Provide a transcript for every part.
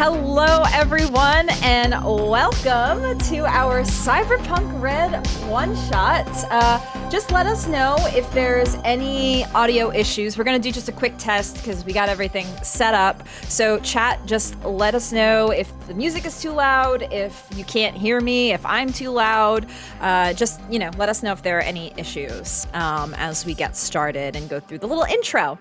Hello, everyone, and welcome to our Cyberpunk Red one-shot. Just let us know if there's any audio issues. We're going to do just a quick test because we got everything set up. So chat, just let us know if the music is too loud, if you can't hear me, if I'm too loud. Just, let us know if there are any issues as we get started and go through the little intro.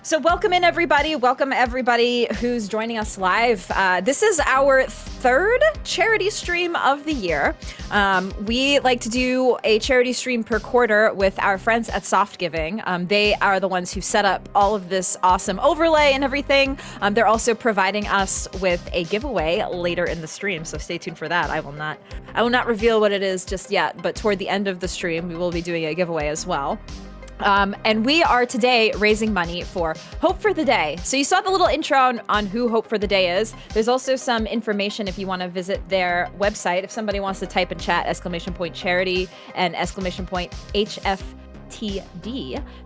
So welcome in, everybody. Welcome, everybody who's joining us live. This is our third charity stream of the year. We like to do a charity stream per quarter with our friends at Soft Giving. They are the ones who set up all of this awesome overlay and everything. They're also providing us with a giveaway later in the stream, so stay tuned for that. I will not reveal what it is just yet, but toward the end of the stream, we will be doing a giveaway as well. And we are today raising money for Hope for the Day. So you saw the little intro on who Hope for the Day is. There's also some information if you want to visit their website. If somebody wants to type in chat !charity and !HFTD,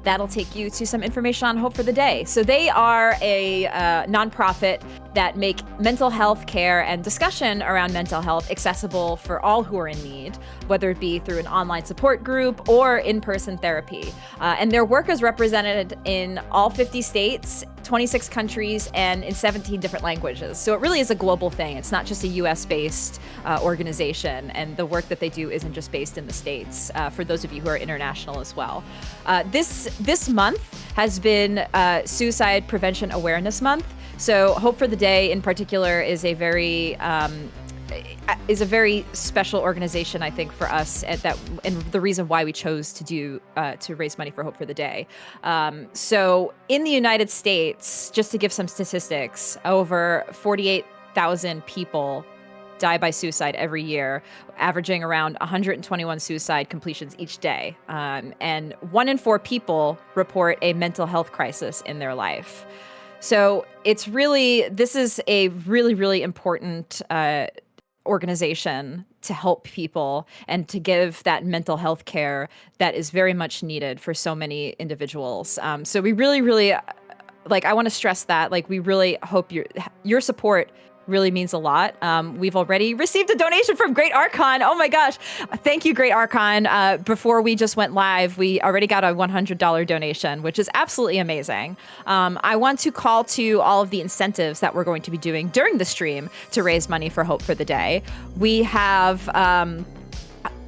that'll take you to some information on Hope for the Day. So they are a nonprofit that make mental health care and discussion around mental health accessible for all who are in need, whether it be through an online support group or in-person therapy. And their work is represented in all 50 states, 26 countries, and in 17 different languages. So it really is a global thing. It's not just a US-based organization, and the work that they do isn't just based in the States, for those of you who are international as well. This month has been Suicide Prevention Awareness Month. So Hope for the Day in particular is a very special organization, I think, for us, and the reason why we chose to raise money for Hope for the Day. So in the United States, just to give some statistics, over 48,000 people die by suicide every year, averaging around 121 suicide completions each day. And 1 in 4 people report a mental health crisis in their life. So this is a really, really important organization to help people and to give that mental health care that is very much needed for so many individuals. So we really, really, I want to stress that, we really hope your support really means a lot. We've already received a donation from Great Archon. Oh my gosh. Thank you, Great Archon. Before we just went live, we already got a $100 donation, which is absolutely amazing. I want to call to all of the incentives that we're going to be doing during the stream to raise money for Hope for the Day. We have...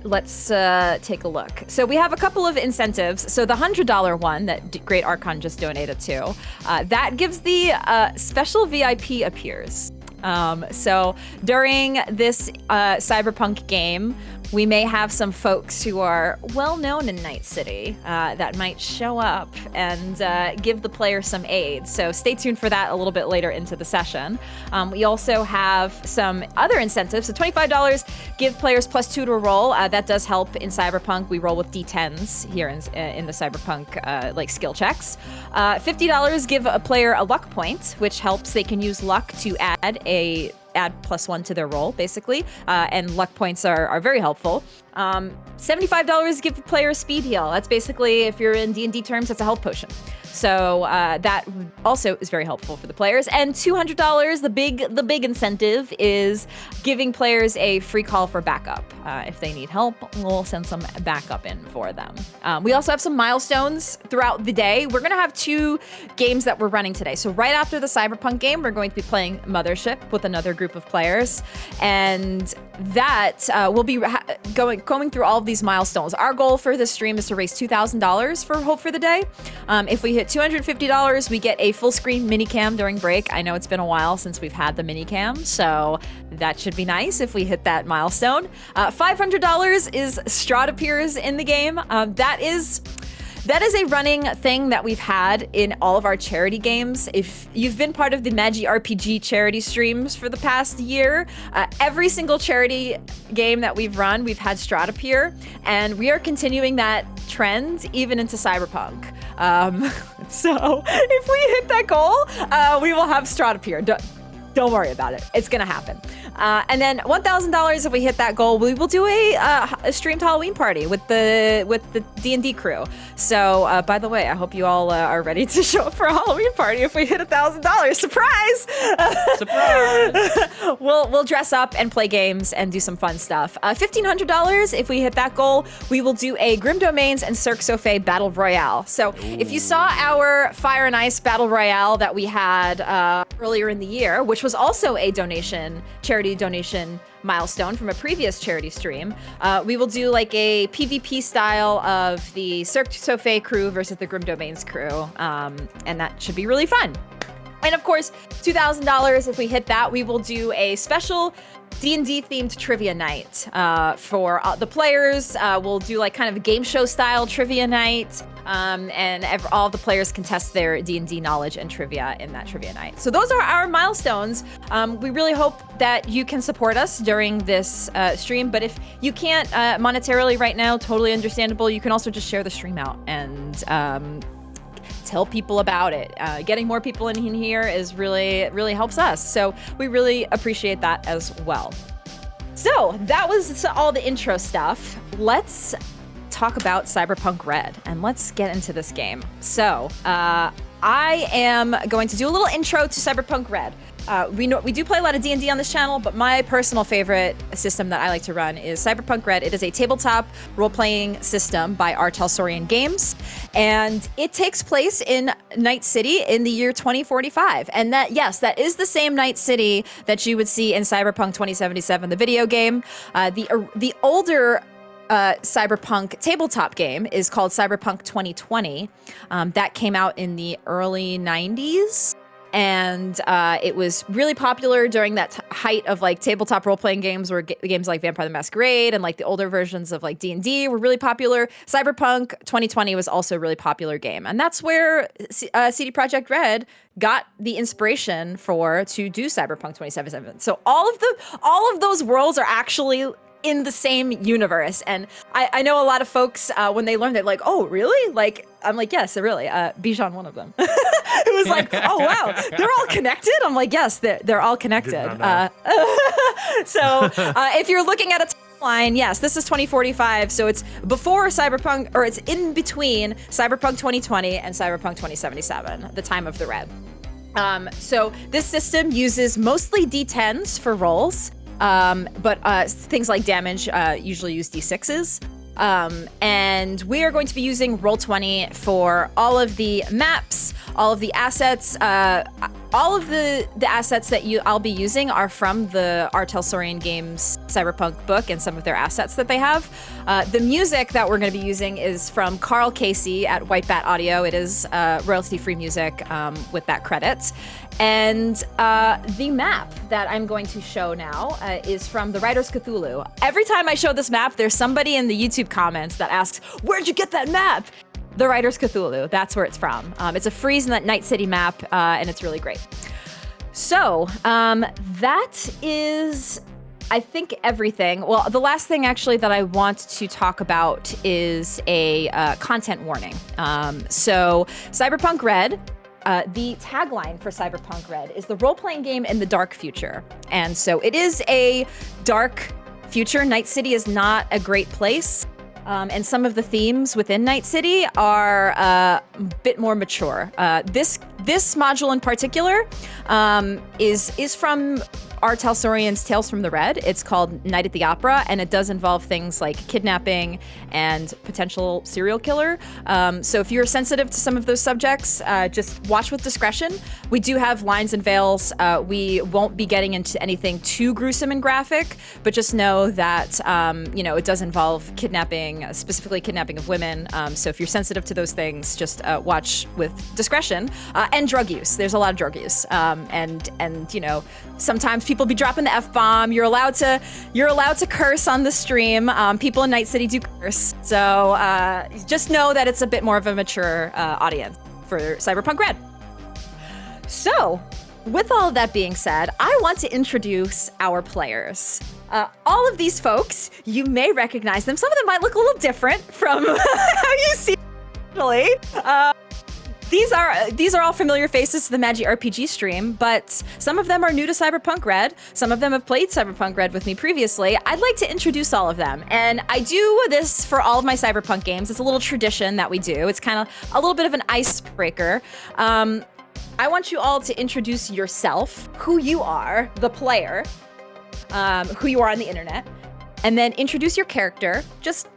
let's take a look. So we have a couple of incentives. So the $100 one that Great Archon just donated to, that gives the special VIP appears. So during this Cyberpunk game, we may have some folks who are well known in Night City that might show up and give the player some aid. So stay tuned for that a little bit later into the session. We also have some other incentives. So $25 give players +2 to a roll. That does help in Cyberpunk. We roll with D10s here in the Cyberpunk skill checks. $50 give a player a luck point, which helps. They can use luck to add +1 to their roll, basically, and luck points are very helpful. $75 give the player a speed heal. That's basically, if you're in D&D terms, that's a health potion. So that also is very helpful for the players. And $200, the big incentive is giving players a free call for backup. If they need help, we'll send some backup in for them. We also have some milestones throughout the day. We're going to have 2 games that we're running today. So right after the Cyberpunk game, we're going to be playing Mothership with another group of players. And that we'll be going through all of these milestones. Our goal for this stream is to raise $2,000 for Hope for the Day. If we hit $250, we get a full screen minicam during break. I know it's been a while since we've had the minicam, so that should be nice if we hit that milestone. $500 is Strahd appears in the game. That is a running thing that we've had in all of our charity games. If you've been part of the Magitek charity streams for the past year, every single charity game that we've run, we've had Strahd appear, and we are continuing that trend even into Cyberpunk. So if we hit that goal, we will have Strahd appear. Don't worry about it. It's going to happen. And then $1,000 if we hit that goal, we will do a streamed Halloween party with the D&D crew. So, by the way, I hope you all are ready to show up for a Halloween party if we hit $1,000. Surprise! Surprise! We'll dress up and play games and do some fun stuff. $1,500 if we hit that goal, we will do a Grim Domains and Cirque Sophie Battle Royale. So if you saw our Fire and Ice Battle Royale that we had earlier in the year, which was also a charity donation milestone from a previous charity stream, we will do like a PvP style of the Cirque Sophie crew versus the Grim Domains crew, and that should be really fun. And of course, $2,000 if we hit that, we will do a special D&D themed trivia night for the players. We'll do like kind of a game show style trivia night, and all the players can test their D&D knowledge and trivia in that trivia night. So those are our milestones. We really hope that you can support us during this stream, but if you can't monetarily right now, totally understandable. You can also just share the stream out and tell people about it. Getting more people in here is really helps us. So we really appreciate that as well. So that was all the intro stuff. Let's talk about Cyberpunk Red and let's get into this game. So I am going to do a little intro to Cyberpunk Red. We do play a lot of D&D on this channel, but my personal favorite system that I like to run is Cyberpunk Red. It is a tabletop role-playing system by our Talsorian Games, and it takes place in Night City in the year 2045. And that is the same Night City that you would see in Cyberpunk 2077, the video game. The older Cyberpunk tabletop game is called Cyberpunk 2020. That came out in the early 90s. And it was really popular during that height of like tabletop role-playing games, where games like Vampire the Masquerade and like the older versions of like D&D were really popular. Cyberpunk 2020 was also a really popular game, and that's where CD Projekt Red got the inspiration to do Cyberpunk 2077. So all of those worlds are actually in the same universe. And I know a lot of folks, when they learn that, like, oh, really? Like, I'm like, yes, really. Bijan, one of them. It was like, oh, wow, they're all connected? I'm like, yes, they're all connected. So if you're looking at a timeline, yes, this is 2045. So it's before Cyberpunk, or it's in between Cyberpunk 2020 and Cyberpunk 2077, the time of the Red. So this system uses mostly D10s for rolls. But things like damage usually use D6s. And we are going to be using Roll20 for all of the maps, all of the assets. All of the assets that I'll be using are from our Talsorian Games Cyberpunk book and some of their assets that they have. The music that we're going to be using is from Carl Casey at White Bat Audio. It is royalty-free music with that credit. And the map that I'm going to show now is from the Writer's Cthulhu. Every time I show this map, there's somebody in the YouTube comments that asks, where'd you get that map? The Writer's Cthulhu, that's where it's from. It's a freeze in that Night City map, and it's really great. So that is, I think, everything. Well, the last thing actually that I want to talk about is a content warning. So Cyberpunk Red, the tagline for Cyberpunk Red is the role-playing game in the dark future. And so it is a dark future. Night City is not a great place. And some of the themes within Night City are a bit more mature. This module in particular is from our Talsorian's Tales from the Red. It's called Night at the Opera, and it does involve things like kidnapping and potential serial killer. So if you're sensitive to some of those subjects, just watch with discretion. We do have lines and veils. We won't be getting into anything too gruesome and graphic, but just know that it does involve kidnapping, specifically kidnapping of women. So if you're sensitive to those things, just watch with discretion. And drug use. There's a lot of drug use. And sometimes people be dropping the F-bomb. You're allowed to curse on the stream. People in Night City do curse. So just know that it's a bit more of a mature audience for Cyberpunk Red. So with all of that being said, I want to introduce our players. All of these folks, you may recognize them. Some of them might look a little different from how you see them usually. These are all familiar faces to the Magitek stream, but some of them are new to Cyberpunk Red. Some of them have played Cyberpunk Red with me previously. I'd like to introduce all of them, and I do this for all of my Cyberpunk games. It's a little tradition that we do. It's kind of a little bit of an icebreaker. I want you all to introduce yourself, who you are, the player, who you are on the internet, and then introduce your character, just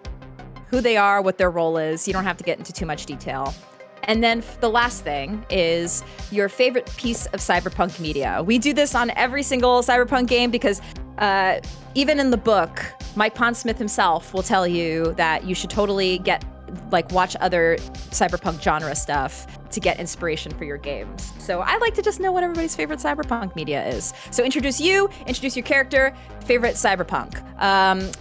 who they are, what their role is. You don't have to get into too much detail. And then the last thing is your favorite piece of Cyberpunk media. We do this on every single Cyberpunk game because even in the book, Mike Pondsmith himself will tell you that you should totally watch other Cyberpunk genre stuff to get inspiration for your games. So I like to just know what everybody's favorite Cyberpunk media is. So introduce your character, favorite Cyberpunk.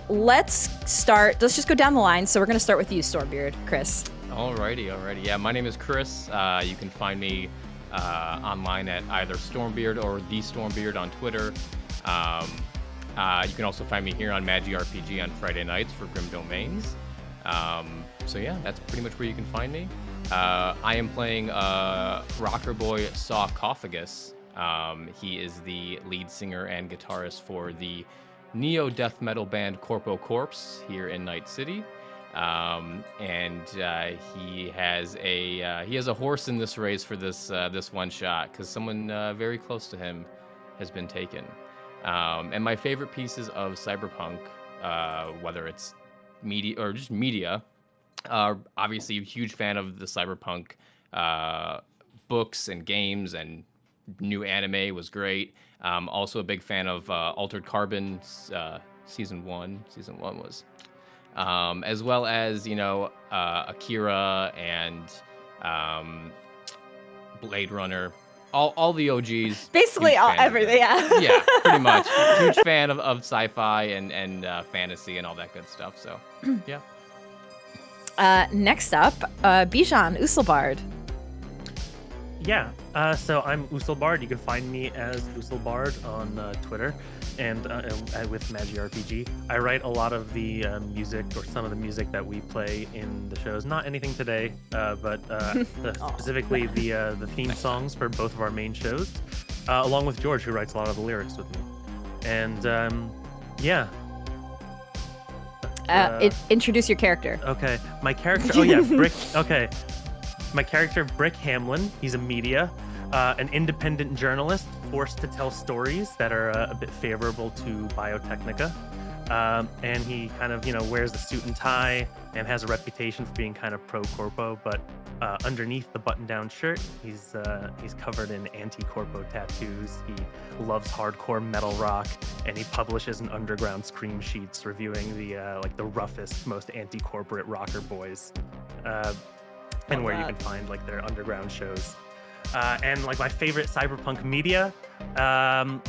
Let's start. Let's just go down the line. So we're going to start with you, Stormbeard, Chris. Alrighty. Yeah, my name is Chris. You can find me online at either Stormbeard or The Stormbeard on Twitter. You can also find me here on Magitek on Friday nights for Grim Domains. So yeah, that's pretty much where you can find me. I am playing rocker boy Sarcophagus. He is the lead singer and guitarist for the neo-death metal band Corpo Corpse here in Night City. And he has a horse in this race for this one shot because someone very close to him has been taken. And my favorite pieces of Cyberpunk, whether it's media or just media, obviously a huge fan of the Cyberpunk books and games, and new anime was great. Also a big fan of Altered Carbon season one. Season one was. As well as, Akira and Blade Runner, all the OGs. Basically everything, yeah. Yeah, pretty much. Huge fan of sci-fi and fantasy and all that good stuff, so, yeah. Next up, Bijan Uselbard. Yeah, so I'm Uselbard. You can find me as Uselbard on Twitter and with Magitek. I write a lot of the music, or some of the music that we play in the shows. Not anything today, but specifically the theme songs for both of our main shows, along with George, who writes a lot of the lyrics with me. And yeah. Introduce your character. Okay, my character. Oh yeah, Brick. Okay. My character, Brick Hamlin, he's a media, an independent journalist forced to tell stories that are a bit favorable to Biotechnica. And he kind of, wears the suit and tie and has a reputation for being kind of pro-corpo, but underneath the button-down shirt, he's covered in anti-corpo tattoos. He loves hardcore metal rock, and he publishes an underground scream sheets reviewing the roughest, most anti-corporate rocker boys. And where you can find their underground shows. And my favorite Cyberpunk media, I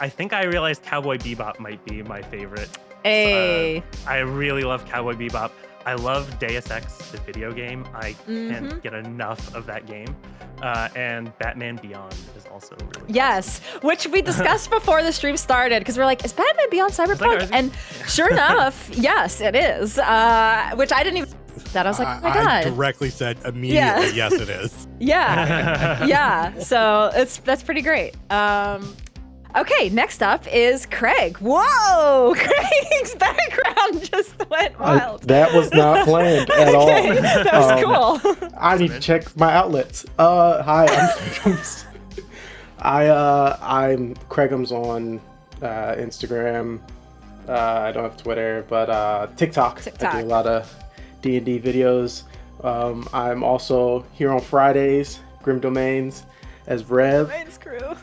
think I realized Cowboy Bebop might be my favorite. Hey. I really love Cowboy Bebop. I love Deus Ex, the video game. I can't get enough of that game. And Batman Beyond is also really awesome. Which we discussed before the stream started, because we're like, is Batman Beyond Cyberpunk? And sure enough, yes, it is. Which I didn't even... That I was like, oh my God. I directly said immediately, yes, it is. Yeah. Yeah. So that's pretty great. Okay, next up is Craig. Whoa! Craig's background just went wild. That was not planned at all. That was cool. I need to check my outlets. Hi, I'm Craigums on Instagram. I don't have Twitter, but TikTok. I do a lot of D&D videos. I'm also here on Fridays, Grim Domains, as Rev. Domains crew.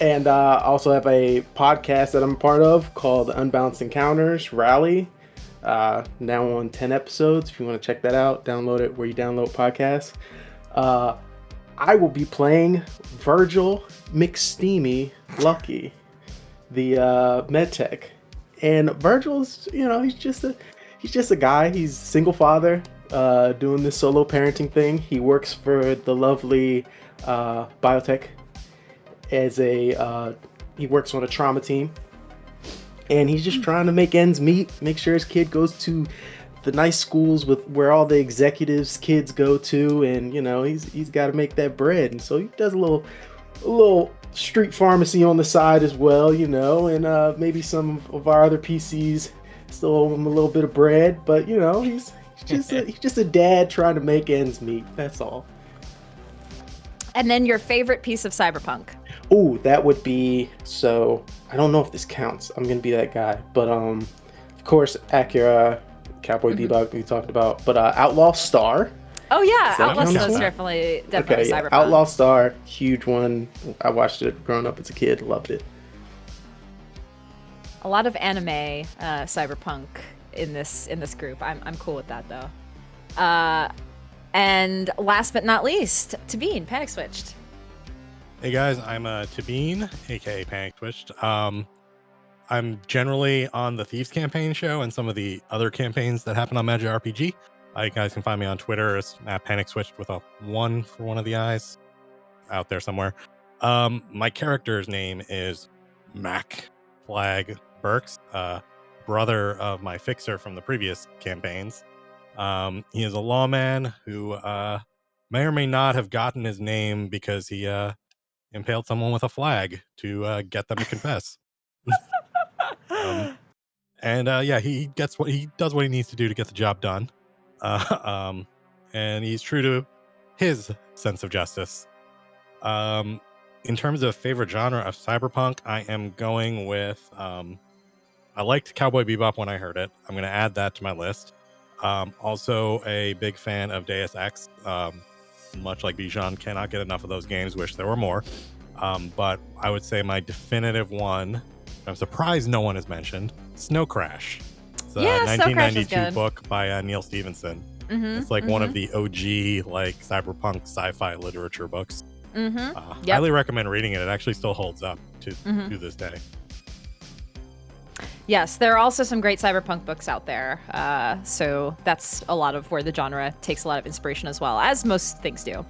And I also have a podcast that I'm a part of called Unbalanced Encounters Rally. Now on 10 episodes. If you want to check that out, download it where you download podcasts. I will be playing Virgil McSteamy Lucky, the Medtech. And Virgil's, he's just a guy. He's a single father doing this solo parenting thing. He works for the lovely Biotech as he works on a trauma team, and he's just trying to make ends meet, make sure his kid goes to the nice schools with where all the executives kids go to, and he's got to make that bread, and so he does a little street pharmacy on the side as well, and maybe some of our other PCs still owe him a little bit of bread, but he's just a dad trying to make ends meet. That's all. And then your favorite piece of Cyberpunk? Oh, that would be, so I don't know if this counts. I'm gonna be that guy, but of course Acura, Cowboy Bebop we talked about, but Outlaw Star. Oh yeah, Outlaw Star is cool? definitely Okay, Cyberpunk. Outlaw Star, huge one. I watched it growing up as a kid, loved it. A lot of anime Cyberpunk in this group. I'm cool with that though. And last but not least, Tabeen, Panic Switched. Hey guys, I'm Tabeen, aka Panic Switched. I'm generally on the Thieves campaign show and some of the other campaigns that happen on Magic RPG. You guys can find me on Twitter. It's at Panic Switched with a 1 for one of the eyes out there somewhere. My character's name is Mac Flag Burks, brother of my fixer from the previous campaigns. He is a lawman who may or may not have gotten his name because he impaled someone with a flag to get them to confess. He does what he needs to do to get the job done. And he's true to his sense of justice. In terms of favorite genre of Cyberpunk, I am going with I liked Cowboy Bebop when I heard it. I'm going to add that to my list. Also a big fan of Deus Ex. Much like Bijan, cannot get enough of those games. Wish there were more. But I would say my definitive one, I'm surprised no one has mentioned, Snow Crash. It's a 1992 book by Neil Stevenson. It's like one of the OG like cyberpunk sci-fi literature books. Highly recommend reading it. It actually still holds up to this day. Yes, there are also some great cyberpunk books out there. So that's a lot of where the genre takes a lot of inspiration as well, as most things do.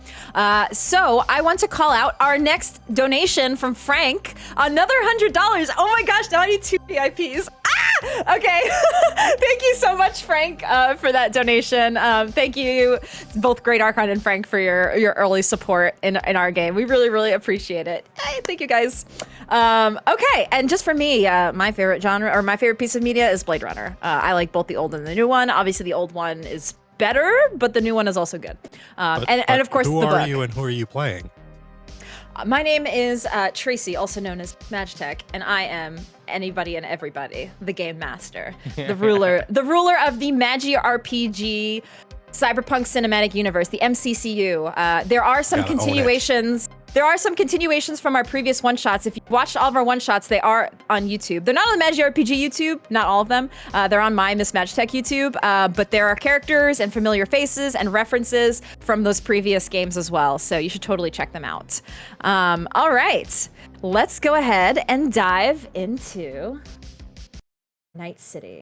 So I want to call out our next donation from Frank. Another $100. Oh my gosh, now I need 2 VIPs. Okay. Thank you so much, Frank, for that donation. Thank you, both Great Archon and Frank, for your early support in our game. We really, really appreciate it. Hey, thank you, guys. Okay, and just for me, my favorite genre or my favorite piece of media is Blade Runner. I like both the old and the new one. Obviously, the old one is better, but the new one is also good. And of course, the book. Who are you and who are you playing? My name is Tracy, also known as Magitek, and I am anybody and everybody, the game master, the ruler of the Magic RPG Cyberpunk Cinematic Universe, the MCCU. There are some continuations. There are some continuations from our previous one-shots. If you watched all of our one-shots, they are on YouTube. They're not on the Magic RPG YouTube, not all of them. They're on my Miss Magitek YouTube, but there are characters and familiar faces and references from those previous games as well, so you should totally check them out. All right, let's go ahead and dive into Night City.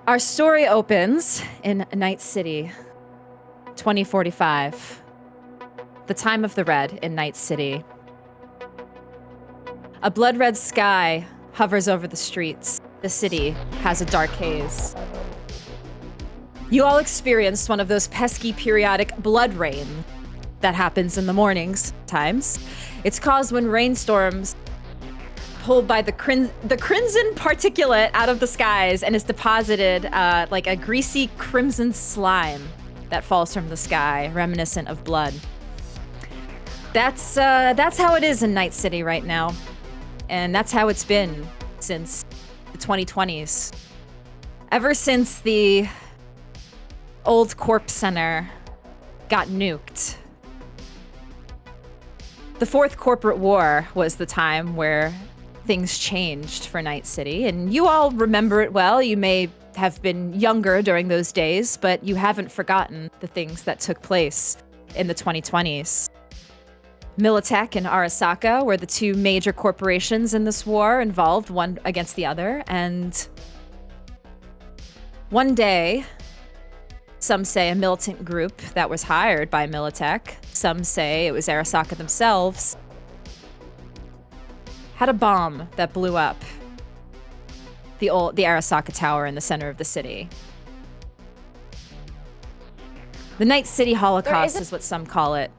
Our story opens in Night City, 2045, the time of the red in Night City. A blood red sky hovers over the streets. The city has a dark haze. You all experienced one of those pesky periodic blood rains that happens in the mornings times. It's caused when rainstorms pulled by the crimson particulate out of the skies and is deposited like a greasy crimson slime that falls from the sky, reminiscent of blood. That's how it is in Night City right now, and that's how it's been since the 2020s. Ever since the old Corpse Center got nuked. The Fourth Corporate War was the time where things changed for Night City, and you all remember it well. You may have been younger during those days, but you haven't forgotten the things that took place in the 2020s. Magitek and Arasaka were the two major corporations in this war, involved one against the other, and one day, some say a militant group that was hired by Magitek, some say it was Arasaka themselves, had a bomb that blew up the Arasaka Tower in the center of the city. The Night City Holocaust is what some call it.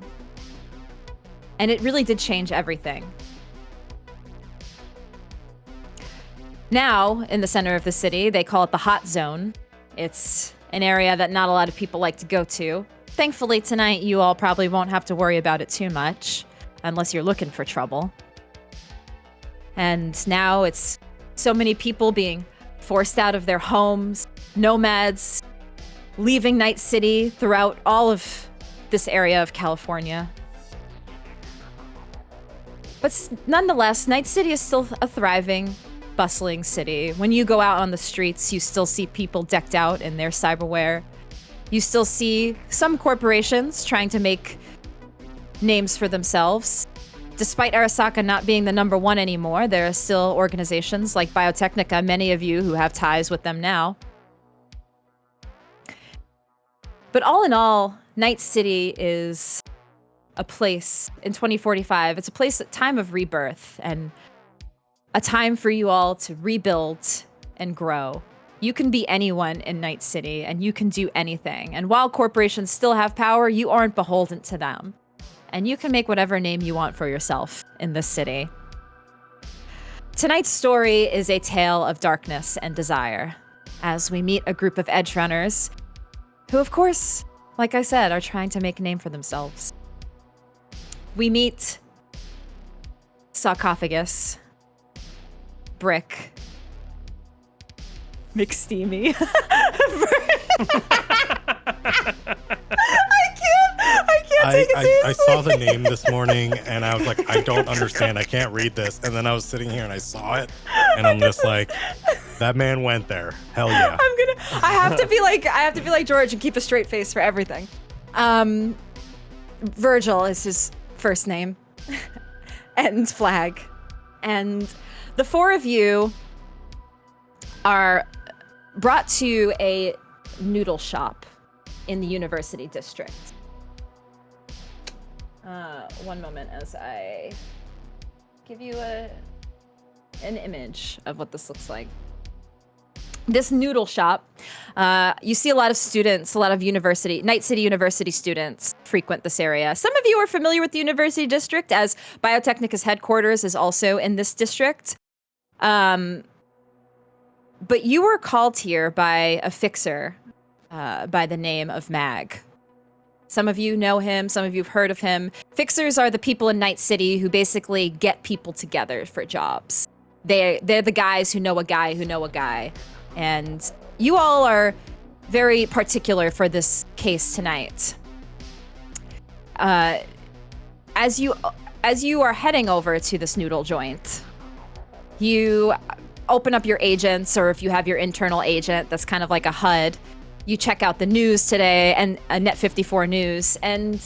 And it really did change everything. Now, in the center of the city, they call it the Hot Zone. It's an area that not a lot of people like to go to. Thankfully, tonight, you all probably won't have to worry about it too much, unless you're looking for trouble. And now it's so many people being forced out of their homes, nomads, leaving Night City throughout all of this area of California. But nonetheless, Night City is still a thriving, bustling city. When you go out on the streets, you still see people decked out in their cyberware. You still see some corporations trying to make names for themselves. Despite Arasaka not being the number one anymore, there are still organizations like Biotechnica, many of you who have ties with them now. But all in all, Night City is a place in 2045. It's a time of rebirth and a time for you all to rebuild and grow. You can be anyone in Night City, and you can do anything. And while corporations still have power, you aren't beholden to them. And you can make whatever name you want for yourself in this city. Tonight's story is a tale of darkness and desire, as we meet a group of edge runners who, of course, like I said, are trying to make a name for themselves. We meet Sarcophagus, Brick, McSteamy. I can't take it seriously. I saw the name this morning and I was like, I don't understand. I can't read this. And then I was sitting here and I saw it and I'm just like, that man went there. Hell yeah. I have to be like George and keep a straight face for everything. Virgil is his first name. And Flag. And the four of you are brought to a noodle shop in the University District. One moment as I give you an image of what this looks like. This noodle shop, you see a lot of students, a lot of Night City University students frequent this area. Some of you are familiar with the University District, as Biotechnica's headquarters is also in this district. But you were called here by a fixer by the name of Mag. Some of you know him, some of you have heard of him. Fixers are the people in Night City who basically get people together for jobs. They're the guys who know a guy who know a guy. And you all are very particular for this case tonight. As you are heading over to this noodle joint, you open up your agents, or if you have your internal agent, that's kind of like a HUD. You check out the news today and Net 54 News, and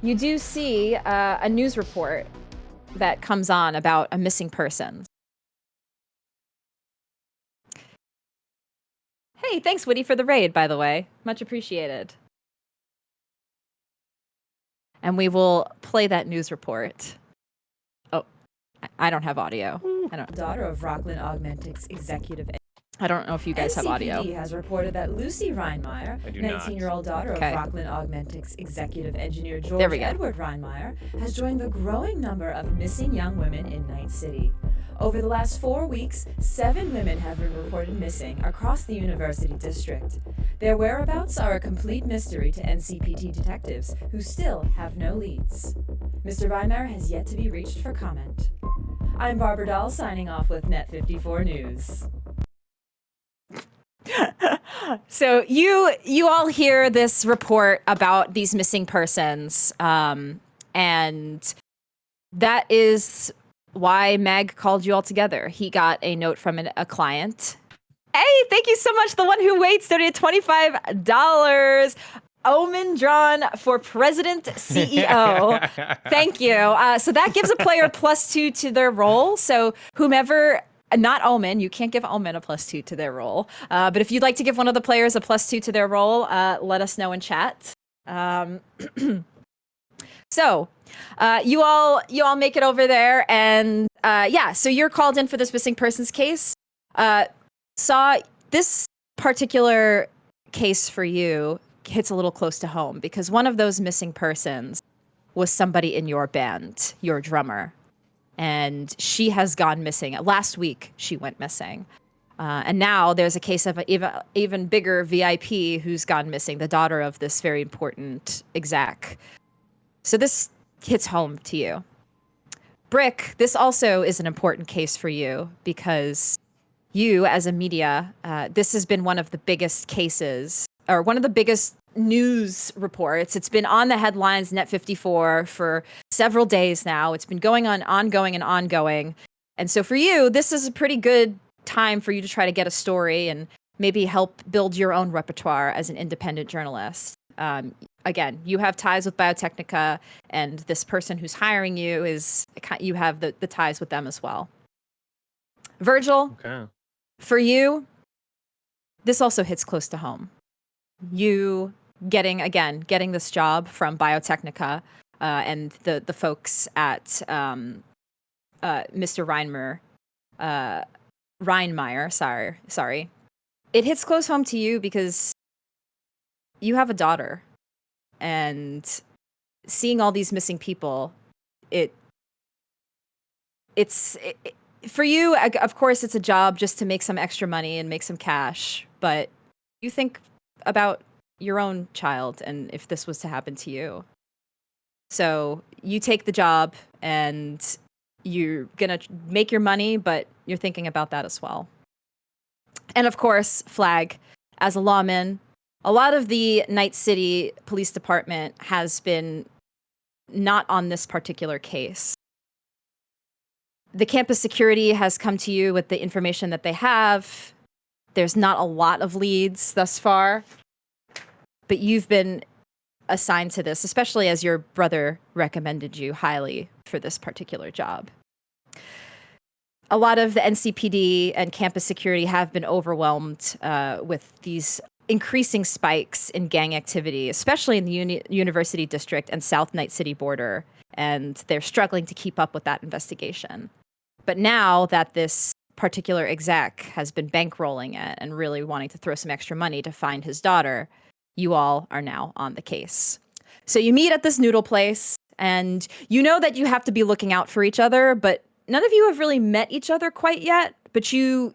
you do see a news report that comes on about a missing person. Hey, thanks, Woody, for the raid, by the way. Much appreciated. And we will play that news report. Oh, I don't have audio. Daughter of Rockland Augmentics executive. I don't know if you guys have audio. NCPD has reported that Lucy Reinmeyer, I do not. 19-year-old daughter Okay. of Rockland Augmentics executive engineer There George we go. Edward Reinmeyer, has joined the growing number of missing young women in Night City. Over the last 4 weeks, 7 women have been reported missing across the University District. Their whereabouts are a complete mystery to NCPD detectives, who still have no leads. Mr. Reinmeyer has yet to be reached for comment. I'm Barbara Dahl signing off with Net 54 News. So you all hear this report about these missing persons, and that is why Mag called you all together. He got a note from a client. Hey, thank you so much. The one who waits donated $25. Omen drawn for President CEO. Thank you. So that gives a player +2 to their roll. So whomever, not Omen, you can't give Omen a +2 to their roll. But if you'd like to give one of the players a +2 to their roll, let us know in chat. So you all make it over there, and so you're called in for this missing persons case. Saw this particular case for you hits a little close to home because one of those missing persons was somebody in your band, your drummer, and she has gone missing. Last week, she went missing. And now there's a case of an even bigger VIP who's gone missing, the daughter of this very important exec. So this hits home to you. Brick, this also is an important case for you because you, as a media, this has been one of the biggest cases, or one of the biggest news reports. It's been on the headlines, Net 54, for several days now. It's been going on, ongoing and ongoing. And so for you, this is a pretty good time for you to try to get a story and maybe help build your own repertoire as an independent journalist. Again, you have ties with Biotechnica, and this person who's hiring you you have the ties with them as well. Virgil, Okay. for you, this also hits close to home. You getting this job from Biotechnica and the folks at Mr. Reinmeyer, sorry. It hits close home to you because you have a daughter, and seeing all these missing people, for you, of course, it's a job just to make some extra money and make some cash, but you think about your own child and if this was to happen to you. So you take the job and you're going to make your money, but you're thinking about that as well. And of course, Flag, as a lawman, a lot of the Night City Police Department has been not on this particular case. The campus security has come to you with the information that they have. There's not a lot of leads thus far, but you've been assigned to this, especially as your brother recommended you highly for this particular job. A lot of the NCPD and campus security have been overwhelmed with these increasing spikes in gang activity, especially in the University District and South Night City border, and they're struggling to keep up with that investigation. But now that this particular exec has been bankrolling it and really wanting to throw some extra money to find his daughter, you all are now on the case. So you meet at this noodle place, and you know that you have to be looking out for each other, but none of you have really met each other quite yet, but you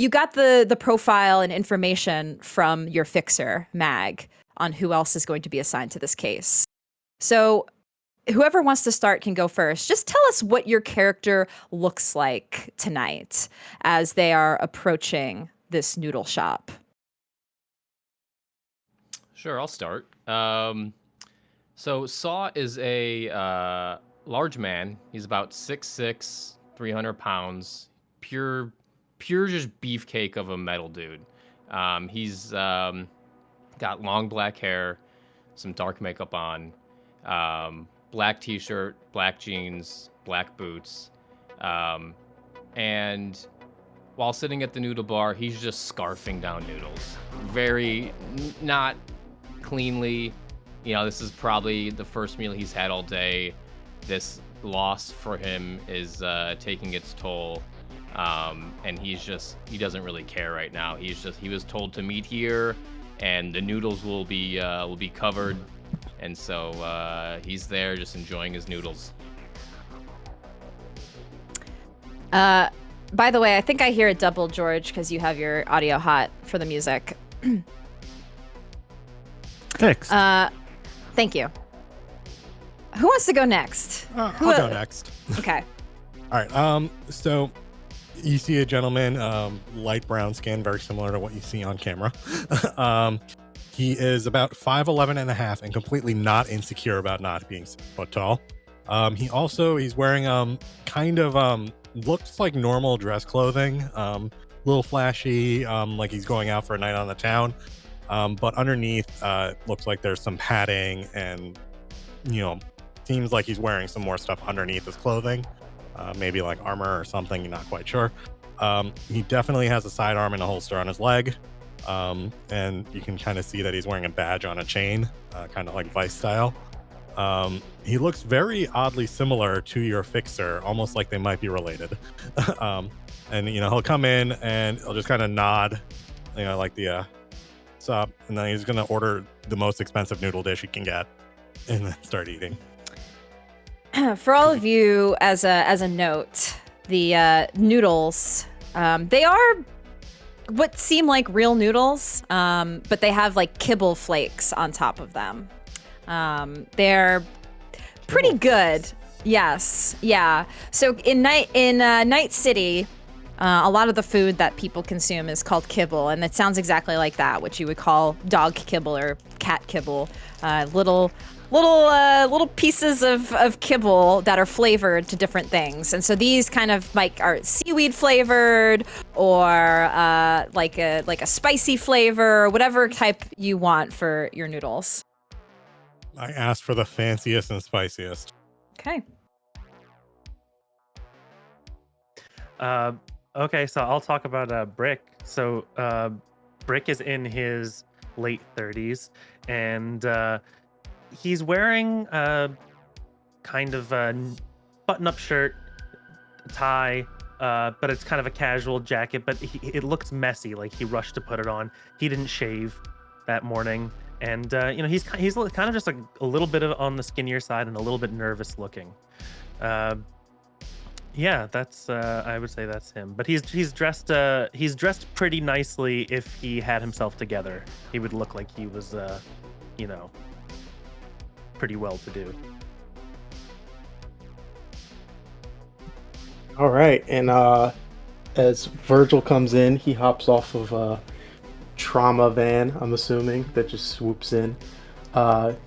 got the profile and information from your fixer, Mag, on who else is going to be assigned to this case. So whoever wants to start can go first. Just tell us what your character looks like tonight as they are approaching this noodle shop. Sure, I'll start. So Saw is a large man. He's about 6'6", 300 pounds, pure just beefcake of a metal dude. He's got long black hair, some dark makeup on, black t-shirt, black jeans, black boots, and while sitting at the noodle bar, he's just scarfing down noodles. Very not cleanly. You know, this is probably the first meal he's had all day. This loss for him is taking its toll. And he doesn't really care right now. He was told to meet here, and the noodles will be covered, and so he's there just enjoying his noodles. By the way, I think I hear it double, George, because you have your audio hot for the music. Fixed. Thank you. Who wants to go next? I'll go next. Okay. All right. So you see a gentleman, light brown skin, very similar to what you see on camera. He is about 5'11" and a half and completely not insecure about not being 6 foot tall. He's wearing kind of looks like normal dress clothing, little flashy, like he's going out for a night on the town. But underneath, looks like there's some padding, and seems like he's wearing some more stuff underneath his clothing. Maybe like armor or something, you're not quite sure. He definitely has a sidearm and a holster on his leg. And you can kind of see that he's wearing a badge on a chain, kind of like Vice style. He looks very oddly similar to your fixer, almost like they might be related. and he'll come in and he'll just kind of nod, like the sup, and then he's gonna order the most expensive noodle dish he can get, and then start eating. For all of you, as a note, the noodles, they are what seem like real noodles, but they have like kibble flakes on top of them. They're pretty good. Yes, yeah. So in Night City, a lot of the food that people consume is called kibble, and it sounds exactly like that, which you would call dog kibble or cat kibble. Little pieces of kibble that are flavored to different things. And so these kind of like are seaweed flavored or like a spicy flavor, whatever type you want for your noodles. I asked for the fanciest and spiciest. Okay. Okay, so I'll talk about Brick. So Brick is in his late 30s, and he's wearing a kind of a button-up shirt, tie, but it's kind of a casual jacket, but it looks messy, like he rushed to put it on. He didn't shave that morning, and he's kind of just a little bit on the skinnier side and a little bit nervous looking. Yeah, that's I would say that's him. But he's dressed pretty nicely. If he had himself together, he would look like he was pretty well to do. All right, and as Virgil comes in, he hops off of a trauma van, I'm assuming, that just swoops in.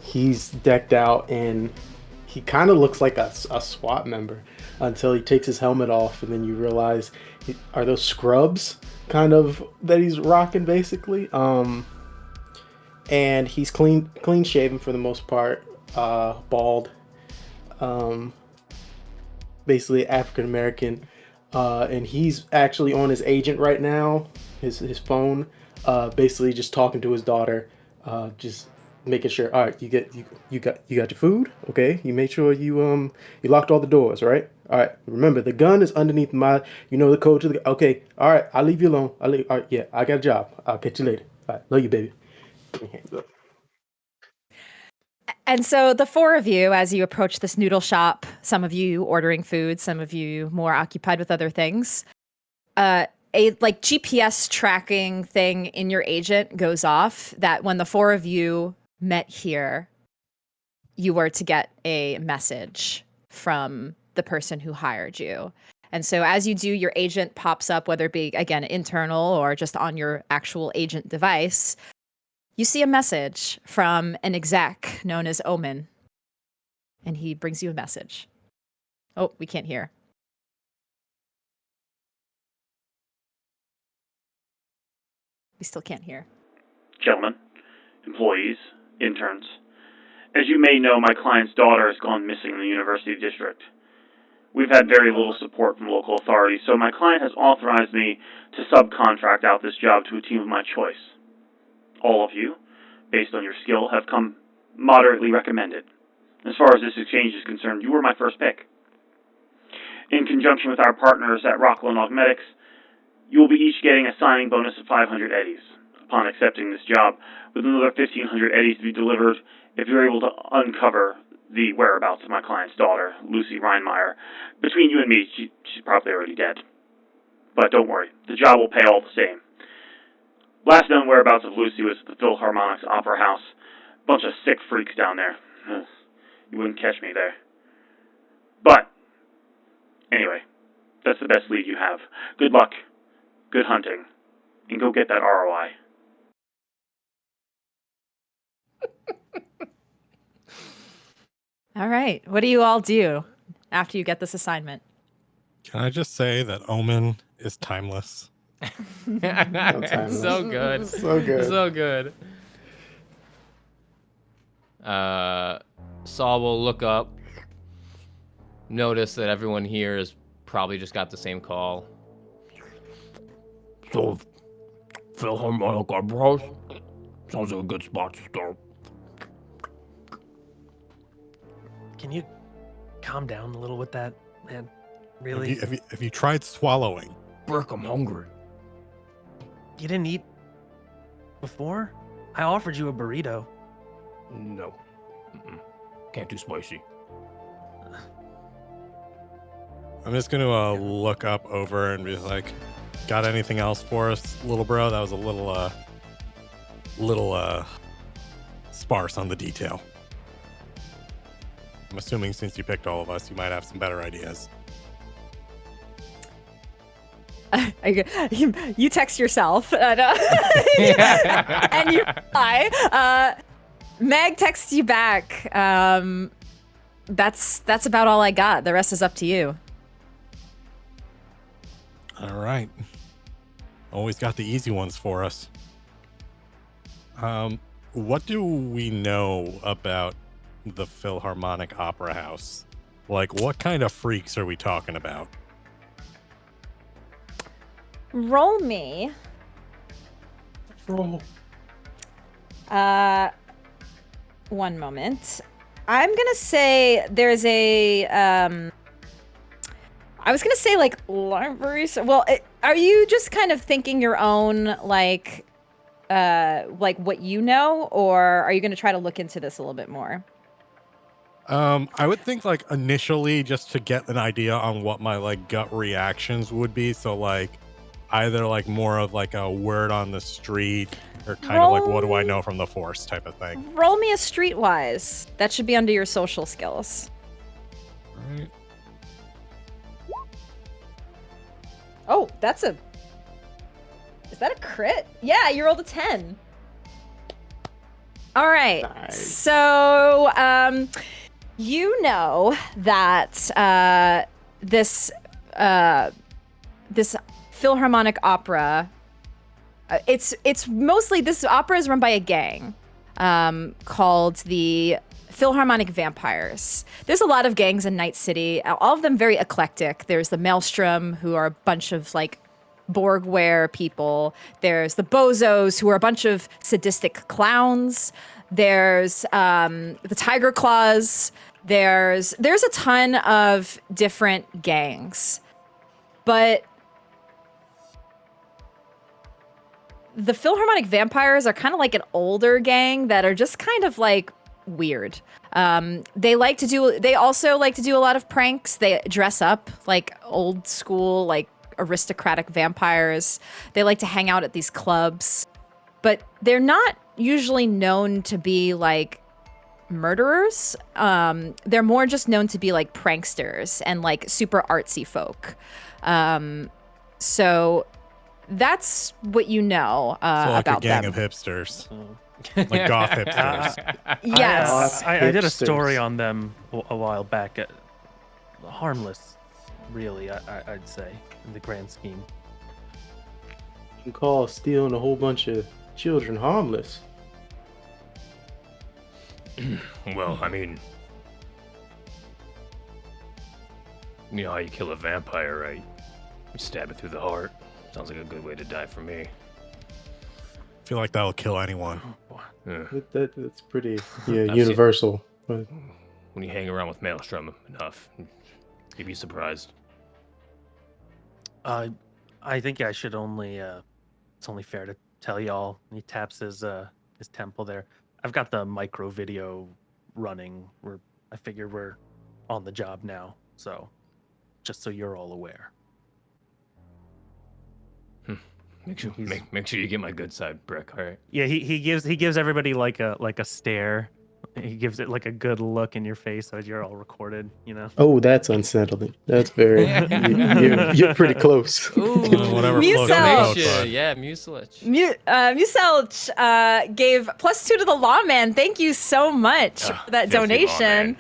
He's decked out, and he kind of looks like a SWAT member until he takes his helmet off, and then you realize, are those scrubs kind of that he's rocking, basically? And he's clean shaven for the most part, bald, basically African American, and he's actually on his agent right now, his phone, basically just talking to his daughter, just making sure. All right, you got your food, okay? You made sure you locked all the doors, right? All right. Remember, the gun is underneath the code to the. Okay. All right. I'll leave you alone. All right. Yeah. I got a job. I'll catch you later. All right. Love you, baby. And so the four of you, as you approach this noodle shop, some of you ordering food, some of you more occupied with other things, a like GPS tracking thing in your agent goes off that when the four of you met here, you were to get a message from the person who hired you. And so as you do, your agent pops up, whether it be, again, internal or just on your actual agent device. You see a message from an exec known as Omen, and he brings you a message. Oh, we can't hear. We still can't hear. Gentlemen, employees, interns. As you may know, my client's daughter has gone missing in the University District. We've had very little support from local authorities, so my client has authorized me to subcontract out this job to a team of my choice. All of you, based on your skill, have come moderately recommended. As far as this exchange is concerned, you were my first pick. In conjunction with our partners at Rockwell Augmetics, you will be each getting a signing bonus of 500 eddies upon accepting this job, with another 1,500 eddies to be delivered if you're able to uncover the whereabouts of my client's daughter, Lucy Reinmeyer. Between you and me, she's probably already dead. But don't worry, the job will pay all the same. Last known whereabouts of Lucy was at the Philharmonic's Opera House. Bunch of sick freaks down there. You wouldn't catch me there. But, anyway, that's the best lead you have. Good luck, good hunting, and go get that ROI. All right. What do you all do after you get this assignment? Can I just say that Omen is timeless? So good. So good. So good. Saul will look up, notice that everyone here has probably just got the same call. So, Philharmonic Opera House sounds like a good spot to start. Can you calm down a little with that, man? Really? Have you tried swallowing? Brick, I'm hungry. You didn't eat before? I offered you a burrito. No. Can't do spicy. I'm just gonna look up over and be like, "Got anything else for us, little bro?" That was a little sparse on the detail. I'm assuming since you picked all of us, you might have some better ideas. You text yourself and you reply. Meg texts you back. That's about all I got. The rest is up to you. All right. Always got the easy ones for us. What do we know about the Philharmonic Opera House? Like, what kind of freaks are we talking about? Roll me. Roll. One moment. I'm gonna say there's a I was gonna say like libraries. Well, are you just kind of thinking your own like what you know, or are you gonna try to look into this a little bit more? I would think like initially just to get an idea on what my like gut reactions would be. So like either like more of like a word on the street or kind of like what do I know from the force type of thing. Roll me a streetwise. That should be under your social skills. All right. Oh, is that a crit? Yeah, you rolled a 10. All right. Nice. So, you know that this Philharmonic Opera, it's mostly, this opera is run by a gang called the Philharmonic Vampires. There's a lot of gangs in Night City, all of them very eclectic. There's the Maelstrom, who are a bunch of like Borgware people. There's the Bozos, who are a bunch of sadistic clowns. There's the Tiger Claws. There's a ton of different gangs. But the Philharmonic Vampires are kind of like an older gang that are just kind of like weird. They also like to do a lot of pranks. They dress up like old school, like aristocratic vampires. They like to hang out at these clubs, but they're not usually known to be like murderers. They're more just known to be like pranksters and like super artsy folk. So that's what you know So like about a gang them. of hipsters. Like goth hipsters. Yes. I did a Hipsters. story on them a while back. Harmless, really, I'd say, in the grand scheme. You can call stealing a whole bunch of children harmless. Well, I mean, you know how you kill a vampire, right? You stab it through the heart. Sounds like a good way to die for me. I feel like that'll kill anyone. Yeah. That's pretty I've seen- universal. But When you hang around with Maelstrom enough, you'd be surprised. I think I should only. It's only fair to tell y'all. He taps his temple there. I've got the micro video running. I figure we're on the job now. So, just so you're all aware. Make sure you get my good side, Brick. All right. Yeah, he gives everybody like a stare. He gives it like a good look in your face, so you're all recorded. You know. oh, that's unsettling. That's very. you're pretty close. Ooh, Whatever Musel. floats your boat, Donation. bud. Yeah, Muselich. Muselch gave +2 to the lawman. Thank you so much for that filthy donation.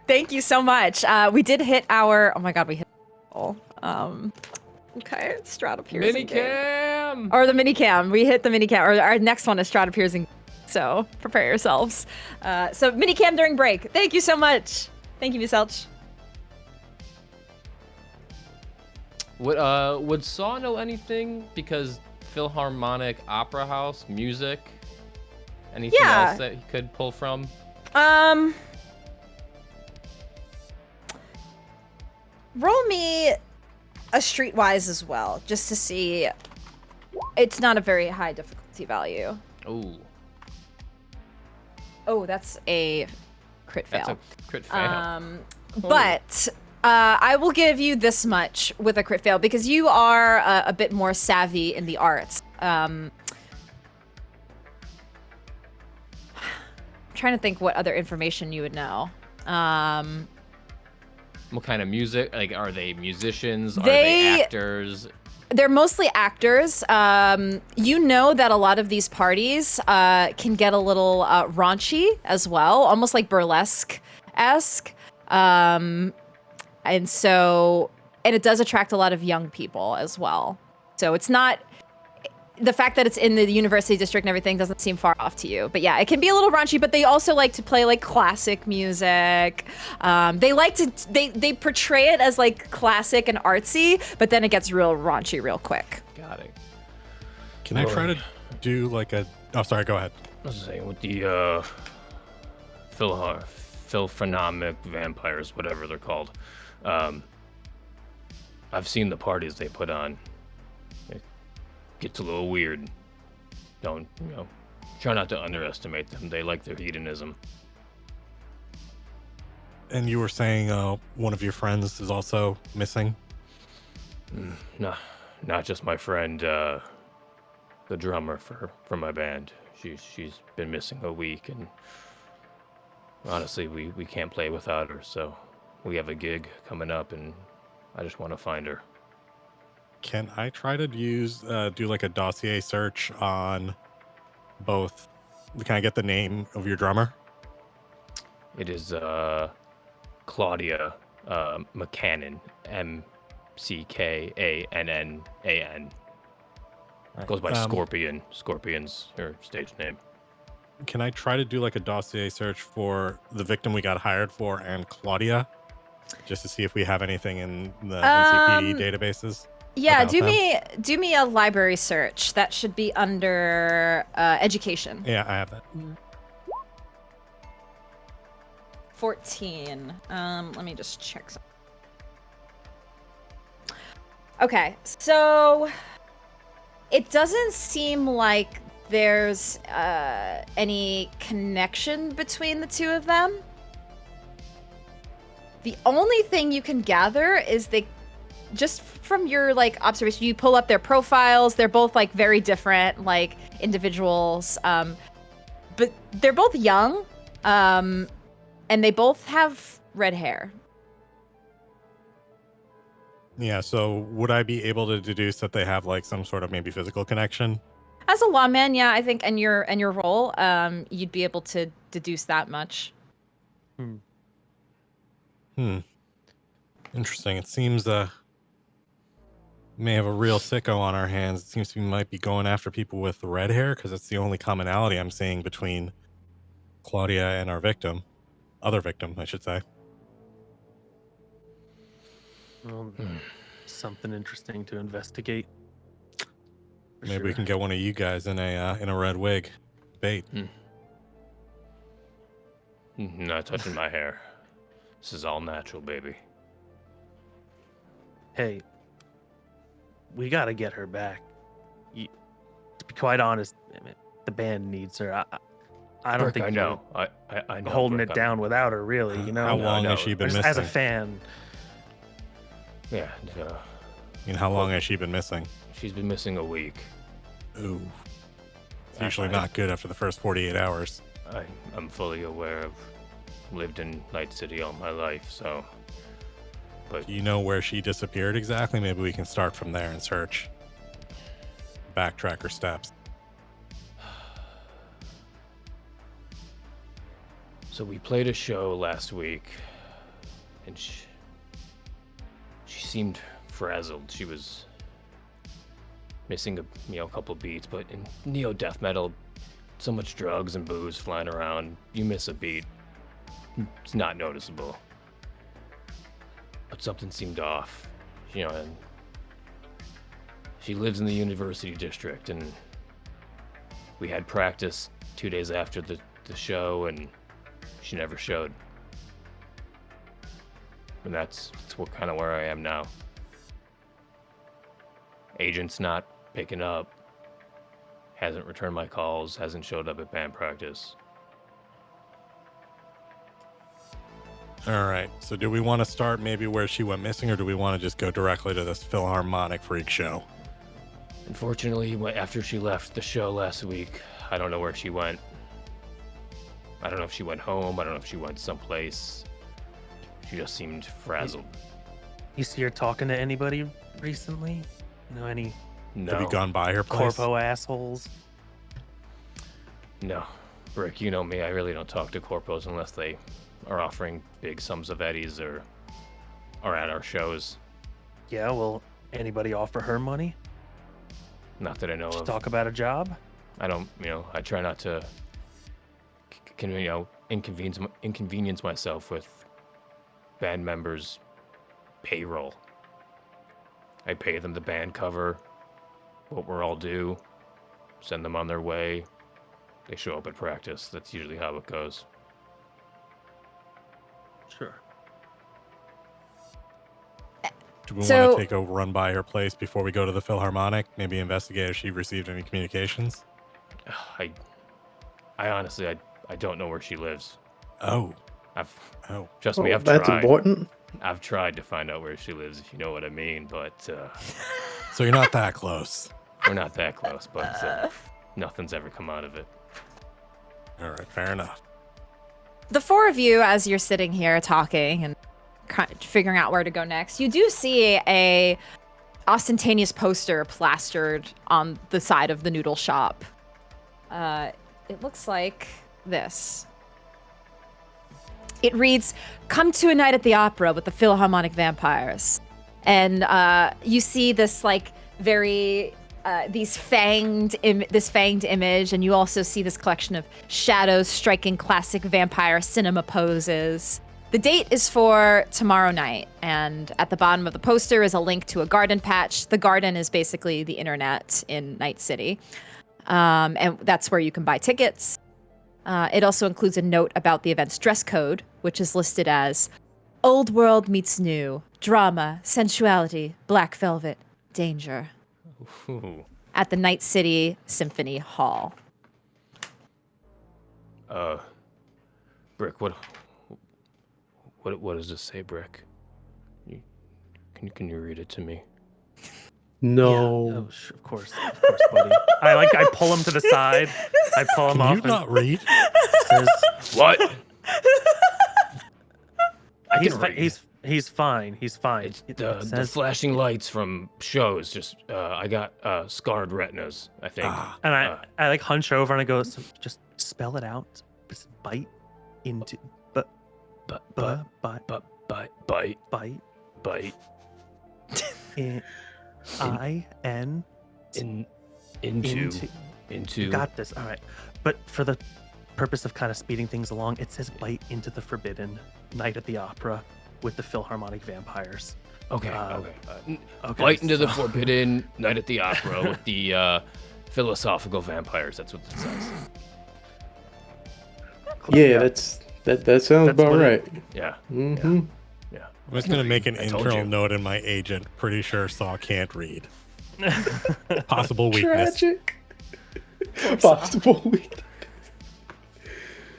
Thank you so much. We did hit our. Oh my god, we hit. Okay, Strat appears. in game. Minicam. Or the minicam. We hit the minicam. Or our next one is Strat appears in. So prepare yourselves. So minicam during break. Thank you so much. Thank you, Muselch. Would Saw know anything? Because Philharmonic Opera House music. Anything Yeah. else that he could pull from? Roll me a streetwise as well, just to see. It's not a very high difficulty value. Ooh. Oh, that's a crit fail. That's a crit fail. But I will give you this much with a crit fail because you are a bit more savvy in the arts. I'm trying to think what other information you would know. What kind of music? Like, are they musicians? Are they actors? They're mostly actors. You know that a lot of these parties can get a little raunchy as well, almost like burlesque-esque. And it does attract a lot of young people as well. So it's not, the fact that it's in the university district and everything doesn't seem far off to you. But yeah, it can be a little raunchy, but they also like to play like classic music. They portray it as like classic and artsy, but then it gets real raunchy real quick. Got it. Can I try to do like a... Oh, sorry, go ahead. I was saying with the philharmonic vampires, whatever they're called. I've seen the parties they put on. It gets a little weird. Don't, try not to underestimate them. They like their hedonism. And you were saying one of your friends is also missing? No, not just my friend, the drummer for my band. She's been missing a week, and honestly, we can't play without her, so we have a gig coming up, and I just want to find her. Can I try to do like a dossier search on both? Can I get the name of your drummer? It is Claudia McCannon, McKannanAnnan. Goes by Scorpion. Scorpion's her stage name. Can I try to do like a dossier search for the victim we got hired for and Claudia, just to see if we have anything in the NCPD databases? Yeah, do me a library search. That should be under education. Yeah, I have that. 14. Let me just check something. Okay, so it doesn't seem like there's any connection between the two of them. The only thing you can gather is just from your like observation, you pull up their profiles. They're both like very different, like individuals, but they're both young, and they both have red hair. Yeah, so would I be able to deduce that they have like some sort of maybe physical connection? As a lawman, yeah, I think, and your role, you'd be able to deduce that much. Interesting. It seems may have a real sicko on our hands. It seems we might be going after people with red hair because it's the only commonality I'm seeing between Claudia and our victim. Other victim, I should say. Well, something interesting to investigate. Maybe we can get one of you guys in a red wig. Bait. Not touching my hair. This is all natural, baby. Hey, we gotta get her back. To be quite honest, the band needs her. I don't think I know. I know. Holding Brooke, it down without her, really. How long has she been missing? As a fan. Yeah. I mean, how long has she been missing? She's been missing a week. Ooh. It's usually not good after the first 48 hours. I'm fully aware of lived in Night City all my life, so. But Do you know where she disappeared exactly? Maybe we can start from there and search. Backtrack her steps. So we played a show last week, and she seemed frazzled. She was missing a couple beats, but in neo death metal, so much drugs and booze flying around, you miss a beat, it's not noticeable. But something seemed off, and she lives in the university district, and we had practice 2 days after the show, and she never showed. And that's what kind of where I am now. Agent's not picking up. Hasn't returned my calls. Hasn't showed up at band practice. All right. So do we want to start maybe where she went missing, or do we want to just go directly to this Philharmonic freak show? Unfortunately, after she left the show last week, I don't know where she went. I don't know if she went home. I don't know if she went someplace. She just seemed frazzled. You see her talking to anybody recently? Any No. Have you gone by her place? corpo assholes? No. Brick, you know me. I really don't talk to corpos unless they are offering big sums of eddies or at our shows. Yeah, well, anybody offer her money? Not that I know Just of. talk about a job? I don't, I try not to, inconvenience myself with band members' payroll. I pay them the band cover, what we're all due, send them on their way. They show up at practice. That's usually how it goes. Sure. Do we So- want to take a run by her place before we go to the Philharmonic? Maybe investigate if she received any communications? I honestly, I don't know where she lives. Oh. I've Oh. me, I've That's tried. important. I've tried to find out where she lives, if you know what I mean, but So you're not that close. we're not that close, but nothing's ever come out of it. All right, fair enough. The four of you, as you're sitting here talking and figuring out where to go next, you do see a ostentatious poster plastered on the side of the noodle shop. It looks like this. It reads, "Come to a night at the opera with the Philharmonic Vampires." And you see this very this fanged image, and you also see this collection of shadows striking classic vampire cinema poses. The date is for tomorrow night, and at the bottom of the poster is a link to a garden patch. The garden is basically the internet in Night City, and that's where you can buy tickets. It also includes a note about the event's dress code, which is listed as Old World meets New, Drama, Sensuality, Black Velvet, Danger, Ooh. at the Night City Symphony Hall. Brick, what does this say, Brick? Can you read it to me? No. Yeah. Oh, of course, buddy. I pull him to the side. I pull him Can off. you not read? Says, What? he's can read. he's fine. He's fine. It's It the says- flashing lights from shows. Just I got scarred retinas, I think. And I hunch over and I go, just spell it out. Just bite into Bite. bite Bite. I-N Into. You got this. All right. But for the purpose of kind of speeding things along, it says bite into the forbidden night at the opera with the Philharmonic Vampires. Okay. Okay, Bite into the so- forbidden night at the opera with the philosophical vampires. That's what it says. Yeah, that sounds That's about what right. Yeah. Mm-hmm. Yeah. I'm just going to make an I told internal you. note in my agent. Pretty sure Saw can't read. Possible weakness. Tragic. Possible weakness.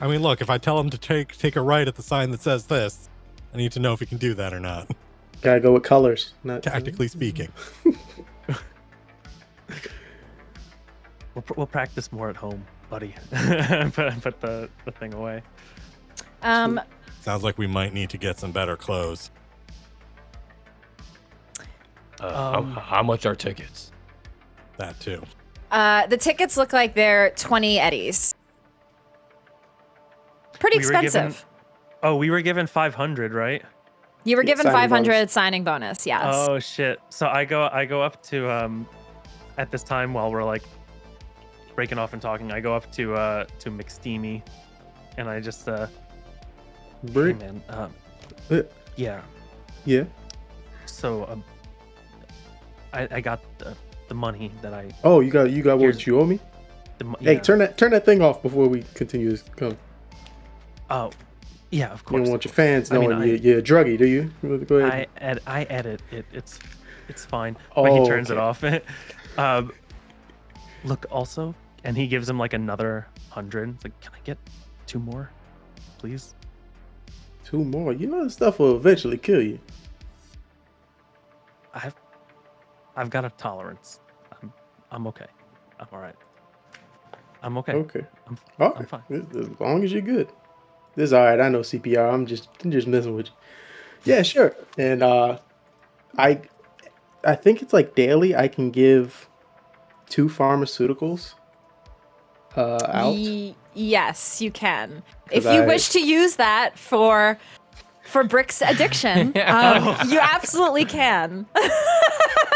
I mean, look, if I tell him to take a right at the sign that says this, I need to know if he can do that or not, Gotta go with colors. Not tactically speaking. We'll practice more at home, buddy. put the thing away. Sounds like we might need to get some better clothes. How much are tickets? That too. The tickets look like they're 20 eddies. Pretty We were given- expensive. We were given 500, right? You were Yeah, given signing 500 bonus. signing bonus, yes. Oh shit! So I go up to at this time while we're like breaking off and talking, I go up to McSteamy, and I just hey Brick. man, Uh, yeah. Yeah. So I got the money that I Oh, you got what Here's- you owe me? Hey, yeah. turn that thing off before we continue this. Come. Oh, yeah, of You course. don't want your fans I mean, knowing you're a druggie, do you? Go ahead. I edit it. It's It's fine. But he Oh, turns it okay. off. Look, also, and he gives him like another 100. It's like, can I get 2 more, please? 2 more. You know, this stuff will eventually kill you. I've got a tolerance. I'm okay. I'm all right. I'm okay. Okay. I'm Okay. fine. As long as you're good. This is all right. I know CPR. I'm just messing with you. Yeah, sure. And I think it's like daily. I can give 2 pharmaceuticals out Yes, you can. because If you wish to use that for Brick's addiction, you absolutely can.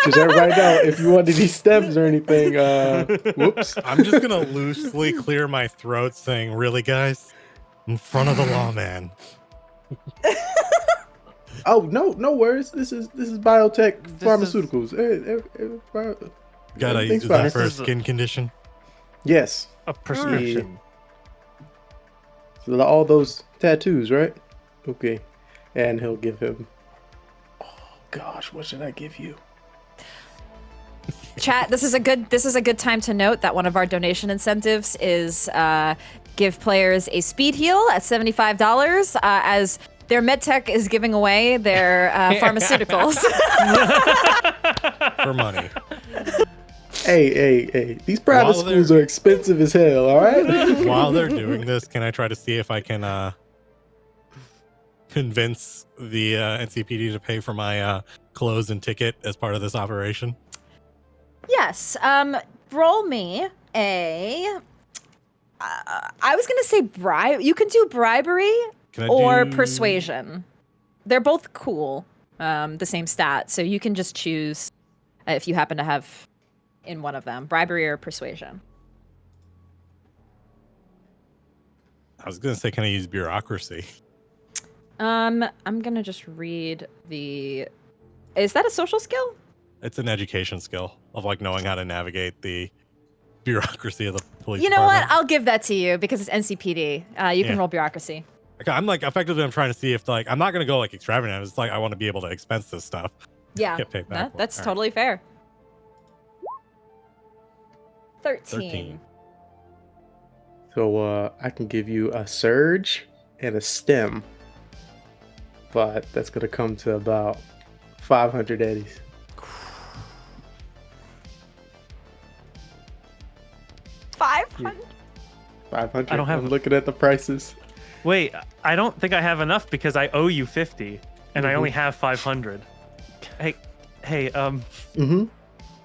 Just everybody know if you want any stems or anything. Whoops. I'm just gonna loosely clear my throat, saying, "Really, guys, in front of the law, man." Oh no worries. This is biotech pharmaceuticals. Gotta Everything's use that fine. for a skin condition. Yes. A prescription. So all those tattoos, right? Okay. And he'll give him. Oh gosh, what should I give you? Chat, this is a good time to note that one of our donation incentives is give players a speed heal at $75 as their Medtech is giving away their pharmaceuticals. For money. Hey. These private While schools they're- are expensive as hell, all right? While they're doing this, can I try to see if I can convince the NCPD to pay for my clothes and ticket as part of this operation? Yes. Roll me a. I was gonna say bribe. You can do bribery Can I or do- persuasion. They're both cool. The same stat, so you can just choose if you happen to have in one of them, bribery or persuasion. I was gonna say, can I use bureaucracy? I'm gonna just read the. Is that a social skill? It's an education skill of like knowing how to navigate the bureaucracy of the police. You know what? department. I'll give that to you because it's NCPD. You can Yeah. roll bureaucracy. Okay, I'm like effectively, I'm trying to see if like I'm not gonna go like extravagant. It's like I want to be able to expense this stuff. Yeah, Get paid back. that's All right. totally fair. 13. 13. So I can give you a surge and a stem, but that's gonna come to about 500 eddies. 500. 500. I don't have- I'm looking at the prices. Wait, I don't think I have enough because I owe you 50 and I only have 500. Hey, Mm-hmm.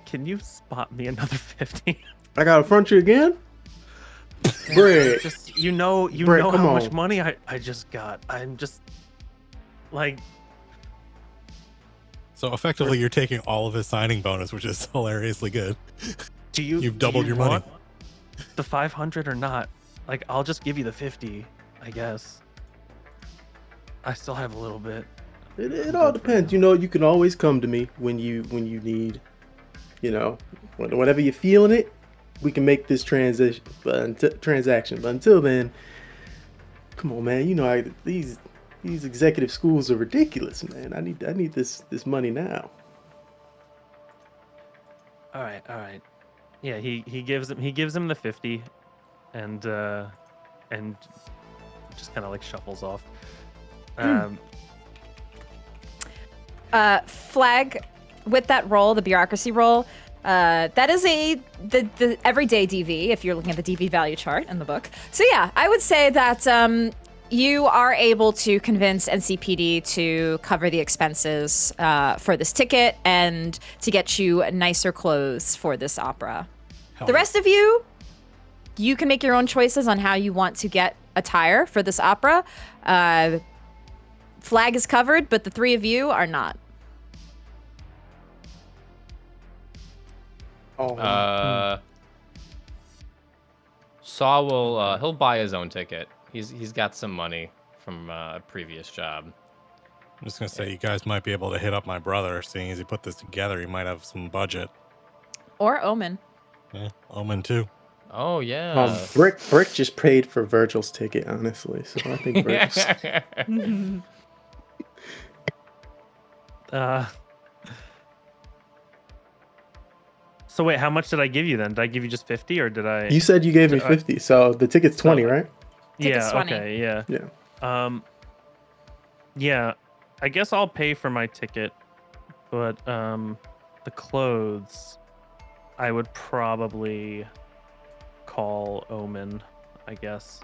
can you spot me another 50? I gotta front you again. Brick. Just you know Brett, how come much on. money I just got. I'm just like So effectively, you're taking all of his signing bonus, which is hilariously good. You've doubled your money. want the 500 or not? Like I'll just give you the 50, I guess. I still have a little bit. It all depends. You know, you can always come to me when you need. You know, whenever you're feeling it, we can make this transaction. But until then, come on, man. You know, these executive schools are ridiculous, man. I need this money now. All right. Yeah, he gives him the 50, and just kind of like shuffles off. Flag with that roll, the bureaucracy roll. That is the everyday DV if you're looking at the DV value chart in the book. So yeah, I would say that you are able to convince NCPD to cover the expenses for this ticket and to get you nicer clothes for this opera. Hell The yeah. rest of you, you can make your own choices on how you want to get attire for this opera. Flag is covered, but the three of you are not. Oh, Saw will he'll buy his own ticket. He's got some money from a previous job. I'm just gonna say you guys might be able to hit up my brother, seeing as he put this together. He might have some budget. Or Omen. Yeah, Omen too. Oh yeah. Brick just paid for Virgil's ticket, honestly. So I think Brick. So wait, how much did I give you then? Did I give you just 50 or did I? You said you gave me 50, so the ticket's 20, right? Ticket's Yeah. 20. Okay. Yeah. Yeah. Yeah. I guess I'll pay for my ticket, but the clothes, I would probably call Omen, I guess.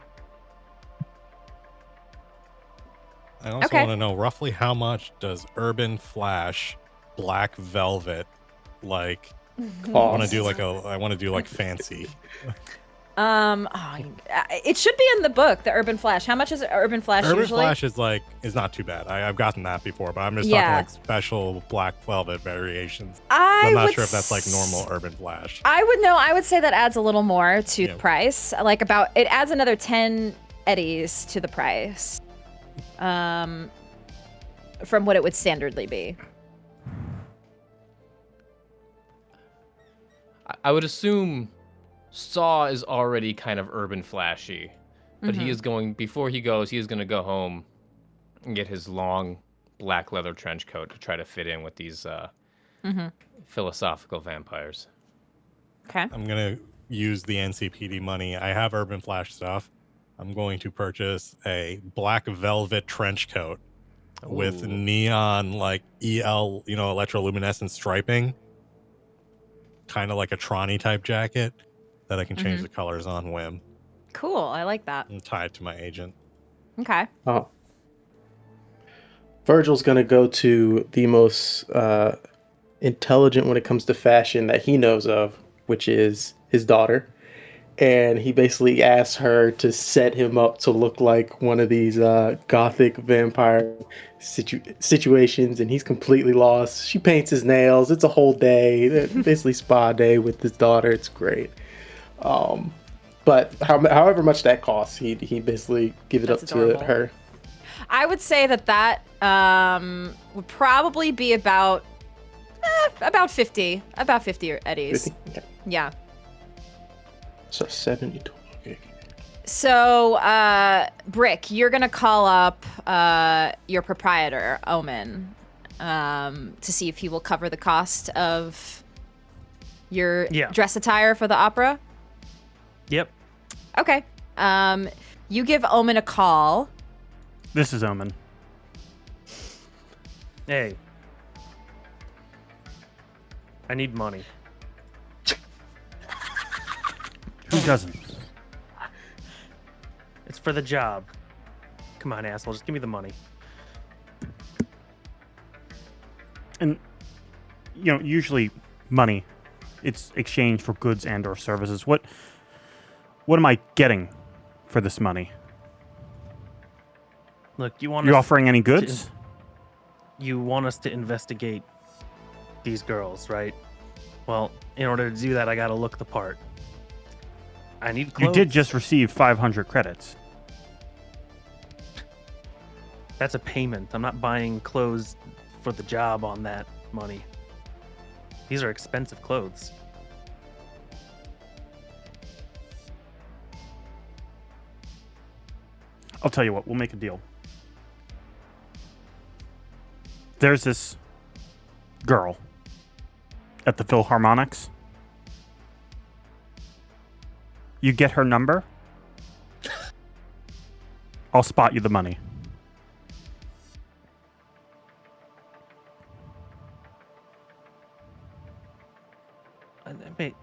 I also want to know roughly how much does Urban Flash Black Velvet like? I want to do like fancy. It should be in the book, the Urban Flash. How much is Urban Flash Urban usually? Flash is not too bad. I've gotten that before, but I'm just talking like special Black Velvet variations. I'm not sure if that's like normal Urban Flash. I would say that adds a little more to the price. Like it adds another 10 eddies to the price. From what it would standardly be. I would assume Saw is already kind of urban flashy, but he is going, before he goes, he is going to go home and get his long black leather trench coat to try to fit in with these philosophical vampires. Okay. I'm going to use the NCPD money. I have Urban Flash stuff. I'm going to purchase a black velvet trench coat with neon like EL, electroluminescent striping. Kind of like a Tronny type jacket that I can change the colors on whim. Cool. I like that. And tie it to my agent. Okay. Oh. Virgil's going to go to the most intelligent when it comes to fashion that he knows of, which is his daughter. And he basically asks her to set him up to look like one of these gothic vampire situations, and he's completely lost. She paints his nails. It's a whole day, basically spa day with his daughter. It's great. But however much that costs, he basically give it up to her. I would say that would probably be about 50 eddies. 50? Okay. Yeah. So 72. Okay. So, Brick, you're gonna call up your proprietor, Omen, to see if he will cover the cost of your dress attire for the opera. Yep. Okay. You give Omen a call. This is Omen. Hey. I need money. Who doesn't? It's for the job. Come on, asshole. Just give me the money. And, usually money, it's exchanged for goods and or services. What am I getting for this money? Look, you're offering any goods? You want us to investigate these girls, right? Well, in order to do that, I gotta look the part. I need clothes. You did just receive 500 credits. That's a payment. I'm not buying clothes for the job on that money. These are expensive clothes. I'll tell you what, we'll make a deal. There's this girl at the Philharmonics. You get her number, I'll spot you the money. Wait,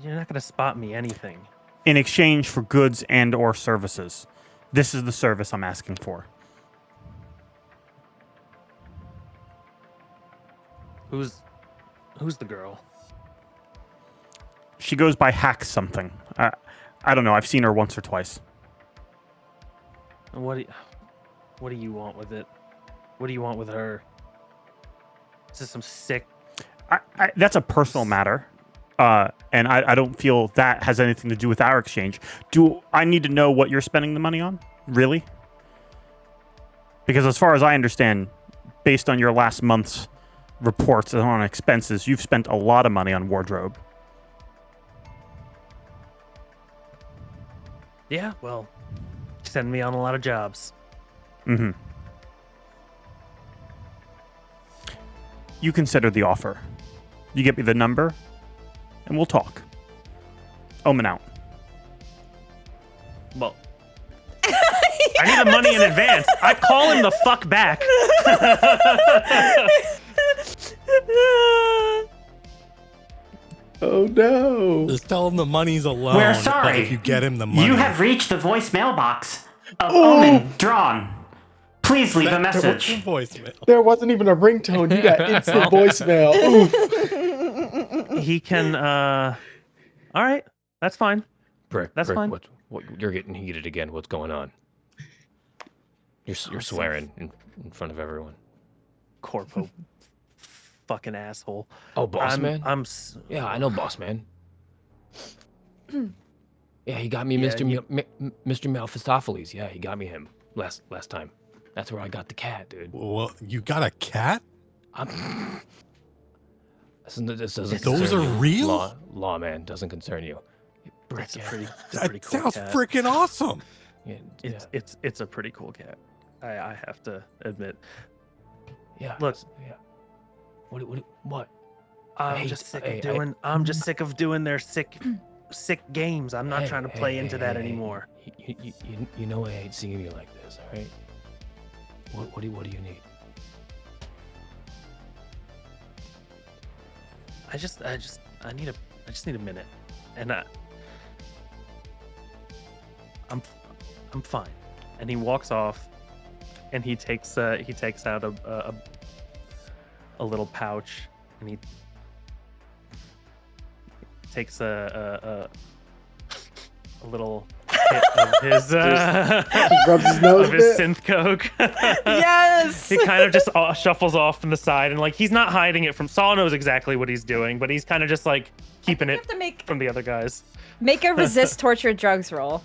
you're not gonna spot me anything. In exchange for goods and or services. This is the service I'm asking for. Who's the girl? She goes by Hack something. I don't know. I've seen her once or twice. What do you want with it? What do you want with her? Is this some sick? That's a personal matter. And I don't feel that has anything to do with our exchange. Do I need to know what you're spending the money on? Really? Because as far as I understand, based on your last month's reports on expenses, you've spent a lot of money on wardrobe. Yeah, well, send me on a lot of jobs. Mm-hmm. You consider the offer. You get me the number, and we'll talk. Omen out. Well, I need the money in advance. I call him the fuck back. Oh no! Just tell him the money's a loan. We're but sorry. if you get him the money, You have reached the voicemail box of Omen Drawn. Please leave a What's the message. voicemail? There wasn't even a ringtone. You got instant voicemail. Oof. He can. All right, that's fine. Brick, That's Brick, fine. What, you're getting heated again. What's going on? You're swearing in front of everyone. Corpo, fucking asshole. Oh, boss man. Yeah, I know, boss man. Yeah, he got me Yeah, Mr. Mephistopheles. Yeah, he got me him last time. That's where I got the cat, dude. Well, you got a cat? This doesn't Those concern are you. real? Law man doesn't concern you. It's a pretty That cool sounds cat. freaking awesome. Yeah, It's a pretty cool cat. I have to admit. yeah. Look. Yeah. What? I'm just sick of doing their sick games. I'm not trying to play into that anymore. You know I hate seeing you like this, all right? What do you need? I just need a minute, and I'm fine. And he walks off, and he takes out a little pouch, and he takes a little hit of his Rubs his nose of a his bit. synth coke. Yes. He kind of just shuffles off from the side, and like he's not hiding it from Saul. Knows exactly what he's doing, but he's kind of just like keeping You it have to make from the other guys. a resist torture drugs roll.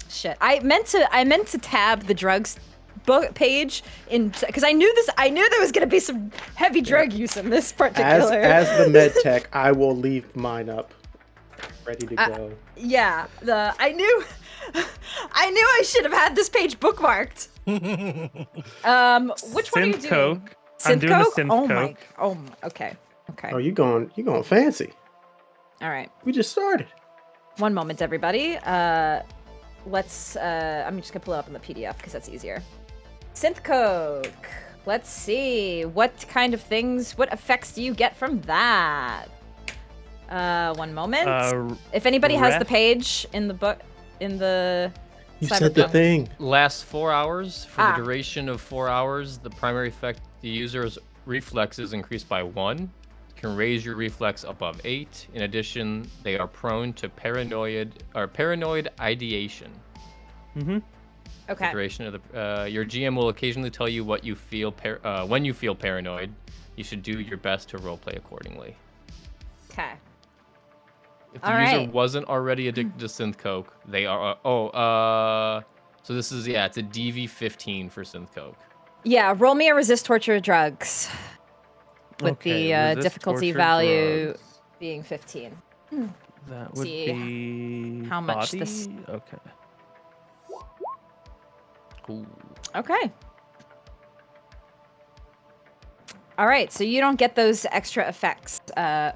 Shit, I meant to tab the drugs book page because I knew there was gonna be some heavy drug use in this particular. As the med tech, I will leave mine up, ready to go. Yeah, I knew I should have had this page bookmarked. Which one are you Synth doing? coke. I'm doing the synth oh coke. okay. Oh, you going fancy? All right. We just started. One moment, everybody. Let's. I'm just gonna pull it up in the PDF because that's easier. Synth coke. Let's see. What kind of things? What effects do you get from that? One moment. If anybody has the ref- page in the book, in the. You said the Cyberpunk. thing. Lasts 4 hours. For Ah. the duration of 4 hours, the primary effect, the user's reflexes increased by 1. Can raise your reflex above 8. In addition, they are prone to paranoid ideation. Mm-hmm. The Okay. duration of the your GM will occasionally tell you what you feel when you feel paranoid. You should do your best to roleplay accordingly. Okay. If the All user right. wasn't already addicted to synth coke, they are. So this is it's a DV15 for synth coke. Yeah. Roll me a resist torture drugs. With Okay, the resist difficulty torture value drugs. being 15. That would See be how much body? this- Okay. Ooh. Okay. All right, so you don't get those extra effects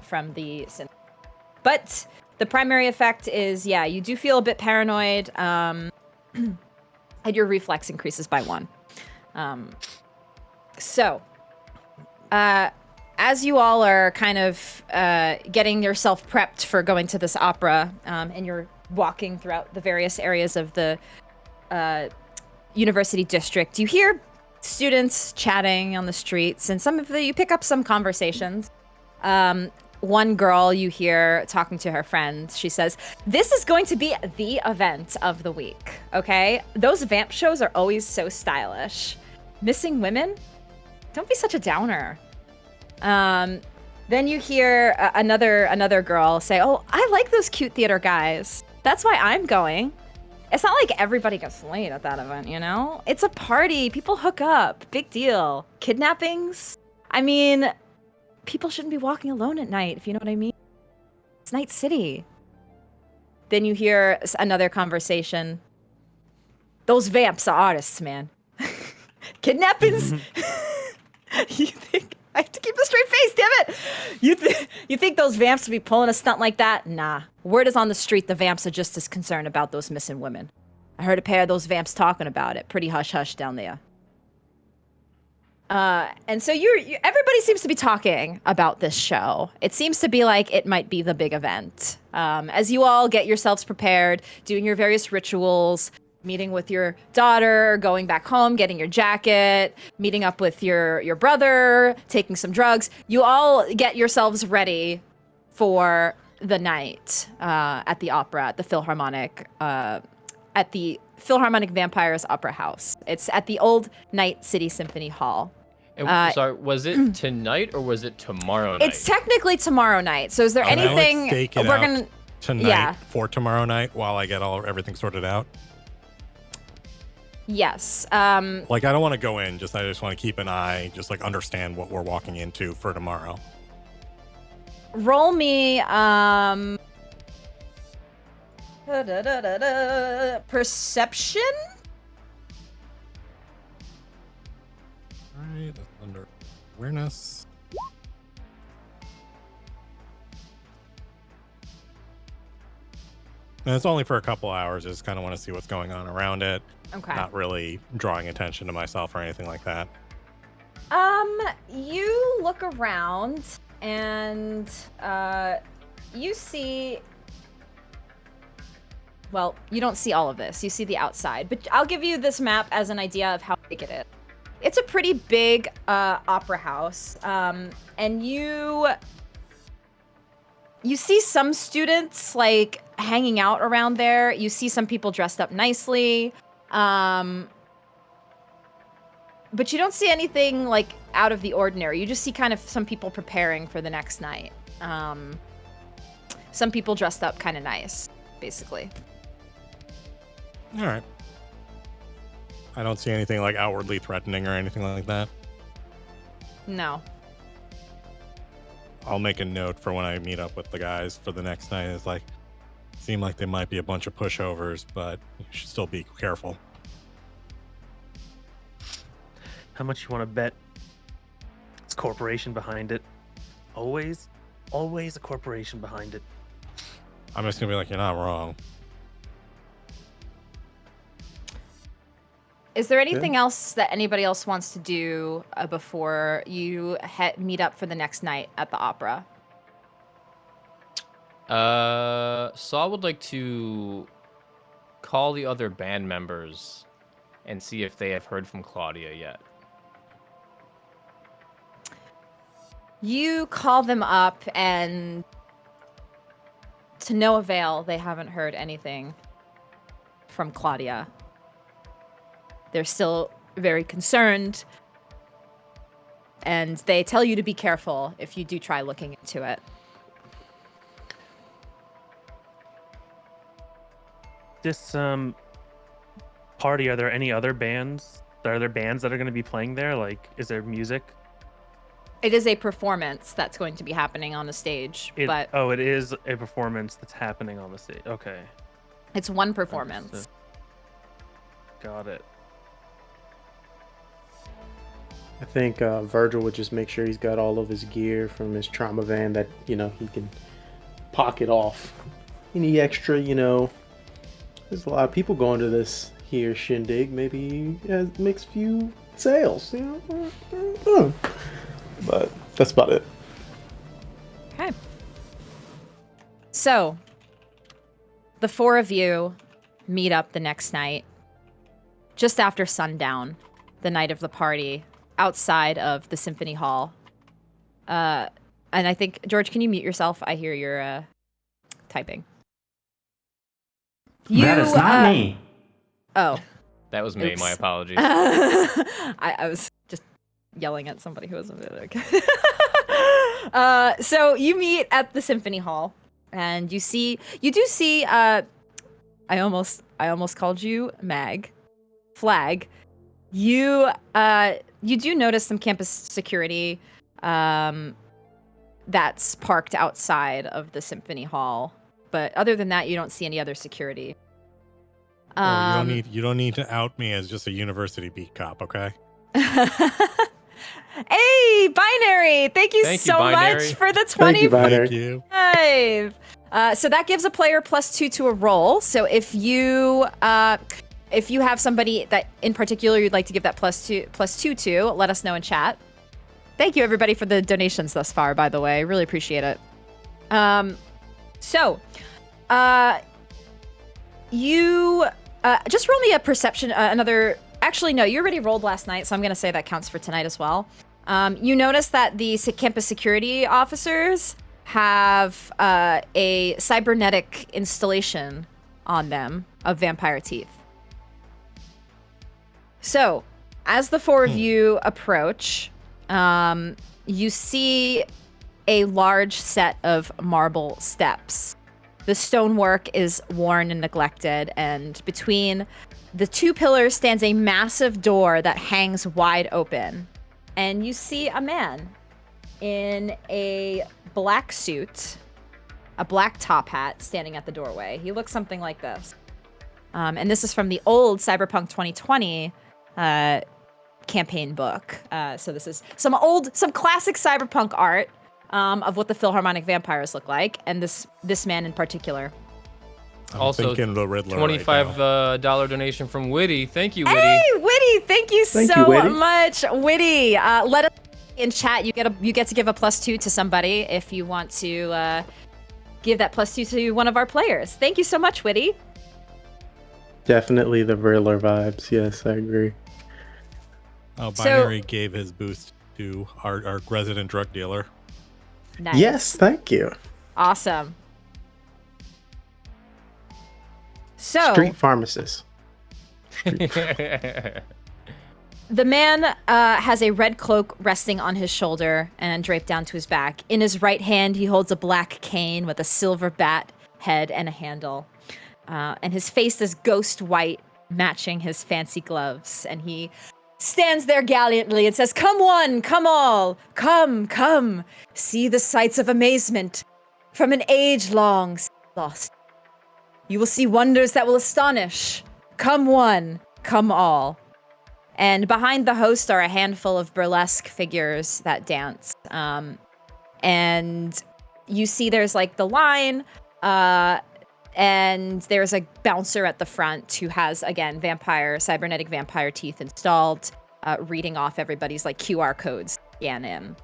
from the synth. But the primary effect is, you do feel a bit paranoid, and your reflex increases by 1. As you all are kind of getting yourself prepped for going to this opera, and you're walking throughout the various areas of the university district, you hear students chatting on the streets, and you pick up some conversations. One girl you hear talking to her friend, she says, "This is going to be the event of the week, okay? Those vamp shows are always so stylish. Missing women? Don't be such a downer." Then you hear another girl say, "Oh, I like those cute theater guys. That's why I'm going." It's not like everybody gets laid at that event, you know? It's a party. People hook up. Big deal. Kidnappings? I mean, people shouldn't be walking alone at night, if you know what I mean. It's Night City. Then you hear another conversation. Those vamps are artists, man. Kidnappings? You think? I have to keep a straight face, damn it! You think those vamps would be pulling a stunt like that? Nah. Word is on the street the vamps are just as concerned about those missing women. I heard a pair of those vamps talking about it. Pretty hush-hush down there. And so everybody seems to be talking about this show. It seems to be like it might be the big event. As you all get yourselves prepared, doing your various rituals, meeting with your daughter, going back home, getting your jacket, meeting up with your brother, taking some drugs. You all get yourselves ready for the night at the opera, at the Philharmonic Vampires Opera House. It's at the Old Night City Symphony Hall. And, sorry, was it tonight or was it tomorrow night? It's technically tomorrow night. So is there anything stake it we're out gonna tonight for tomorrow night while I get everything sorted out? Yes. Like I don't want to go in. I just want to keep an eye. Just like understand what we're walking into for tomorrow. Roll me perception. All right, that's under awareness. And it's only for a couple hours. I just kind of want to see what's going on around it. Okay. Not really drawing attention to myself or anything like that. You look around and you see. Well, you don't see all of this. You see the outside, but I'll give you this map as an idea of how big it is. It's a pretty big opera house, and you see some students like hanging out around there. You see some people dressed up nicely, but you don't see anything like out of the ordinary. You just see kind of some people preparing for the next night. Some people dressed up kind of nice, basically. All right. I don't see anything like outwardly threatening or anything like that. No. I'll make a note for when I meet up with the guys for the next night. It's like, seem like they might be a bunch of pushovers, but you should still be careful. How much you want to bet? It's a corporation behind it. Always a corporation behind it. I'm just gonna be like, you're not wrong. Is there anything else that anybody else wants to do before you meet up for the next night at the opera? Saul would like to call the other band members and see if they have heard from Claudia yet. You call them up, and to no avail, they haven't heard anything from Claudia. They're still very concerned, and they tell you to be careful if you do try looking into it. This party, are there any other bands? Are there bands that are going to be playing there? Like, is there music? It is a performance that's going to be happening on the stage, but it is a performance that's happening on the stage. Okay. It's one performance. Understood. Got it. I think Virgil would just make sure he's got all of his gear from his trauma van that, he can pocket off. Any extra, there's a lot of people going to this here shindig. Maybe he makes a few sales, But that's about it. Okay. So, the four of you meet up the next night, just after sundown, the night of the party, outside of the Symphony Hall. And I think, George, can you mute yourself? I hear you're typing. That is not me. Oh. That was me. Oops. My apologies. I was just yelling at somebody who wasn't there. So you meet at the Symphony Hall, and you do see. I almost called you Flag. You do notice some campus security that's parked outside of the Symphony Hall, but other than that, you don't see any other security. You don't need to out me as just a university beat cop, okay? Hey, Binary! Thank you so Binary. much for the Thank you, Binary. 25. So that gives a player +2 to a roll. So if you have somebody that in particular you'd like to give that +2 to, let us know in chat. Thank you everybody for the donations thus far, by the way. Really appreciate it. You just roll me a perception, actually no, you already rolled last night, so I'm gonna say that counts for tonight as well. You notice that the campus security officers have a cybernetic installation on them of vampire teeth. So, as the four of you approach, you see a large set of marble steps. The stonework is worn and neglected, and between the two pillars stands a massive door that hangs wide open. And you see a man in a black suit, a black top hat, standing at the doorway. He looks something like this. And this is from the old Cyberpunk 2020 campaign book. So this is some classic Cyberpunk art of what the Philharmonic vampires look like, and this man in particular. I'm Also, thinking the Riddler $25 donation from Witty. Thank you, Witty. Hey, Witty! Thank you Thank so you, Witty. much, Witty. Let us in chat. You get to give a +2 to somebody if you want to give that +2 to one of our players. Thank you so much, Witty. Definitely the Riddler vibes. Yes, I agree. Oh, Binary gave his boost to our resident drug dealer. Nice. Yes, thank you. Awesome. So Street pharmacist. the man has a red cloak resting on his shoulder and draped down to his back. In his right hand, he holds a black cane with a silver bat head and a handle. And his face is ghost white, matching his fancy gloves. And he stands there gallantly and says, "Come one, come all, come, see the sights of amazement from an age long lost. You will see wonders that will astonish. Come one, come all." And behind the host are a handful of burlesque figures that dance. And you see there's like the line, and there's a bouncer at the front who has, again, cybernetic vampire teeth installed, reading off everybody's like QR codes scan in.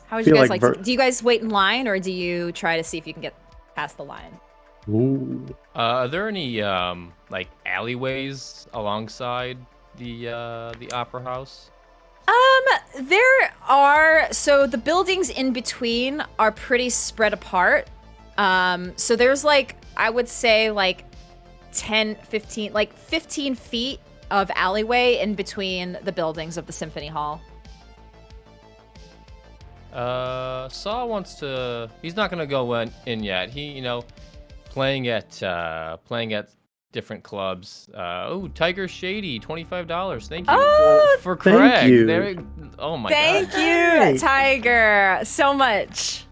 How would you guys like to, do you guys wait in line, or do you try to see if you can get past the line? Ooh. Are there any like alleyways alongside the opera house? There are. So the buildings in between are pretty spread apart. So there's like, I would say like 10, 15, like 15 feet of alleyway in between the buildings of the Symphony Hall. Saw wants to. He's not gonna go in yet. He, playing at different clubs. Tiger Shady, $25. Thank you for Craig. Thank you. Oh my Thank god. you, Tiger, so much.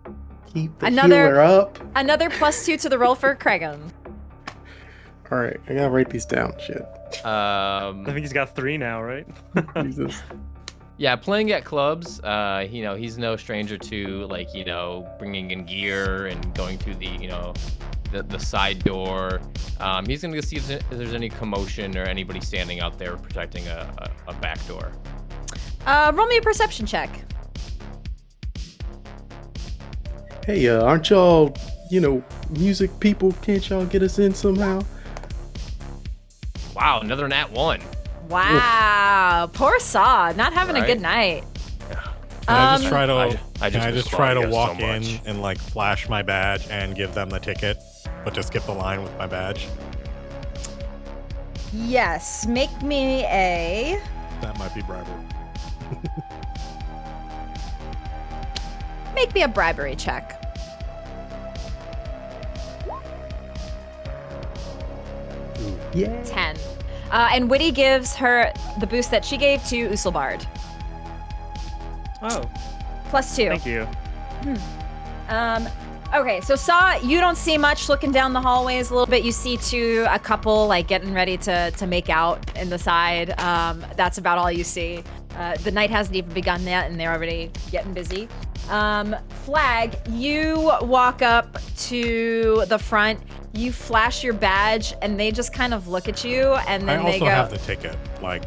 Keep the healer up. Another +2 to the roll for Craigan. All right, I gotta write these down. Shit. I think he's got 3 now, right? Jesus. Yeah, playing at clubs, he's no stranger to bringing in gear and going through the side door. He's gonna go see if there's any commotion or anybody standing out there protecting a back door. Roll me a perception check. Hey, aren't y'all, music people? Can't y'all get us in somehow? Wow, another nat 1. Wow, poor Saw, not having a good night. Can I just try to? I Can I just just try to respond, walk yes, so in much. and flash my badge and give them the ticket, but just skip the line with my badge? Yes, make me a. That might be bribery. Make me a bribery check. Yeah. 10. And Witty gives her the boost that she gave to Uselbard. Oh, +2. thank you. Okay, so Saw, you don't see much looking down the hallways a little bit. You see a couple like getting ready to make out in the side. That's about all you see. The night hasn't even begun yet, and they're already getting busy. Flag, you walk up to the front. You flash your badge, and they just kind of look at you, and then they go. I also have the ticket. Like,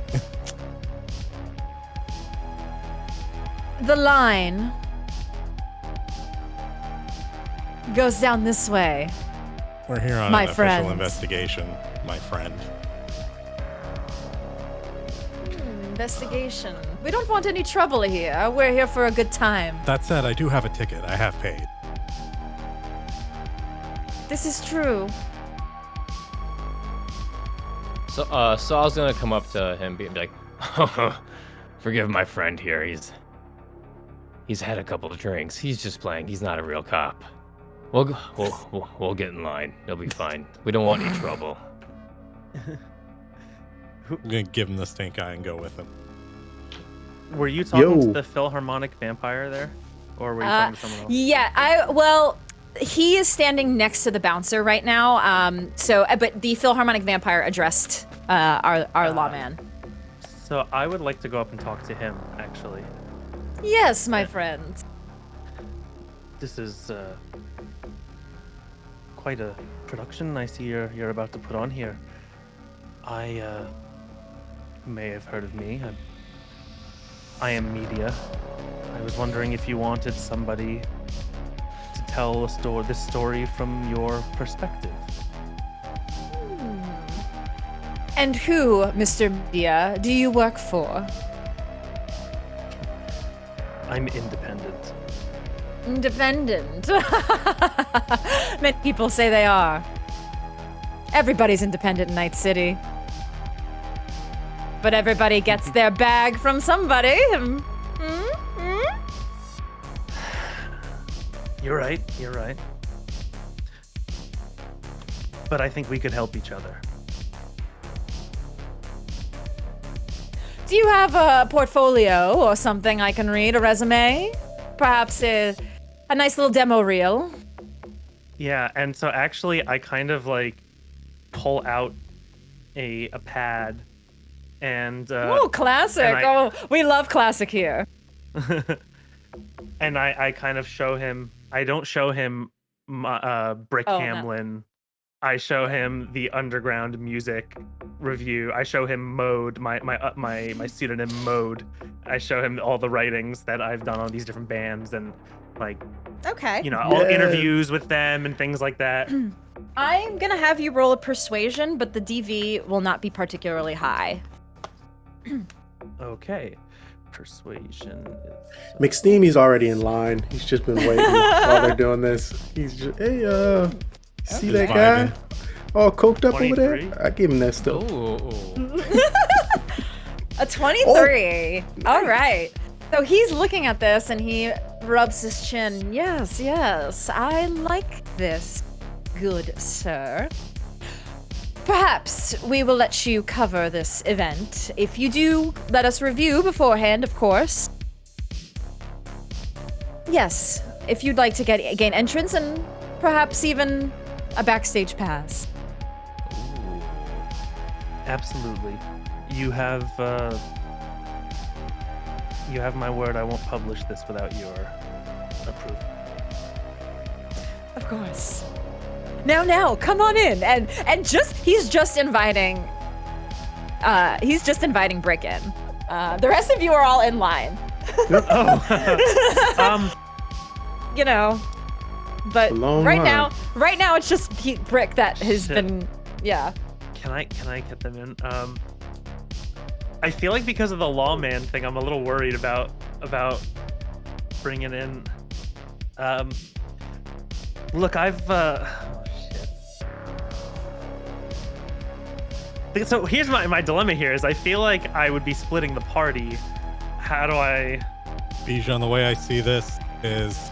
the line goes down this way. we're here on My an friend. official investigation, my friend. Investigation. We don't want any trouble here. We're here for a good time. That said, I do have a ticket. I have paid. This is true. So, Saw's gonna come up to him, be like, "Oh, forgive my friend here. He's had a couple of drinks. He's just playing. He's not a real cop. We'll get in line. He'll be fine. We don't want any trouble." I'm gonna give him the stink eye and go with him. Were you talking Yo. to the Philharmonic vampire there? Or were you talking to someone else? Yeah, he is standing next to the bouncer right now. But the Philharmonic vampire addressed our lawman. So I would like to go up and talk to him, actually. Yes, my friend. This is quite a production I see you're about to put on here. I may have heard of me. I am media. I was wondering if you wanted somebody to tell this story from your perspective. And who, Mr. Media, do you work for? I'm independent. Independent. Many people say they are. Everybody's independent in Night City. But everybody gets their bag from somebody. You're right. But I think we could help each other. Do you have a portfolio or something I can read? A resume? Perhaps a nice little demo reel? Yeah, and so actually I kind of like pull out a pad and Oh, classic. and We love classic here. and I kind of show him. I don't show him Brick Oh, no. Hamlin. I show him the underground music review. I show him Mode, my pseudonym Mode. I show him all the writings that I've done on these different bands and like Okay. all interviews with them and things like that. I'm gonna have you roll a persuasion, but the DV will not be particularly high. Okay. Persuasion is McSteamy's already in line. He's just been waiting while they're doing this. He's just, hey, see that guy? All coked up over 23. there? I give him that stuff. A 23. All right. So he's looking at this and he rubs his chin. Yes, I like this, good sir. Perhaps we will let you cover this event. If you do, let us review beforehand, of course. Yes, if you'd like to gain entrance and perhaps even a backstage pass. absolutely. You have my word. I won't publish this without your approval. Of course. Now, come on in, and he's just inviting Brick in. The rest of you are all in line. You know, but right now it's just Brick that has been, yeah. Can I get them in? I feel like because of the lawman thing, I'm a little worried about bringing in. Look, I've shit. So here's my dilemma here is I feel like I would be splitting the party. How do I? Bijan, the way I see this is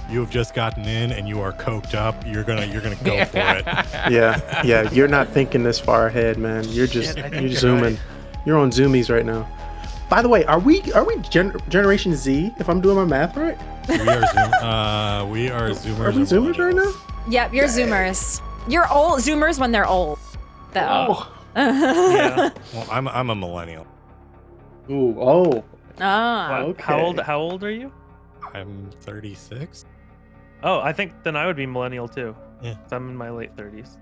you have just gotten in and you are coked up. You're gonna go for it. Yeah. You're not thinking this far ahead, man. You're just Shit, I think you're you're zooming. right. You're on zoomies right now. By the way, are we Generation Z? If I'm doing my math right, We are Zoomers. are we and Zoomers right now? millennials. Yep, you're Zoomers. You're old Zoomers when they're old. Though. Oh, Yeah. Well, I'm a millennial. ooh, oh, Ah. okay. How old are you? I'm 36. Oh, I think then I would be millennial too. Yeah. 'Cause I'm in my late 30s.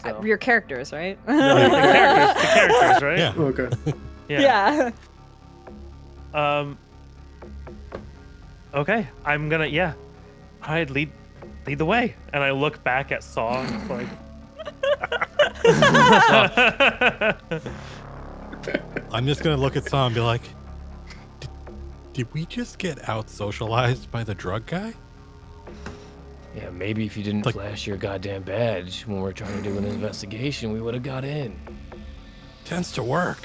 So. Your characters, right? the characters, right? Yeah. Okay. Yeah. Okay, I'm gonna all right, lead the way. And I look back at Saw and it's like I'm just gonna look at Saw and be like, did we just get out socialized by the drug guy? Yeah, maybe if you didn't Like- flash your goddamn badge when we're trying to do an investigation, we would have got in. Tends to work.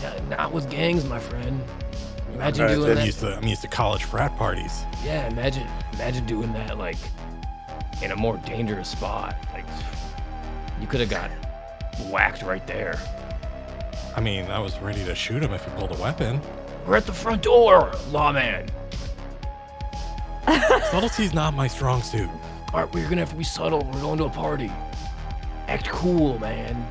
Yeah, not with gangs, my friend. Imagine Alright, doing I'm that. used to college frat parties. Yeah, imagine doing that like in a more dangerous spot. Like you could have got whacked right there. I mean, I was ready to shoot him if he pulled a weapon. We're at the front door, lawman. Subtlety's not my strong suit. All right, we're gonna have to be subtle. We're going to a party. Act cool, man.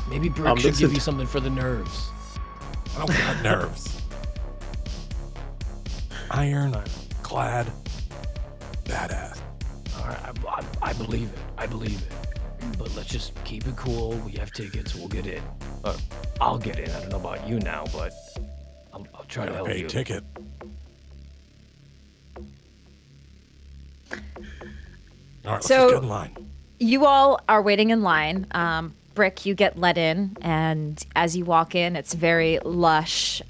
Maybe Brick should this give is- you something for the nerves. I don't got nerves. Iron clad badass. All right, I believe it. I believe it. But let's just keep it cool. We have tickets. We'll get in. I'll get in. I don't know about you now, but I'll try to Gotta help pay you. ticket. All right, let's So- just get in line. You all are waiting in line. Brick, you get let in, and as you walk in, it's very lush,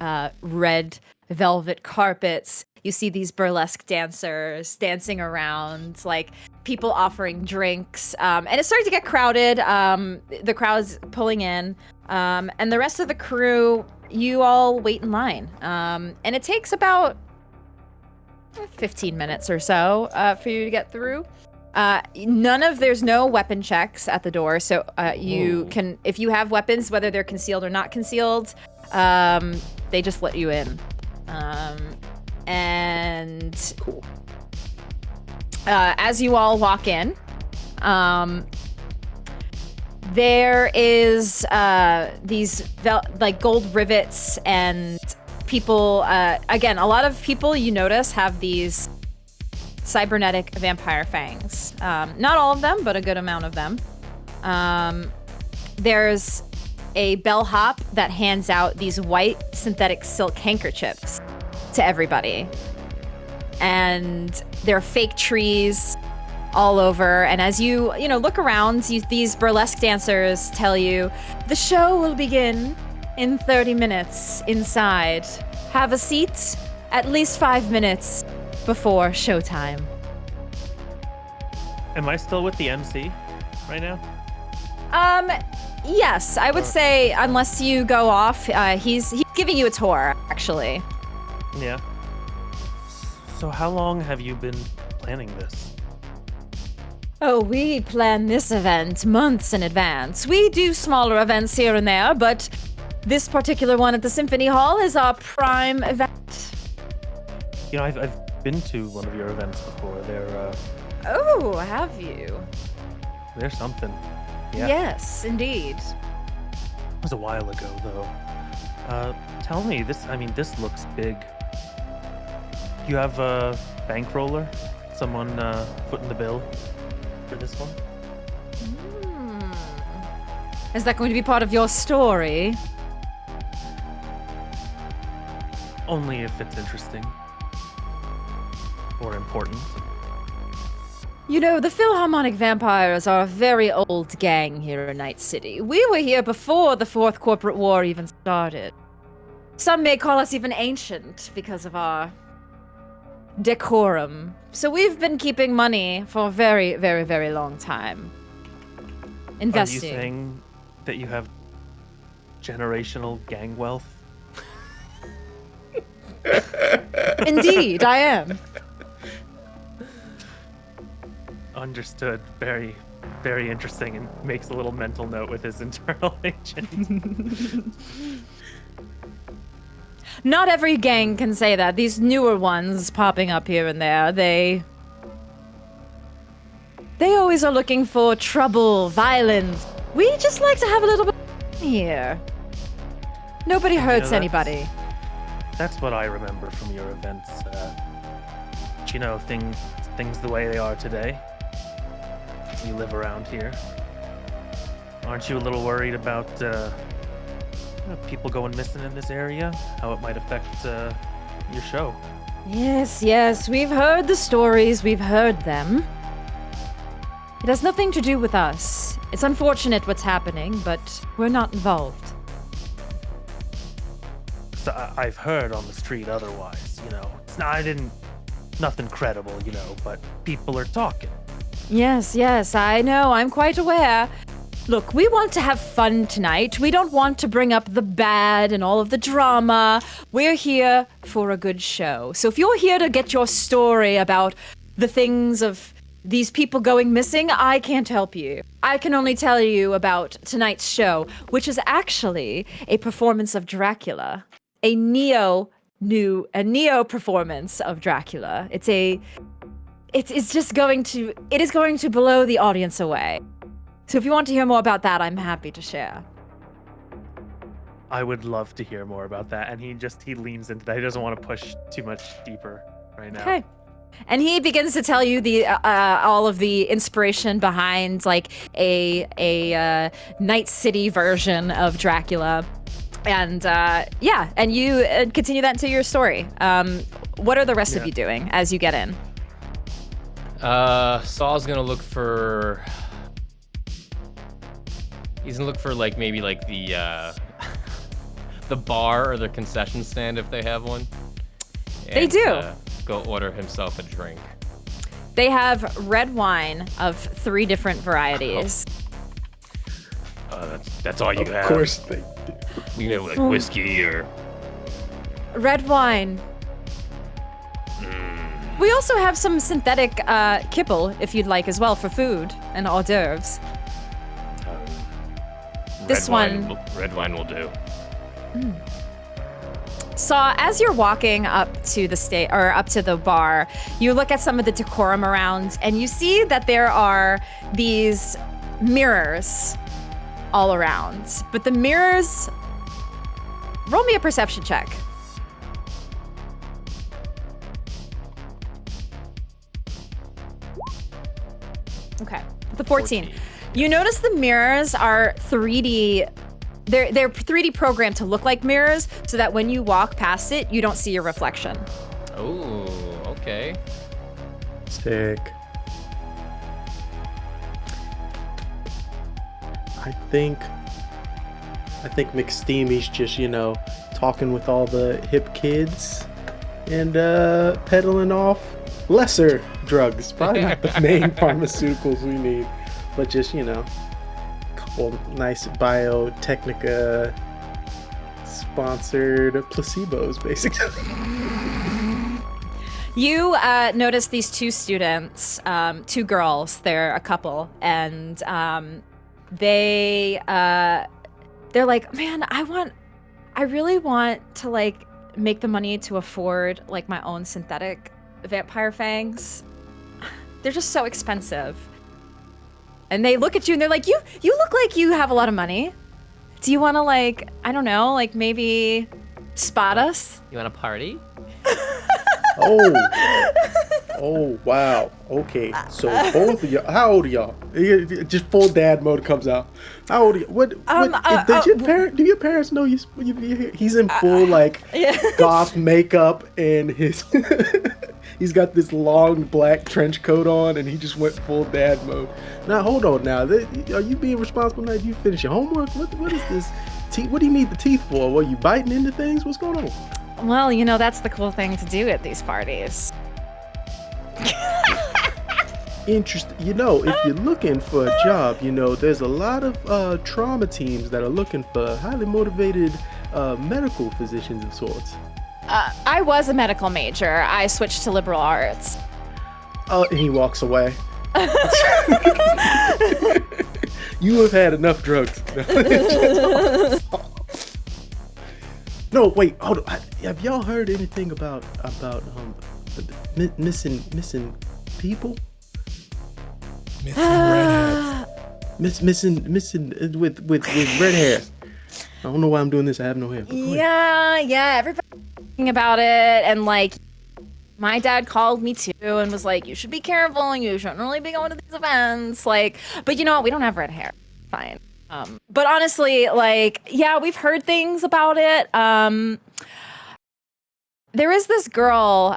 red velvet carpets. You see these burlesque dancers dancing around, like people offering drinks, and it's starting to get crowded. The crowd's pulling in, and the rest of the crew, you all wait in line, and it takes about 15 minutes or so for you to get through. There's no weapon checks at the door, so you can, if you have weapons, whether they're concealed or not concealed, they just let you in. And Cool. as you all walk in, there is these like gold rivets, and people, again, a lot of people you notice have these cybernetic vampire fangs. Not all of them, but a good amount of them. There's a bellhop that hands out these white synthetic silk handkerchiefs to everybody. And there are fake trees all over. And as you look around, these burlesque dancers tell you, the show will begin in 30 minutes inside. Have a seat at least 5 minutes before showtime. Am I still with the MC right now? Yes, I would say unless you go off, he's giving you a tour, actually. Yeah. So how long have you been planning this? Oh, we plan this event months in advance. We do smaller events here and there, but this particular one at the Symphony Hall is our prime event. You know, I've been to one of your events before. Oh, have you? They're something. Yeah. Yes, indeed. It was a while ago, though. Tell me, this looks big. You have a bankroller? Someone footing the bill for this one? Is that going to be part of your story? Only if it's interesting. Or important. You know, the Philharmonic Vampires are a very old gang here in Night City. We were here before the Fourth Corporate War even started. Some may call us even ancient because of our decorum. So we've been keeping money for a very, very, very long time. Investing. Are you saying that you have generational gang wealth? Indeed, I am. Understood. Very, very interesting, and makes a little mental note with his internal agent. Not every gang can say that. These newer ones popping up here and there, they always are looking for trouble, violence. We just like to have a little bit here. Nobody hurts anybody. That's what I remember from your events. But, you know, things the way they are today. You live around here. Aren't you a little worried about people going missing in this area? How it might affect your show? Yes, we've heard the stories, we've heard them. It has nothing to do with us. It's unfortunate what's happening, but we're not involved. So I've heard on the street otherwise, you know. Nothing credible, you know, but people are talking. Yes, I know, I'm quite aware. Look, we want to have fun tonight. We don't want to bring up the bad and all of the drama. We're here for a good show. So if you're here to get your story about the things of these people going missing, I can't help you. I can only tell you about tonight's show, which is actually a performance of Dracula. A neo performance of Dracula. It is going to blow the audience away. So if you want to hear more about that, I'm happy to share. I would love to hear more about that. And he leans into that. He doesn't want to push too much deeper right now. Okay. And he begins to tell you the all of the inspiration behind like a Night City version of Dracula. And and you continue that into your story. What are the rest of you doing as you get in? Saul's gonna look for. He's gonna look for like maybe like the bar or the concession stand if they have one. They do. Go order himself a drink. They have red wine of 3 different varieties. That's all you have. Of course they do. You know, like whiskey or red wine. We also have some synthetic kibble if you'd like as well for food and hors d'oeuvres. Red wine will do. So as you're walking up to the bar, you look at some of the decorum around, and you see that there are these mirrors all around. But the mirrors, roll me a perception check. Okay, the 14. You notice the mirrors are 3D. They're 3D programmed to look like mirrors, so that when you walk past it, you don't see your reflection. Oh, okay. Sick. I think McSteamy's just, you know, talking with all the hip kids and peddling off lesser drugs. Probably not the main pharmaceuticals we need, but just, you know, a couple nice Biotechnica sponsored placebos, basically. You notice these 2 students, 2 girls. They're a couple, and they're like, man, I really want to like make the money to afford like my own synthetic vampire fangs. They're just so expensive. And they look at you and they're like, you look like you have a lot of money. Do you want to like, I don't know, like maybe spot us? You want to party? Oh, wow. Okay, so both of y'all, how old are y'all? Just full dad mode comes out. How old are you? Do your parents know he's in full like goth makeup and he's got this long black trench coat on and he just went full dad mode. Now hold on now. Are you being responsible now? Did you finish your homework? What is this? What do you need the teeth for? Were you biting into things? What's going on? Well, you know, that's the cool thing to do at these parties. Interesting. You know, if you're looking for a job, you know, there's a lot of trauma teams that are looking for highly motivated medical physicians of sorts. I was a medical major. I switched to liberal arts. Oh, and he walks away. You have had enough drugs. No, wait, hold on. have y'all heard anything about missing people? Missing redheads. Missing with red hair. I don't know why I'm doing this. I have no hair. Yeah, everybody's talking about it, and like, my dad called me too and was like, "You should be careful, and you shouldn't really be going to these events." Like, but you know what? We don't have red hair. Fine. But honestly, like, yeah, we've heard things about it. There is this girl.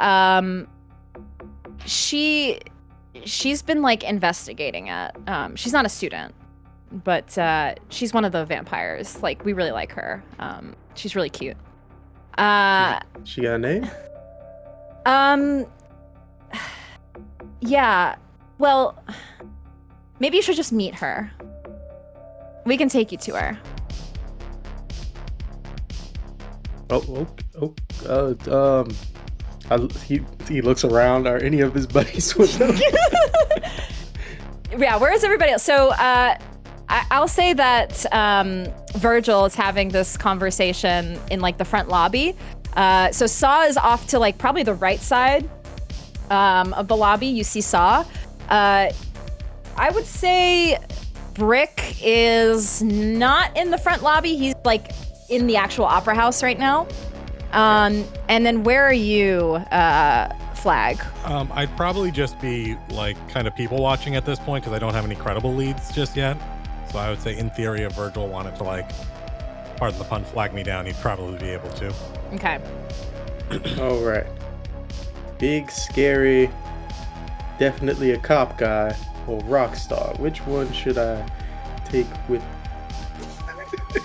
She's been like investigating it. She's not a student, but she's one of the vampires. Like, we really like her. She's really cute. She got a name? Yeah. Well, maybe you should just meet her. We can take you to her. He looks around. Are any of his buddies with him? Yeah, where is everybody else? So, I'll say that Virgil is having this conversation in like the front lobby. So Saw is off to like probably the right side of the lobby. You see Saw. I would say Brick is not in the front lobby. He's like in the actual opera house right now. And then where are you, Flag? I'd probably just be like kind of people watching at this point because I don't have any credible leads just yet. So I would say in theory if Virgil wanted to like, pardon the pun, flag me down, he'd probably be able to. Okay. All right. Big, scary, definitely a cop guy or rock star. Which one should I take with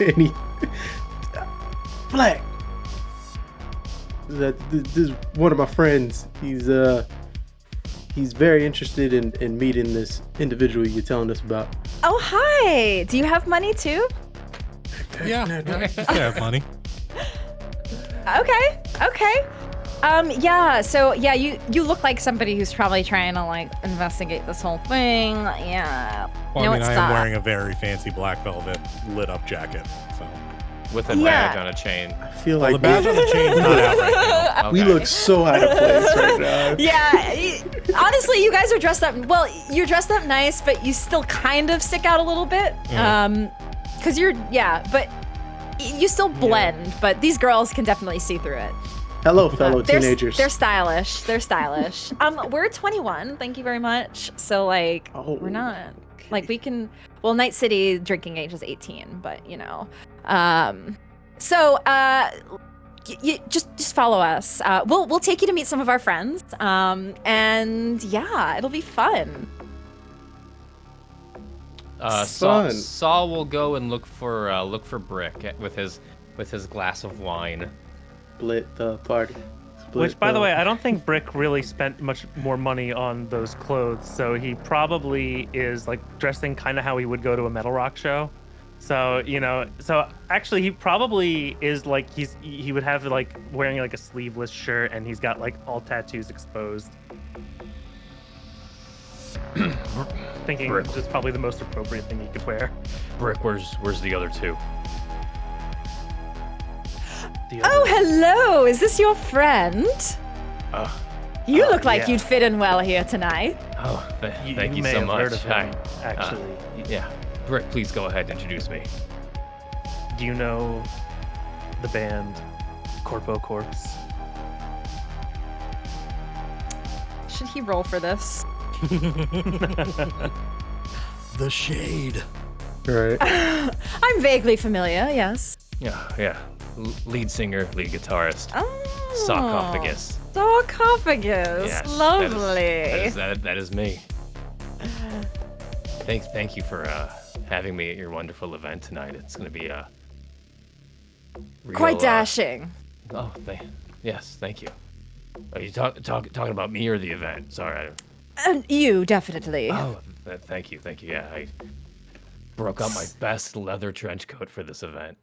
any Flag? This is one of my friends. He's very interested in meeting this individual you're telling us about. Oh, hi. Do you have money too? Yeah, I have money. Okay. Yeah, so yeah, you look like somebody who's probably trying to like investigate this whole thing. Yeah. Well, No, I mean, it's I am not. wearing a very fancy black velvet lit up jacket, so. With a Yeah. badge on a chain. I feel Well, like the badge on the chain's not out right now. we Okay. look so out of place right now. Yeah, honestly, you guys are dressed up. Well, you're dressed up nice, but you still kind of stick out a little bit. Because but you still blend. But these girls can definitely see through it. Hello, fellow teenagers. They're stylish. We're 21. Thank you very much. So like, we're not like we can. Well, Night City drinking age is 18, but you know. You just follow us. We'll take you to meet some of our friends. And yeah, it'll be fun. Fun. Saw will go and look for Brick with his glass of wine. Split the party. Which, by the way, I don't think Brick really spent much more money on those clothes, so he probably is like dressing kind of how he would go to a metal rock show. So, you know, actually he probably is like he would have like wearing like a sleeveless shirt and he's got like all tattoos exposed. Thinking Brick. this is probably the most appropriate thing he could wear. Brick, where's the other two? Oh, hello. Is this your friend? You look like yeah. you'd fit in well here tonight. Oh, thank you may so have much. heard of him, Hi. actually. Yeah. Brick, please go ahead and introduce me. Do you know the band Corpo Corpse? Should he roll for this? The shade. Right. I'm vaguely familiar, yes. Yeah. Lead singer, lead guitarist, Oh. sarcophagus. Sarcophagus. Yes, Lovely. That is me. Thank you for having me at your wonderful event tonight. It's going to be Quite dashing. Yes, thank you. Are you talking about me or the event? Sorry. You, definitely. Thank you. Yeah, I broke out my best leather trench coat for this event.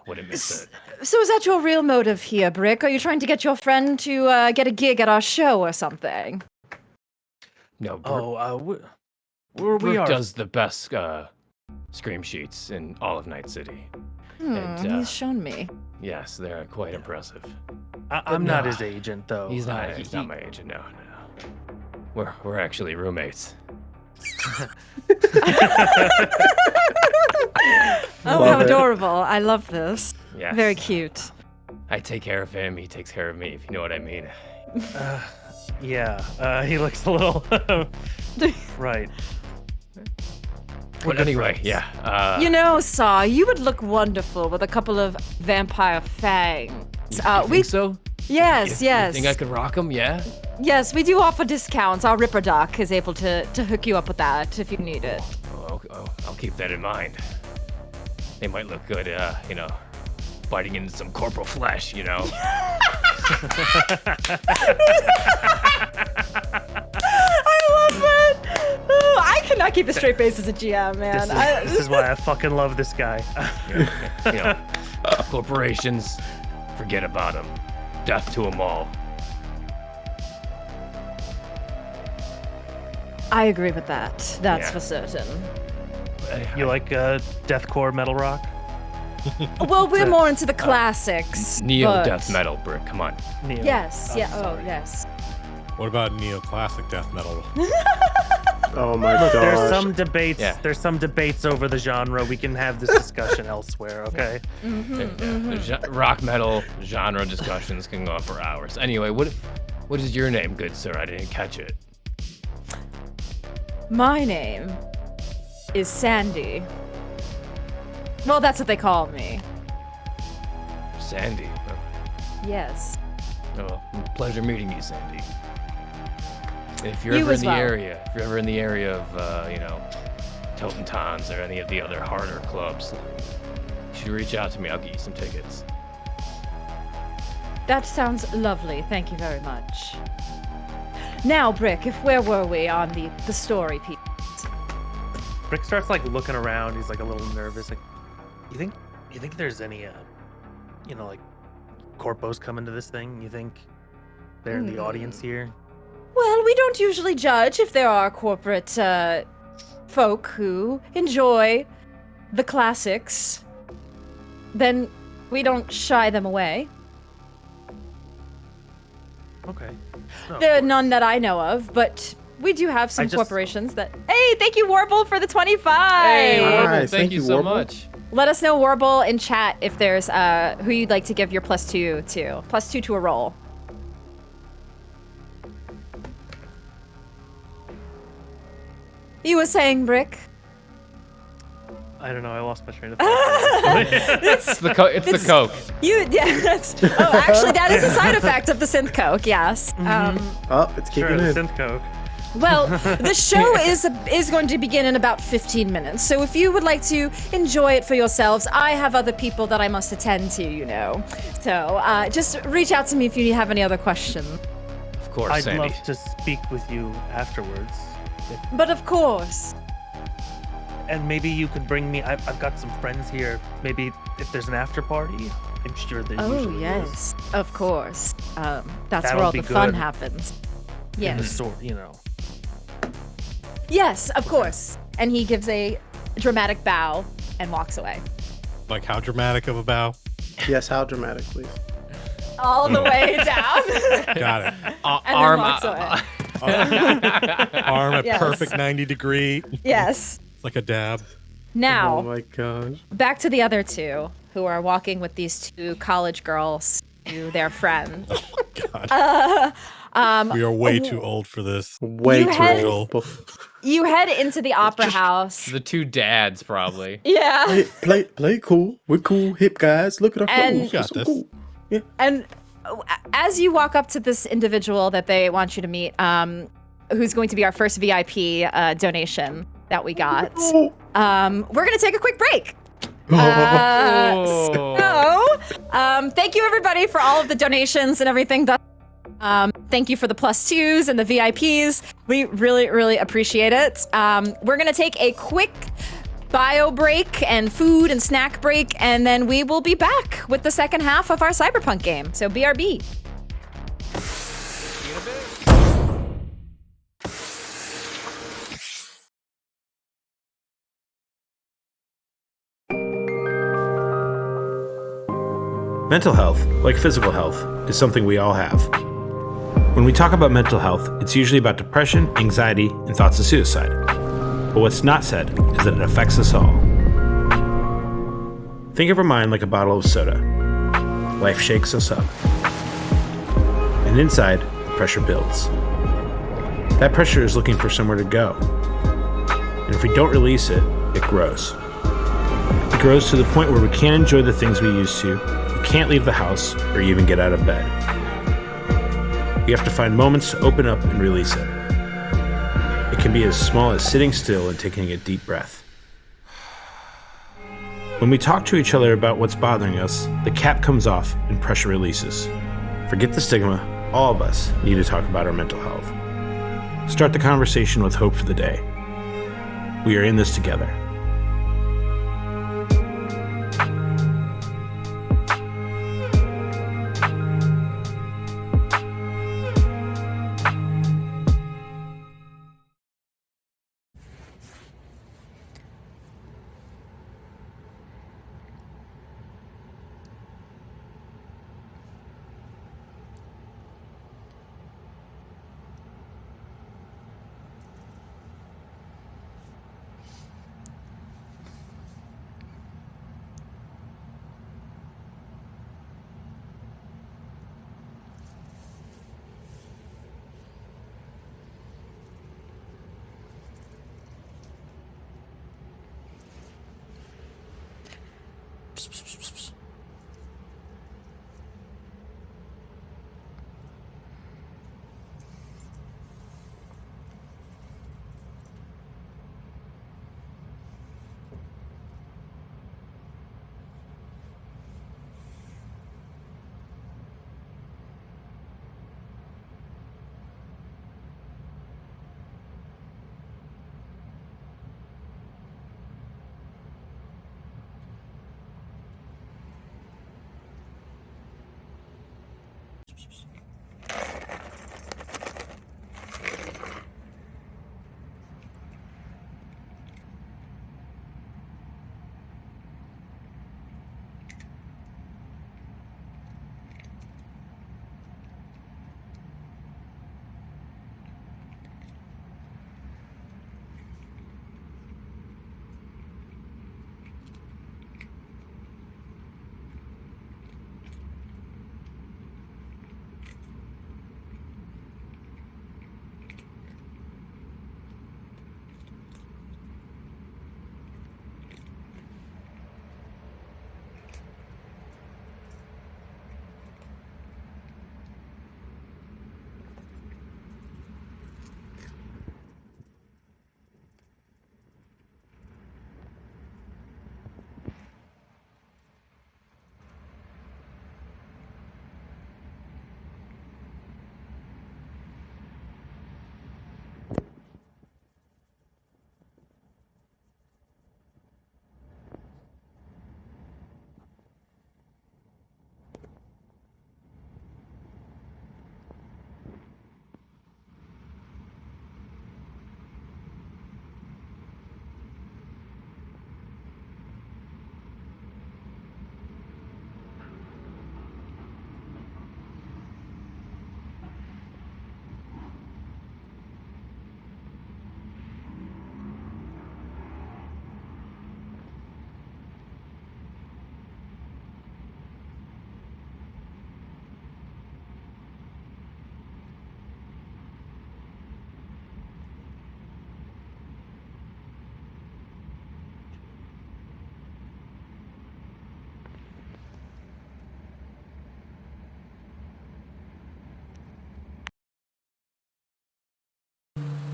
Wouldn't miss it. So is that your real motive here, Brick? Are you trying to get your friend to get a gig at our show or something? No, We Brooke are. does the best scream sheets in all of Night City. And, He's shown me. yes, they're quite impressive. I'm not his agent, though. He's not my agent. No. We're actually roommates. Oh, how adorable. I love this. Yes. Very cute. I take care of him. He takes care of me. If you know what I mean. Yeah. He looks a little. Right. But anyway, yeah. Saw, you would look wonderful with a couple of vampire fangs. You think so? Yes, yes. You think I could rock them? Yeah. Yes, we do offer discounts. Our Ripper Doc is able to hook you up with that if you need it. Oh, I'll keep that in mind. They might look good, biting into some corporal flesh, I love it. Oh, I cannot keep a straight face as a GM, man. This is why I fucking love this guy. Corporations, forget about them. Death to them all. I agree with that. That's for certain. You like deathcore metal rock? Well, we're more into the classics. Neo-death metal, Brick. Come on. Neo. Yes, sorry. yes. What about neoclassic death metal? Oh my god. There's some debates. Yeah. There's some debates over the genre. We can have this discussion elsewhere, okay? The rock metal genre discussions can go on for hours. Anyway, what is your name, good sir? I didn't catch it. My name is Sandy. Well, that's what they call me. Sandy. Yes. Oh, pleasure meeting you, Sandy. If you're You ever in as the well. area, of, Totem Tons or any of the other harder clubs, you should reach out to me. I'll get you some tickets. That sounds lovely. Thank you very much. Now, Brick, where were we on the story piece? Rick starts looking around. He's a little nervous. You think there's any corpos coming to this thing? You think they're in the audience here? Well, we don't usually judge if there are corporate folk who enjoy the classics. Then we don't shy them away. Okay. No, There are of course. none that I know of, but we do have some corporations that... Hey, thank you, Warble, for the 25! Hey, Warble, Nice. thank you so Warble. much. Let us know, Warble, in chat if there's who you'd like to give your +2 to. +2 to a roll. You were saying, Brick? I don't know. I lost my train of thought. It's the Coke. Actually, that is a side effect of the synth coke. Yes. Oh, it's Sure, kicking the in. synth coke. Well, the show is going to begin in about 15 minutes. So if you would like to enjoy it for yourselves, I have other people that I must attend to. So just reach out to me if you have any other questions. Of course, I'd Sandy. love to speak with you afterwards. But of course. And maybe you could bring me. I've got some friends here. Maybe if there's an after party, I'm sure there Oh, usually yes. Of course. That's That'll where all be the fun good. happens. is. In the Yes. store, Yes, of course. And he gives a dramatic bow and walks away. Like how dramatic of a bow? Yes, how dramatic, please. All the way down. Got it. And then walks away. Arm at Yes. perfect 90 degree. Yes. It's like a dab. Now, Oh my gosh. back to the other two who are walking with these two college girls to their friend. God. We are way too old for this. Way You too had- old. You head into the opera house. The two dads, probably. Yeah. Play cool. We're cool, hip guys. Look at our And- clothes. Got We're so this. cool. Yeah. And as you walk up to this individual that they want you to meet, who's going to be our first VIP donation that we got, Oh. we're going to take a quick break. Oh. So, thank you everybody for all of the donations and everything. Thank you for the +2s and the VIPs. We really, really appreciate it. We're going to take a quick bio break and food and snack break, and then we will be back with the second half of our Cyberpunk game. So BRB. Mental health, like physical health, is something we all have. When we talk about mental health, it's usually about depression, anxiety, and thoughts of suicide. But what's not said is that it affects us all. Think of our mind like a bottle of soda. Life shakes us up. And inside, the pressure builds. That pressure is looking for somewhere to go. And if we don't release it, it grows. It grows to the point where we can't enjoy the things we used to, we can't leave the house, or even get out of bed. We have to find moments to open up and release it. It can be as small as sitting still and taking a deep breath. When we talk to each other about what's bothering us, the cap comes off and pressure releases. Forget the stigma, all of us need to talk about our mental health. Start the conversation with hope for the day. We are in this together.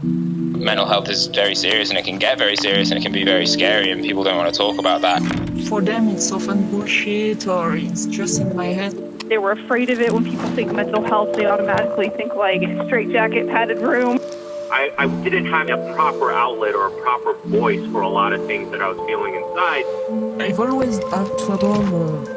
Mental health is very serious, and it can get very serious, and it can be very scary, and people don't want to talk about that. For them, it's often bullshit, or it's just in my head. They were afraid of it. When people think mental health, they automatically think like straitjacket, padded room. I didn't have a proper outlet or a proper voice for a lot of things that I was feeling inside. I've always had trouble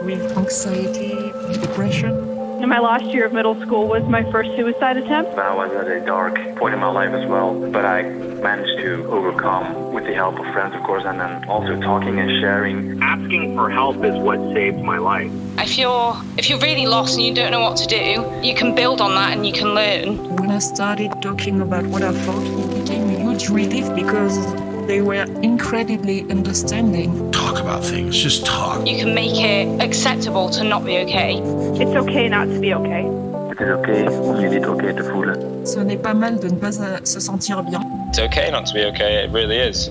with anxiety, depression. In my last year of middle school was my first suicide attempt. I was at a dark point in my life as well, but I managed to overcome with the help of friends, of course, and then also talking and sharing. Asking for help is what saved my life. If you're really lost and you don't know what to do, you can build on that and you can learn. When I started talking about what I felt, it became a huge relief because they were incredibly understanding. Talk about things, just talk. You can make it acceptable to not be okay. It's okay not to be okay. It is okay, you need okay to feel it. Ce n'est pas mal de ne pas se sentir bien. It's okay not to be okay, it really is.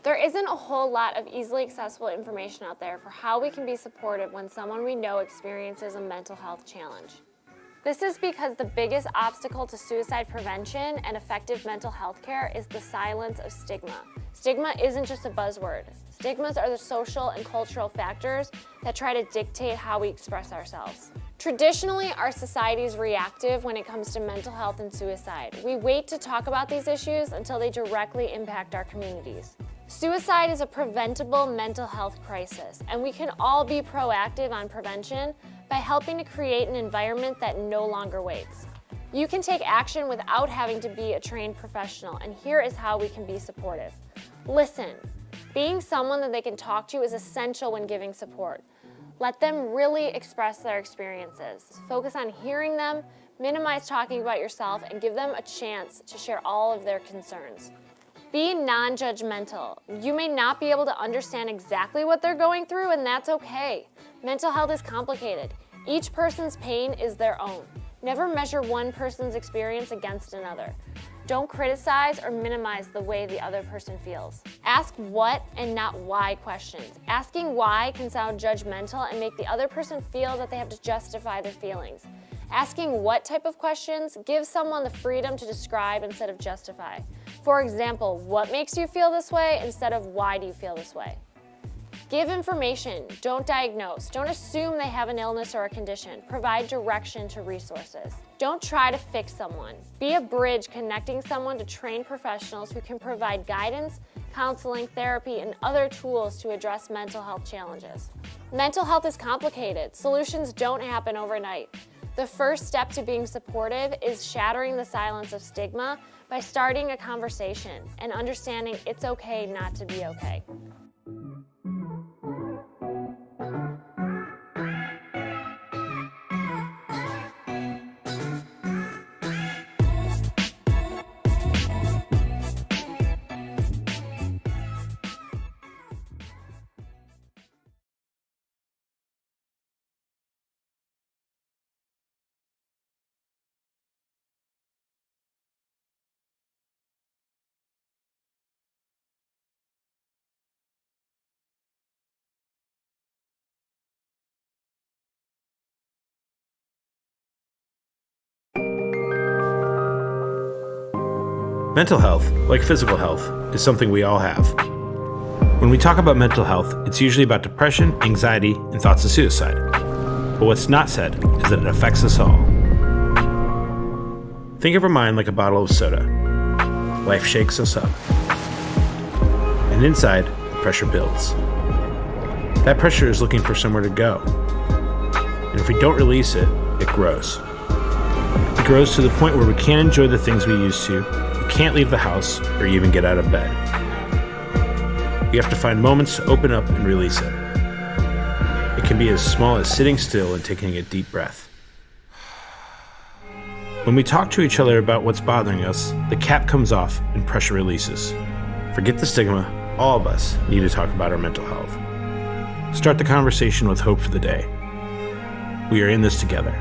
There isn't a whole lot of easily accessible information out there for how we can be supportive when someone we know experiences a mental health challenge. This is because the biggest obstacle to suicide prevention and effective mental health care is the silence of stigma. Stigma isn't just a buzzword. Stigmas are the social and cultural factors that try to dictate how we express ourselves. Traditionally, our society is reactive when it comes to mental health and suicide. We wait to talk about these issues until they directly impact our communities. Suicide is a preventable mental health crisis, and we can all be proactive on prevention by helping to create an environment that no longer waits. You can take action without having to be a trained professional, and here is how we can be supportive. Listen. Being someone that they can talk to is essential when giving support. Let them really express their experiences. Focus on hearing them, minimize talking about yourself, and give them a chance to share all of their concerns. Be non-judgmental. You may not be able to understand exactly what they're going through, and that's okay. Mental health is complicated. Each person's pain is their own. Never measure one person's experience against another. Don't criticize or minimize the way the other person feels. Ask what and not why questions. Asking why can sound judgmental and make the other person feel that they have to justify their feelings. Asking what type of questions gives someone the freedom to describe instead of justify. For example, what makes you feel this way instead of why do you feel this way? Give information, don't diagnose. Don't assume they have an illness or a condition. Provide direction to resources. Don't try to fix someone. Be a bridge connecting someone to trained professionals who can provide guidance, counseling, therapy, and other tools to address mental health challenges. Mental health is complicated. Solutions don't happen overnight. The first step to being supportive is shattering the silence of stigma by starting a conversation and understanding it's okay not to be okay. Mental health, like physical health, is something we all have. When we talk about mental health, it's usually about depression, anxiety, and thoughts of suicide. But what's not said is that it affects us all. Think of our mind like a bottle of soda. Life shakes us up. And inside, the pressure builds. That pressure is looking for somewhere to go. And if we don't release it, it grows. It grows to the point where we can't enjoy the things we used to, we can't leave the house, or even get out of bed. We have to find moments to open up and release it. It can be as small as sitting still and taking a deep breath. When we talk to each other about what's bothering us, the cap comes off and pressure releases. Forget the stigma. All of us need to talk about our mental health. Start the conversation with hope for the day. We are in this together.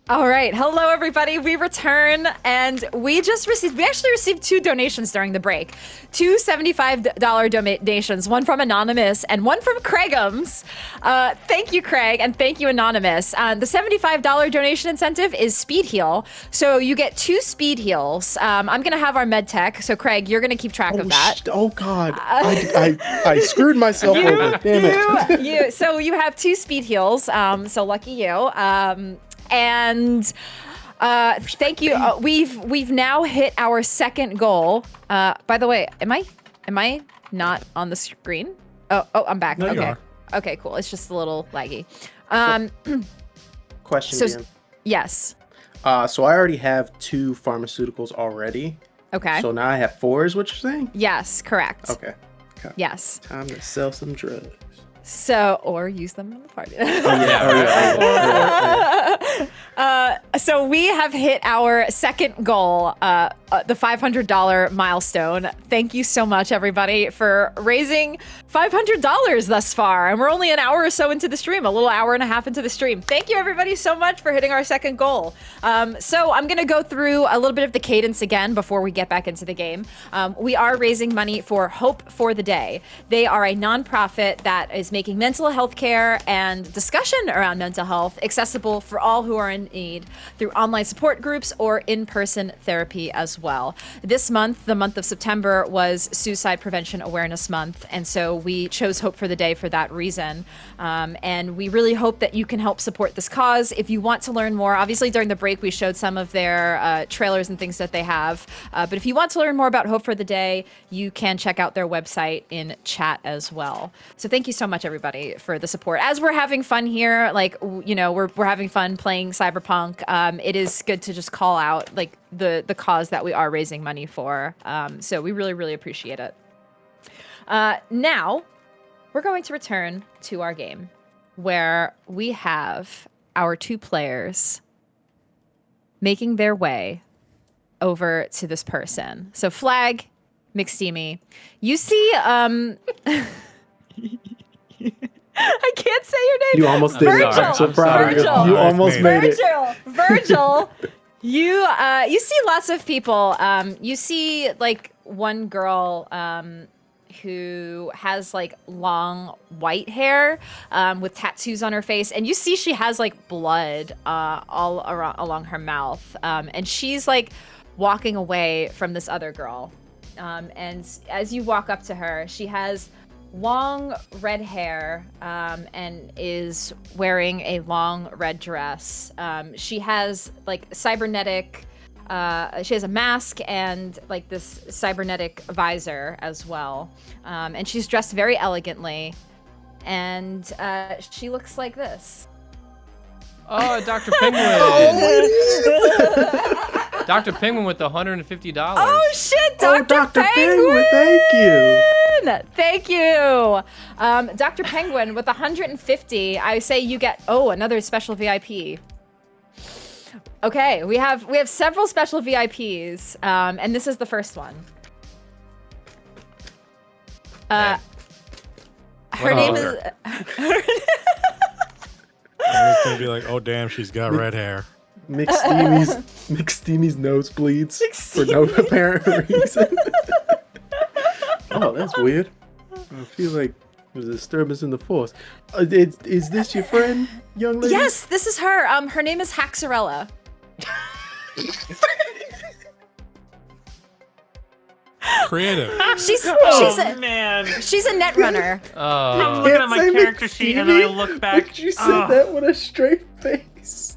All right. Hello, everybody. We return, and we actually received 2 donations during the break. 2 $75 donations, one from Anonymous and one from Craigums. Thank you, Craig, and thank you, Anonymous. The $75 donation incentive is speed heal. So you get 2 speed heals. I'm going to have our med tech. So, Craig, you're going to keep track of that. Oh, God. I screwed myself over. Damn it. So you have 2 speed heals. So lucky you. And thank you. We've now hit our second goal. By the way, am I not on the screen? Oh, I'm back. No, okay. you are. Okay, cool. It's just a little laggy. Question, so, Dan. Yes. So I already have 2 pharmaceuticals already. Okay. So now I have 4 is what you're saying? Yes, correct. Okay. Yes. Time to sell some drugs. So, or use them in the party. So we have hit our second goal, the $500 milestone. Thank you so much, everybody, for raising $500 thus far. And we're only an hour or so into the stream, a little hour and a half into the stream. Thank you, everybody, so much for hitting our second goal. So I'm going to go through a little bit of the cadence again before we get back into the game. We are raising money for Hope for the Day. They are a nonprofit that is making mental health care and discussion around mental health accessible for all who are in need through online support groups or in-person therapy as well. This month, the month of September, was Suicide Prevention Awareness Month, and so we chose Hope for the Day for that reason. And we really hope that you can help support this cause. If you want to learn more, obviously during the break we showed some of their trailers and things that they have, but if you want to learn more about Hope for the Day, you can check out their website in chat as well. So thank you so much, everybody, for the support. As we're having fun here, like, you know, we're having fun playing Cyberpunk. It is good to just call out like the cause that we are raising money for. So we really, really appreciate it. Now we're going to return to our game where we have our 2 players making their way over to this person. So Flag, McSteamy, you see, I can't say your name. You almost did it. I'm so proud of you. You almost made it. Virgil, you see lots of people. You see like one girl who has like long white hair with tattoos on her face, and you see she has like blood all around along her mouth, and she's like walking away from this other girl. And as you walk up to her, she has long red hair and is wearing a long red dress. She has like cybernetic, she has a mask and like this cybernetic visor as well. And she's dressed very elegantly, and she looks like this. Oh, Dr. Penguin. Dr. Penguin with the $150. Oh shit, Dr. Penguin! Thank you. Thank you. Dr. Penguin with 150. I say you get another special VIP. Okay, we have several special VIPs, and this is the first one. Her name is. It's gonna be like, oh damn, she's got red hair. McSteamy's nose bleeds for no apparent reason. Oh, that's weird. I feel like there's a disturbance in the force. Is this your friend, young lady? Yes, this is her. Her name is Haxarella. Creative. She's a net runner. I'm looking at my character sheet and then I look back. But you said that with a straight face.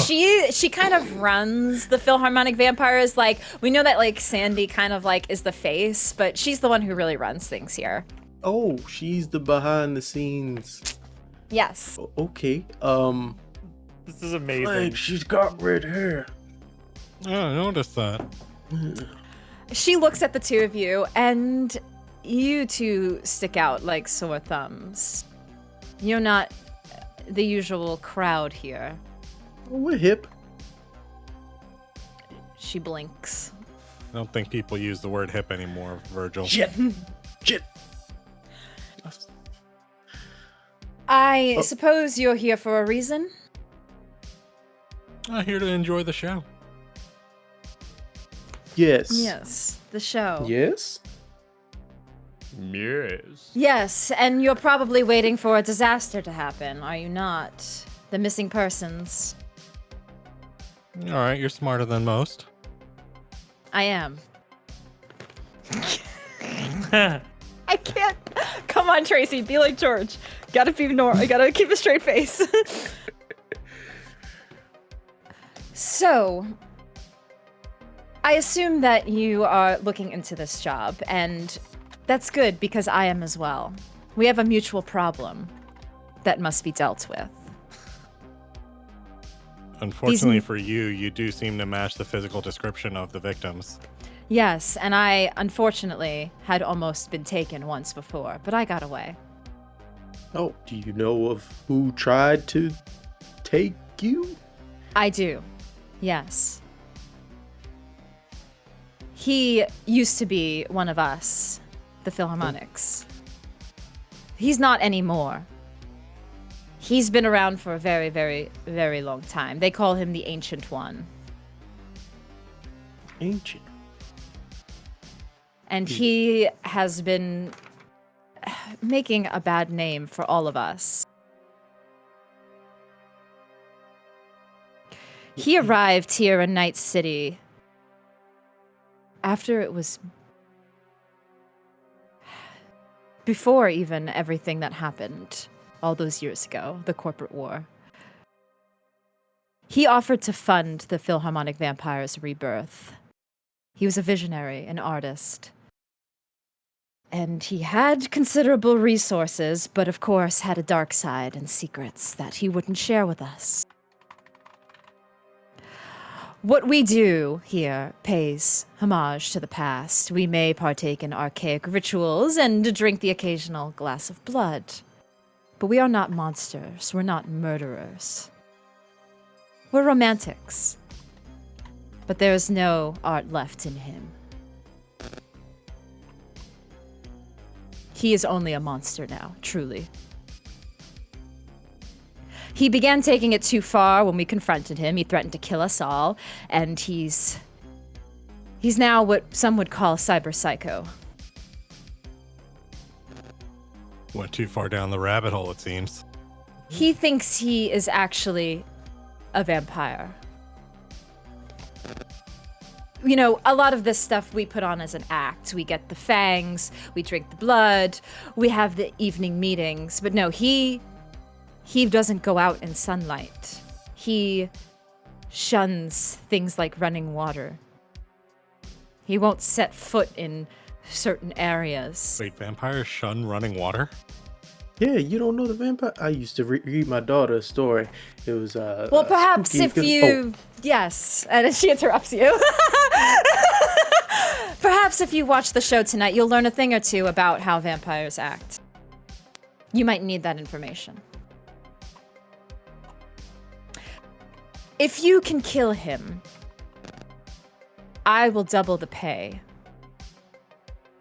She kind of runs the Philharmonic Vampires. Like, we know that like Sandy kind of like is the face, but she's the one who really runs things here. Oh, she's the behind the scenes. Yes. Okay. This is amazing. Like, she's got red hair. I noticed that. She looks at the two of you, and you two stick out like sore thumbs. You're not the usual crowd here. We're hip. She blinks. I don't think people use the word hip anymore, Virgil. Shit. I suppose you're here for a reason? I'm here to enjoy the show. Yes. Yes, the show. Yes? Yes. Yes, and you're probably waiting for a disaster to happen, are you not? The missing persons. All right, you're smarter than most. I am. I can't. Come on, Tracy, be like George. Gotta be normal. Gotta keep a straight face. So, I assume that you are looking into this job, and that's good because I am as well. We have a mutual problem that must be dealt with. Unfortunately for you, you do seem to match the physical description of the victims. Yes, and I, unfortunately, had almost been taken once before, but I got away. Oh, do you know of who tried to take you? I do. Yes. He used to be one of us, the Philharmonics. He's not anymore. He's been around for a very, very, very long time. They call him the Ancient One. Ancient? And he has been making a bad name for all of us. He arrived here in Night City after it was... before even everything that happened all those years ago, the corporate war. He offered to fund the Philharmonic Vampire's rebirth. He was a visionary, an artist. And he had considerable resources, but of course had a dark side and secrets that he wouldn't share with us. What we do here pays homage to the past. We may partake in archaic rituals and drink the occasional glass of blood. But we are not monsters. We're not murderers. We're romantics. But there is no art left in him. He is only a monster now, truly. He began taking it too far when we confronted him. He threatened to kill us all, and he's now what some would call cyber psycho. Went too far down the rabbit hole, it seems. He thinks he is actually a vampire. You know, a lot of this stuff we put on as an act. We get the fangs, we drink the blood, we have the evening meetings. But no, he doesn't go out in sunlight. He shuns things like running water. He won't set foot in certain areas. Wait, vampires shun running water? Yeah, you don't know the vampire? I used to read my daughter a story. It was well, perhaps if you... Yes, and she interrupts you. Perhaps if you watch the show tonight, you'll learn a thing or two about how vampires act. You might need that information. If you can kill him, I will double the pay.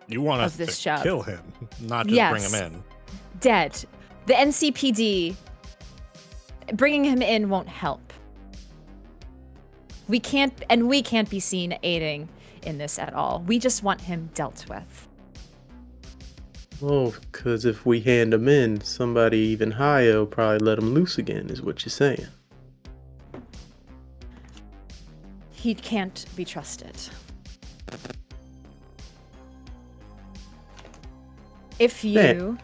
You want us of this to job. Kill him, not just bring him in. Dead. The NCPD, bringing him in won't help. We can't be seen aiding in this at all. We just want him dealt with. Oh, because if we hand him in, somebody even higher will probably let him loose again, is what you're saying. He can't be trusted. If you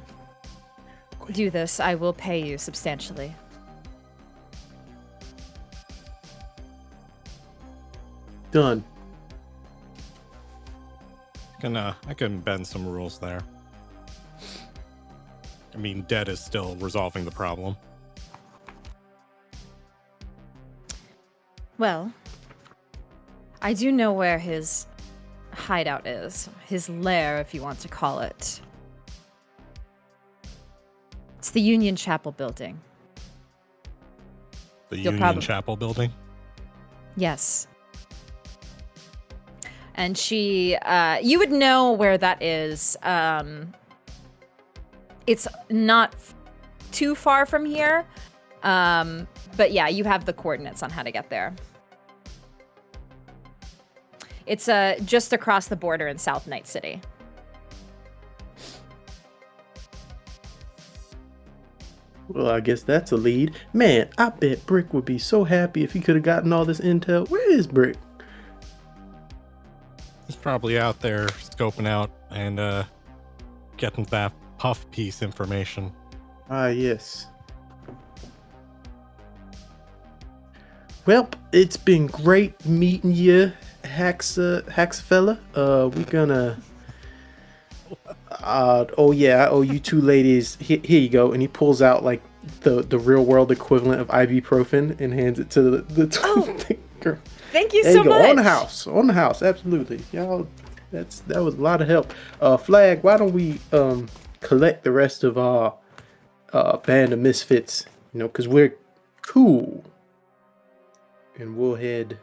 do this, I will pay you substantially. Done. I can bend some rules there. I mean, dead is still resolving the problem. Well, I do know where his hideout is. His lair, if you want to call it. It's the Union Chapel building. The Union Chapel building? Yes. And she, you would know where that is. It's not too far from here. But yeah, you have the coordinates on how to get there. It's just across the border in South Night City. Well, I guess that's a lead. Man, I bet Brick would be so happy if he could have gotten all this intel. Where is Brick? He's probably out there scoping out and getting that puff piece information. Ah, yes. Well, it's been great meeting you, Haxafella. We're gonna... oh yeah, I owe you 2 ladies. Here you go. And he pulls out like the real world equivalent of ibuprofen and hands it to the girl. Thank you There so you go. much. On the house, absolutely. Y'all, that was a lot of help. Flag, why don't we collect the rest of our band of misfits? You know, because we're cool, and we'll head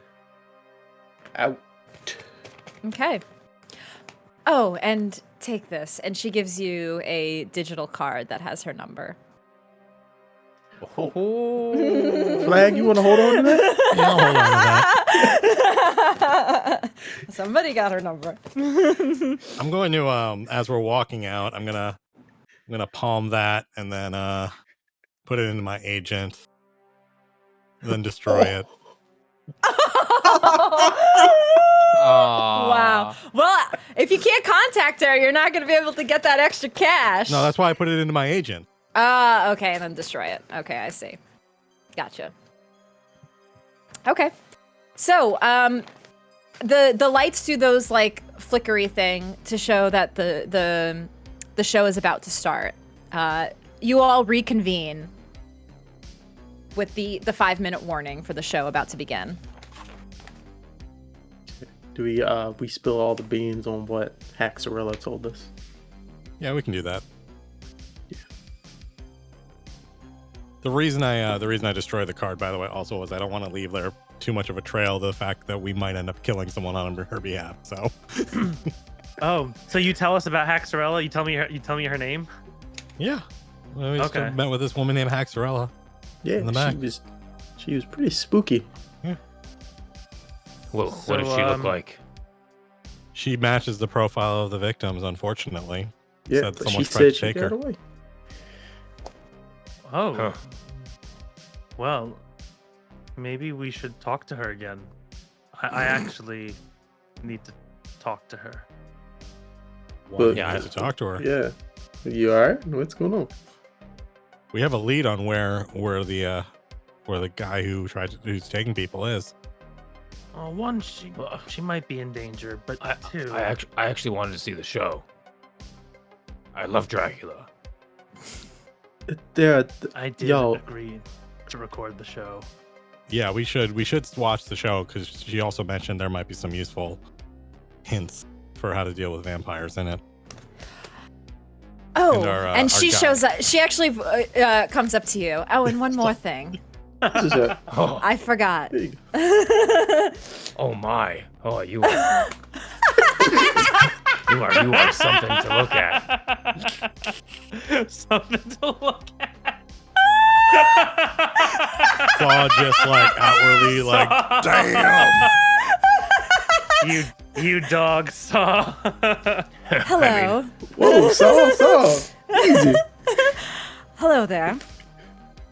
out. Okay. Oh, and take this. And she gives you a digital card that has her number. Flag, you want to hold on to that? Yeah, I'll hold on to that. Somebody got her number. I'm going to as we're walking out, I'm gonna palm that and then put it into my agent, and then destroy it. Wow. Well, if you can't contact her, you're not going to be able to get that extra cash. No, that's why I put it into my agent. Okay, and then destroy it. Okay, I see. Gotcha. Okay. So, the lights do those like flickery thing to show that the show is about to start. You all reconvene with the 5-minute warning for the show about to begin. Do we spill all the beans on what Haxarella told us? Yeah, we can do that. The reason I destroyed the card, by the way, also was I don't want to leave there too much of a trail. The fact that we might end up killing someone on her behalf. So. Oh, so you tell us about Haxarella? You tell me her name? Yeah. Well, we just Okay. met with this woman named Haxarella. Yeah, in the back. she was pretty spooky. Yeah. Well, what does she look like? She matches the profile of the victims, unfortunately. Yeah, Said but someone she tried to said she take her. got away. Oh. Huh. Well, maybe we should talk to her again. I actually need to talk to her. But- Yeah, I have to talk to her. Yeah. You alright? What's going on? We have a lead on where the guy who's taking people is. One, she might be in danger, but two, I actually wanted to see the show. I love Dracula. I did Yo. agree to record the show. Yeah, we should watch the show because she also mentioned there might be some useful hints for how to deal with vampires in it. Oh, our and she guide. shows up. She actually comes up to you. Oh, and one more thing. Oh. I forgot. Oh my! Oh, you are you are something to look at. Something to look at. Saw just like outwardly like, damn. You dog saw. Hello. Whoa, Saw. Easy. Hello there.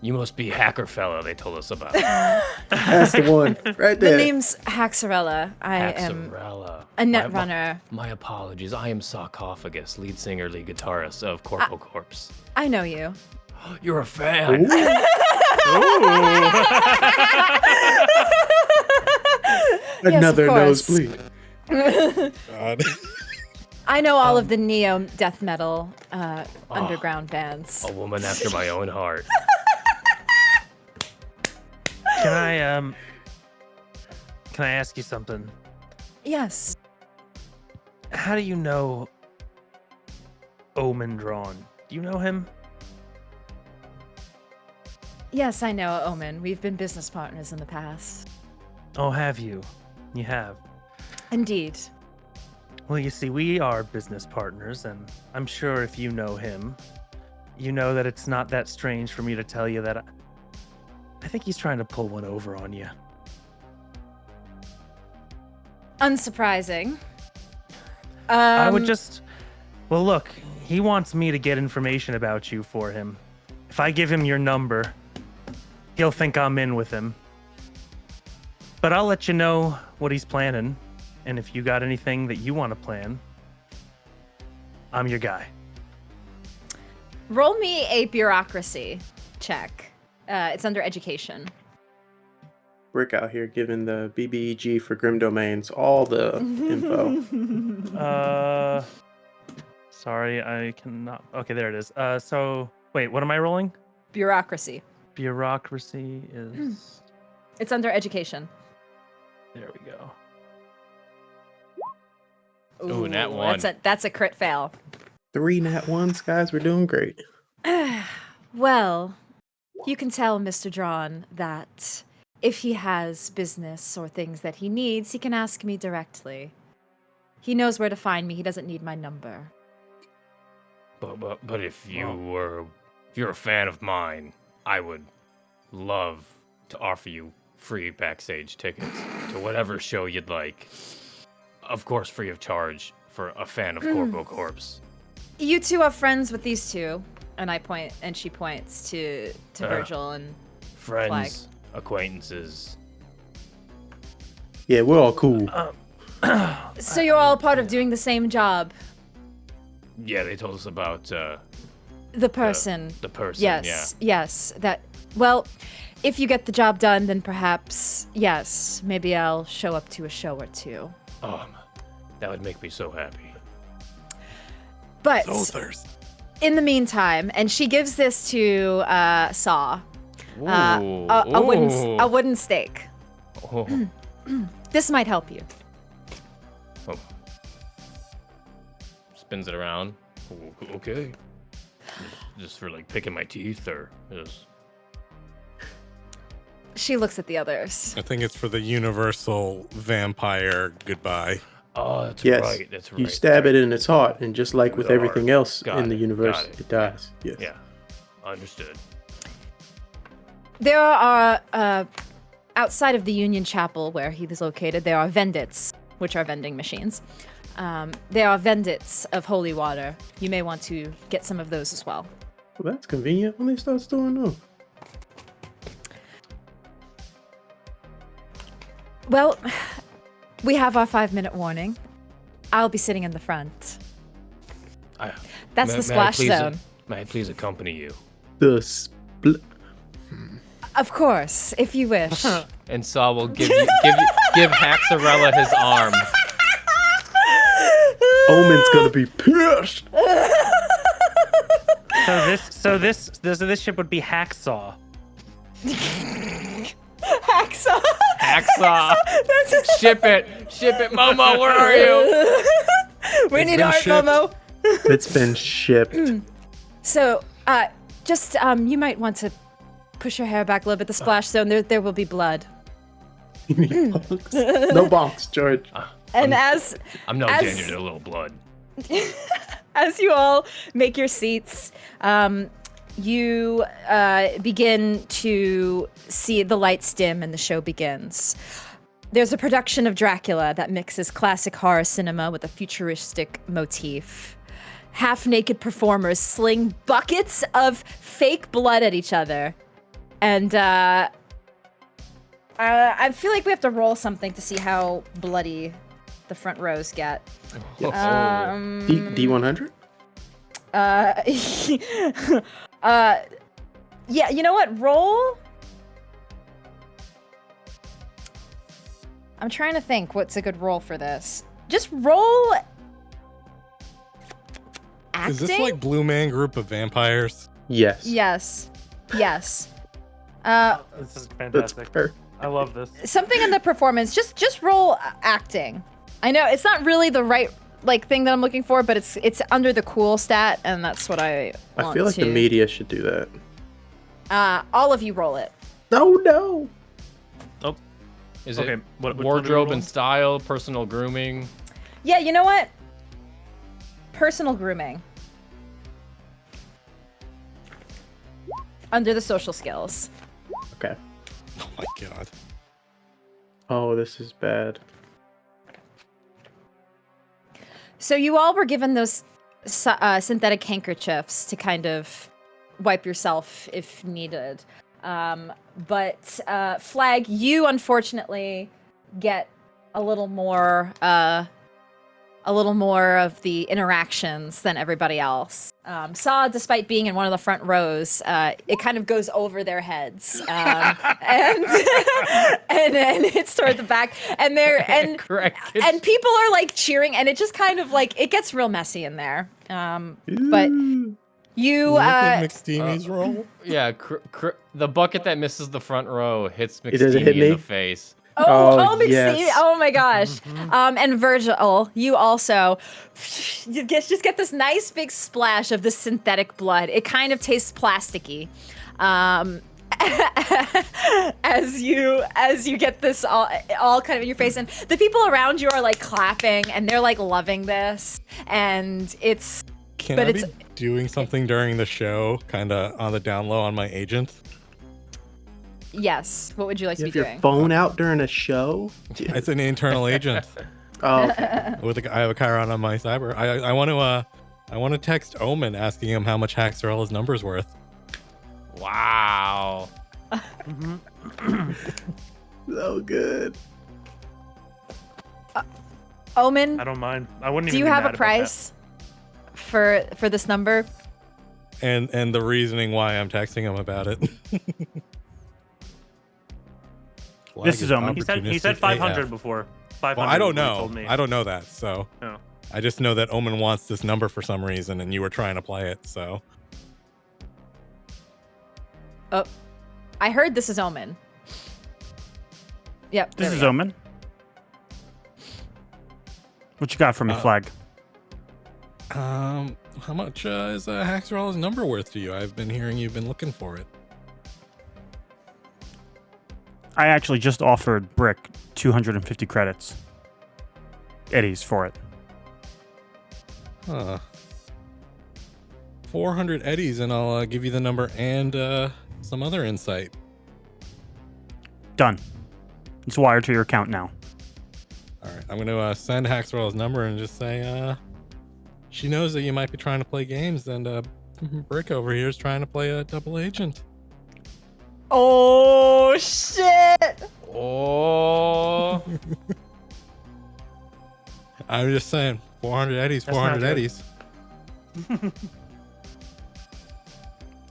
You must be Hacker Fella they told us about. That's the one right there. The name's Haxarella. I am Haxarella. a net runner. My apologies. I am Sarcophagus, lead singer, lead guitarist of Corporal Corpse. I know you. You're a fan. Another course. nosebleed. God. I know all of the neo death metal underground bands. A woman after my own heart. Can I ask you something? Yes. How do you know Omen Drawn? Do you know him? Yes, I know Omen. We've been business partners in the past. Oh, have you? You have. Indeed. Well, you see, we are business partners, and I'm sure if you know him, you know that it's not that strange for me to tell you that I think he's trying to pull one over on you. Unsurprising. I would just... Well, look, he wants me to get information about you for him. If I give him your number, he'll think I'm in with him. But I'll let you know what he's planning, and if you got anything that you want to plan, I'm your guy. Roll me a bureaucracy check. It's under education. Rick out here giving the BBEG for Grim Domains all the info. Sorry, I cannot. Okay, there it is. So, wait, what am I rolling? Bureaucracy. Bureaucracy is... It's under education. There we go. Ooh, nat 1. That's a crit fail. 3 nat 1s, guys. We're doing great. Well, you can tell Mr. Drawn that if he has business or things that he needs, he can ask me directly. He knows where to find me. He doesn't need my number. But if you're a fan of mine, I would love to offer you free backstage tickets to whatever show you'd like. Of course, free of charge for a fan of Corpo Corpse. You two are friends with these two, and she points to Virgil and friends, Flag. acquaintances. Yeah, we're all cool. So you're all part of doing the same job. Yeah, they told us about The person. The person. Yes. Yes. Well, if you get the job done, then perhaps yes, maybe I'll show up to a show or two. That would make me so happy. But So thirsty. in the meantime, and she gives this to Saw, a wooden stake. Oh. This might help you. Oh. Spins it around. Okay. Just for like picking my teeth or just... She looks at the others. I think it's for the universal vampire goodbye. Oh, that's Yes. right. That's right. You stab it in its heart, and just like with the everything heart. else Got in the it, universe, got it dies. Yes. Yeah. Understood. There are, outside of the Union Chapel where he is located, there are vendits, which are vending machines. There are vendits of holy water. You may want to get some of those as well. Well, that's convenient when they start storing them. Well, we have our 5-minute warning. I'll be sitting in the front. That's the splash zone. May I please accompany you? The split. Of course, if you wish. And Saw will give Haxorella his arm. Omen's gonna be pissed. So this ship would be Hacksaw. Hacksaw. Hacksaw. Ship it, Momo. Where are you? We need art, Momo. It's been shipped. So, just you might want to push your hair back a little bit. The splash zone. There will be blood. No bonks, George. And I'm no danger to a little blood. As you all make your seats, you begin to see the lights dim and the show begins. There's a production of Dracula that mixes classic horror cinema with a futuristic motif. Half-naked performers sling buckets of fake blood at each other. And I feel like we have to roll something to see how bloody the front rows get. D100? Yeah, you know what? Roll. I'm trying to think what's a good roll for this. Just roll acting? Is this like Blue Man Group of Vampires? Yes. Yes. Yes. This is fantastic. I love this. Something in the performance. Just roll acting. I know it's not really the right thing that I'm looking for, but it's under the cool stat, and that's what I want. I feel like the media should do that. All of you roll it. No. Oh. Is Okay, it what wardrobe roll? and style, personal grooming? Yeah, you know what? Personal grooming. under the social skills. Okay. Oh my god. Oh, this is bad. So you all were given those synthetic handkerchiefs to kind of wipe yourself if needed. But Flag, you unfortunately get a little more of the interactions than everybody else. Saw, despite being in one of the front rows, it kind of goes over their heads, and then it's toward the back, and and people are like cheering, and it just kind of like it gets real messy in there. But you McSteamy's roll? Yeah, the bucket that misses the front row hits doesn't hit McSteamy in me? the face. McSteamy! yes. Oh my gosh! And Virgil, you also just get this nice big splash of the synthetic blood. It kind of tastes plasticky. As you get this all kind of in your face, and the people around you are like clapping and they're like loving this, and it's. Can I be doing something during the show, kind of on the down low on my agent? Yes. What would you like to be Have your doing? phone out during a show? It's an internal agent. Oh, okay. I have a Chiron on my cyber. I want to text Omen asking him how much Haxorella's number's worth. Wow. So good. Omen, I don't mind. I wouldn't do even you be have mad a about price for this number? And the reasoning why I'm texting him about it. This is Omen. He said Opportunistic 500 AF. before. 500. Well, I don't is what he know. told me. I don't know that. So Oh. I just know that Omen wants this number for some reason, and you were trying to play it. So Oh, I heard this is Omen. Yep. This there is we go. Omen. What you got for me, Flag? how much is Haxorella's number worth to you? I've been hearing you've been looking for it. I actually just offered Brick 250 credits. Eddies for it. Huh. 400 eddies, and I'll give you the number and some other insight. Done. It's wired to your account now. All right, I'm going to send Haxorella's number and just say she knows that you might be trying to play games, and Brick over here is trying to play a double agent. Oh shit! Oh. I'm just saying, 400 eddies, That's 400 not good. eddies.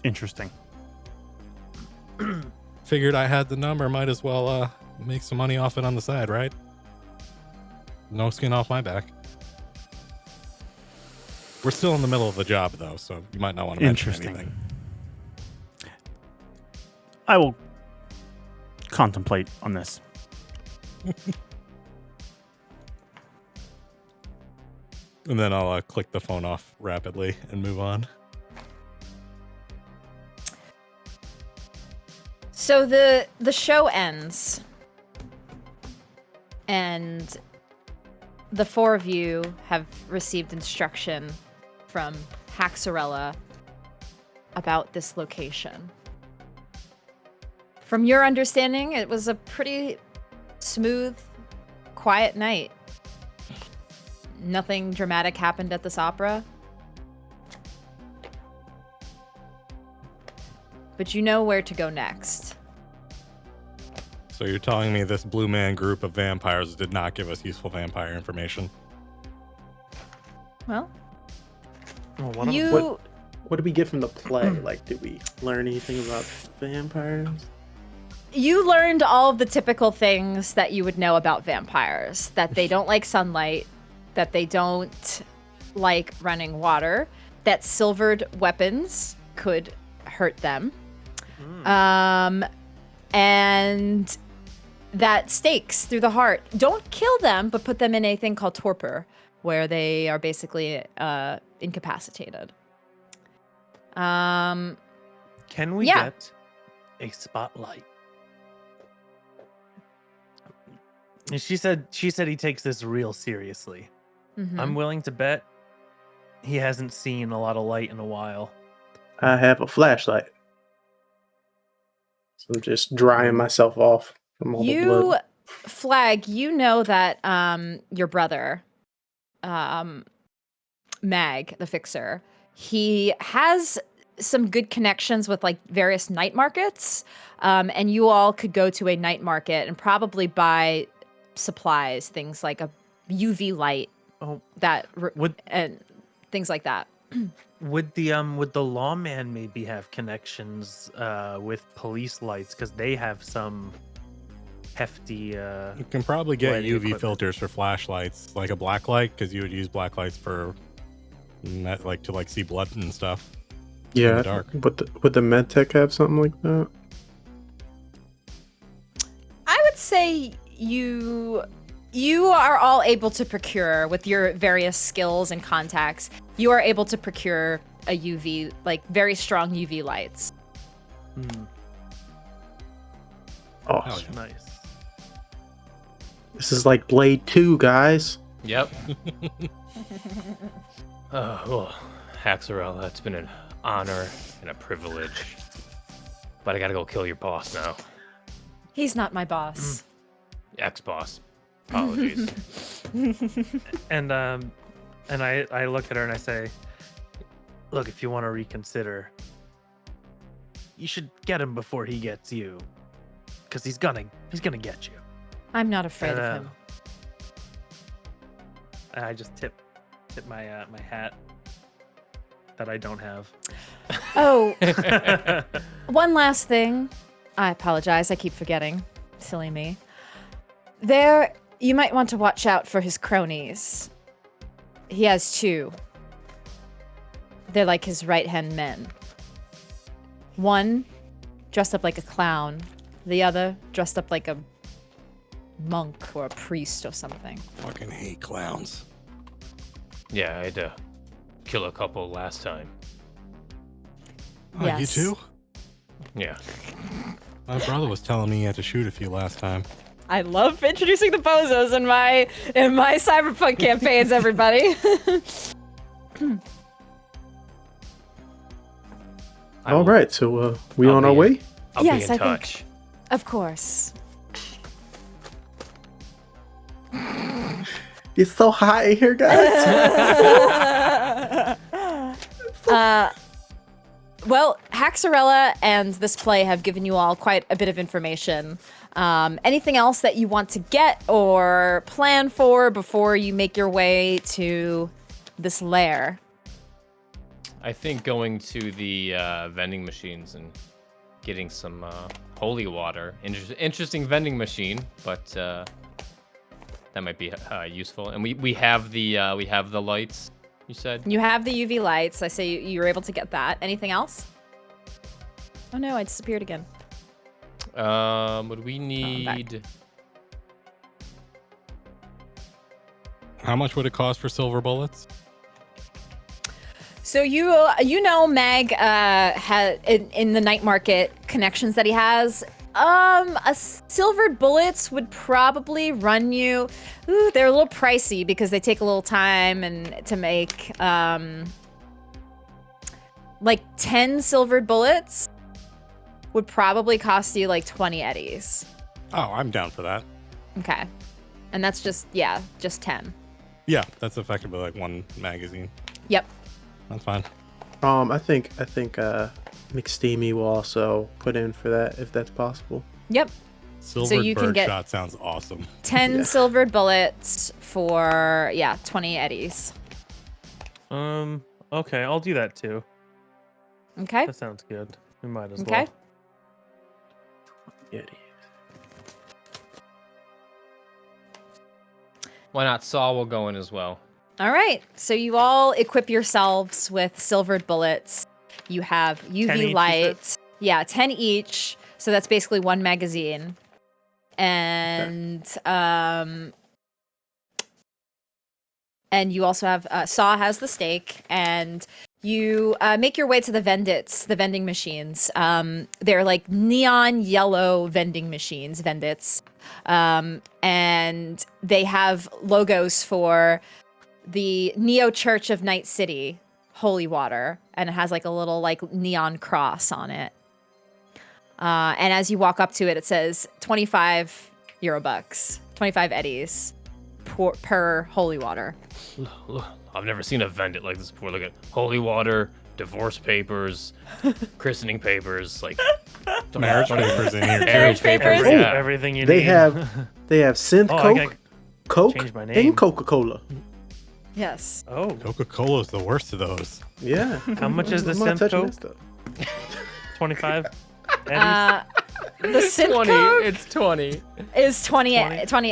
Interesting. Figured I had the number, might as well make some money off it on the side, right? No skin off my back. We're still in the middle of the job, though, so you might not want to mention Interesting. anything. I will contemplate on this. And then I'll click the phone off rapidly and move on. So the show ends, and the four of you have received instruction from Haxorella about this location. From your understanding, it was a pretty smooth, quiet night. Nothing dramatic happened at this opera. But you know where to go next. So you're telling me this Blue Man group of vampires did not give us useful vampire information? Well, what did we get from the play? Like, did we learn anything about vampires? You learned all of the typical things that you would know about vampires. That they don't like sunlight, that they don't like running water, that silvered weapons could hurt them, and that stakes through the heart don't kill them, but put them in a thing called torpor, where they are basically incapacitated. Can we Yeah. get a spotlight? And she said he takes this real seriously. Mhm. I'm willing to bet he hasn't seen a lot of light in a while. I have a flashlight. So I'm just drying myself off from all the blood. Flag, you know that your brother, Mag, the fixer, he has some good connections with like various night markets, and you all could go to a night market and probably buy supplies, things like a UV light, and things like that. Would the lawman maybe have connections with police lights, because they have some hefty You can probably get lighting UV equipment. filters for flashlights, like a black light, because you would use black lights for to see blood and stuff. In Yeah, the dark. would the Magitek have something like that? I would say you are all able to procure with your various skills and contacts. You are able to procure a UV, like very strong UV lights. Oh, nice. This is like Blade 2, guys. Yep. Well, Haxorella, it's been an honor and a privilege. But I gotta go kill your boss now. He's not my boss. Ex-boss. Apologies. And I look at her and I say, look, if you want to reconsider, you should get him before he gets you, because he's gonna get you. I'm not afraid of him. And I just tip my my hat that I don't have. Oh, one last thing. I apologize. I keep forgetting. Silly me. You might want to watch out for his cronies. He has two. They're like his right-hand men. One dressed up like a clown. The other dressed up like a monk or a priest or something. Fucking hate clowns. Yeah, I had to kill a couple last time. Oh, you Yes. too? Yeah. My brother was telling me he had to shoot a few last time. I love introducing the bozos in my Cyberpunk campaigns, everybody. All right, so we on our way? I'll Yes, be in I think- touch. Of course. It's so hot in here, guys. Well, Haxorella and this play have given you all quite a bit of information. Anything else that you want to get or plan for before you make your way to this lair? I think going to the vending machines and getting some holy water. Interesting vending machine, but that might be useful. And we have the lights. You said You have the UV lights. I say you were able to get that. Anything else? Oh no, I disappeared again. Would we need? How much would it cost for silver bullets? So you know Mag has in the night market connections that he has. A silvered bullets would probably run you. Ooh, they're a little pricey because they take a little time and to make. Like 10 silvered bullets would probably cost you like 20 eddies. Oh, I'm down for that. Okay, and that's just 10. Yeah, that's effectively like one magazine. Yep. That's fine. I think McSteamy will also put in for that if that's possible. Yep. Silvered you can get birdshot sounds awesome. 10 silvered bullets for 20 eddies. Okay, I'll do that too. Okay. That sounds good. We might as Okay. well. Why not? Saw will go in as well. All right. So you all equip yourselves with silvered bullets. You have 10 each, UV you light. Yeah, 10 each. So that's basically one magazine. And and you also have Saw has the stake, and you make your way to the vending machines. They're like neon yellow vending machines, vendits. And they have logos for the Neo Church of Night City, Holy Water, and it has like a little like neon cross on it. And as you walk up to it, it says 25 Eurobucks, 25 eddies per holy water. Look, I've never seen a vendit like this before. Look at holy water, divorce papers, christening papers, like marriage papers in here. Marriage papers, Oh, yeah. Everything you They need. have synth Oh, I Coke, gotta Coke, change my and name. Coca-Cola. Yes. Oh, Coca-Cola is the worst of those. Yeah. how much is the I'm not synth touching Coke? that stuff. 25. The synth 20. Coke It's 20. is 20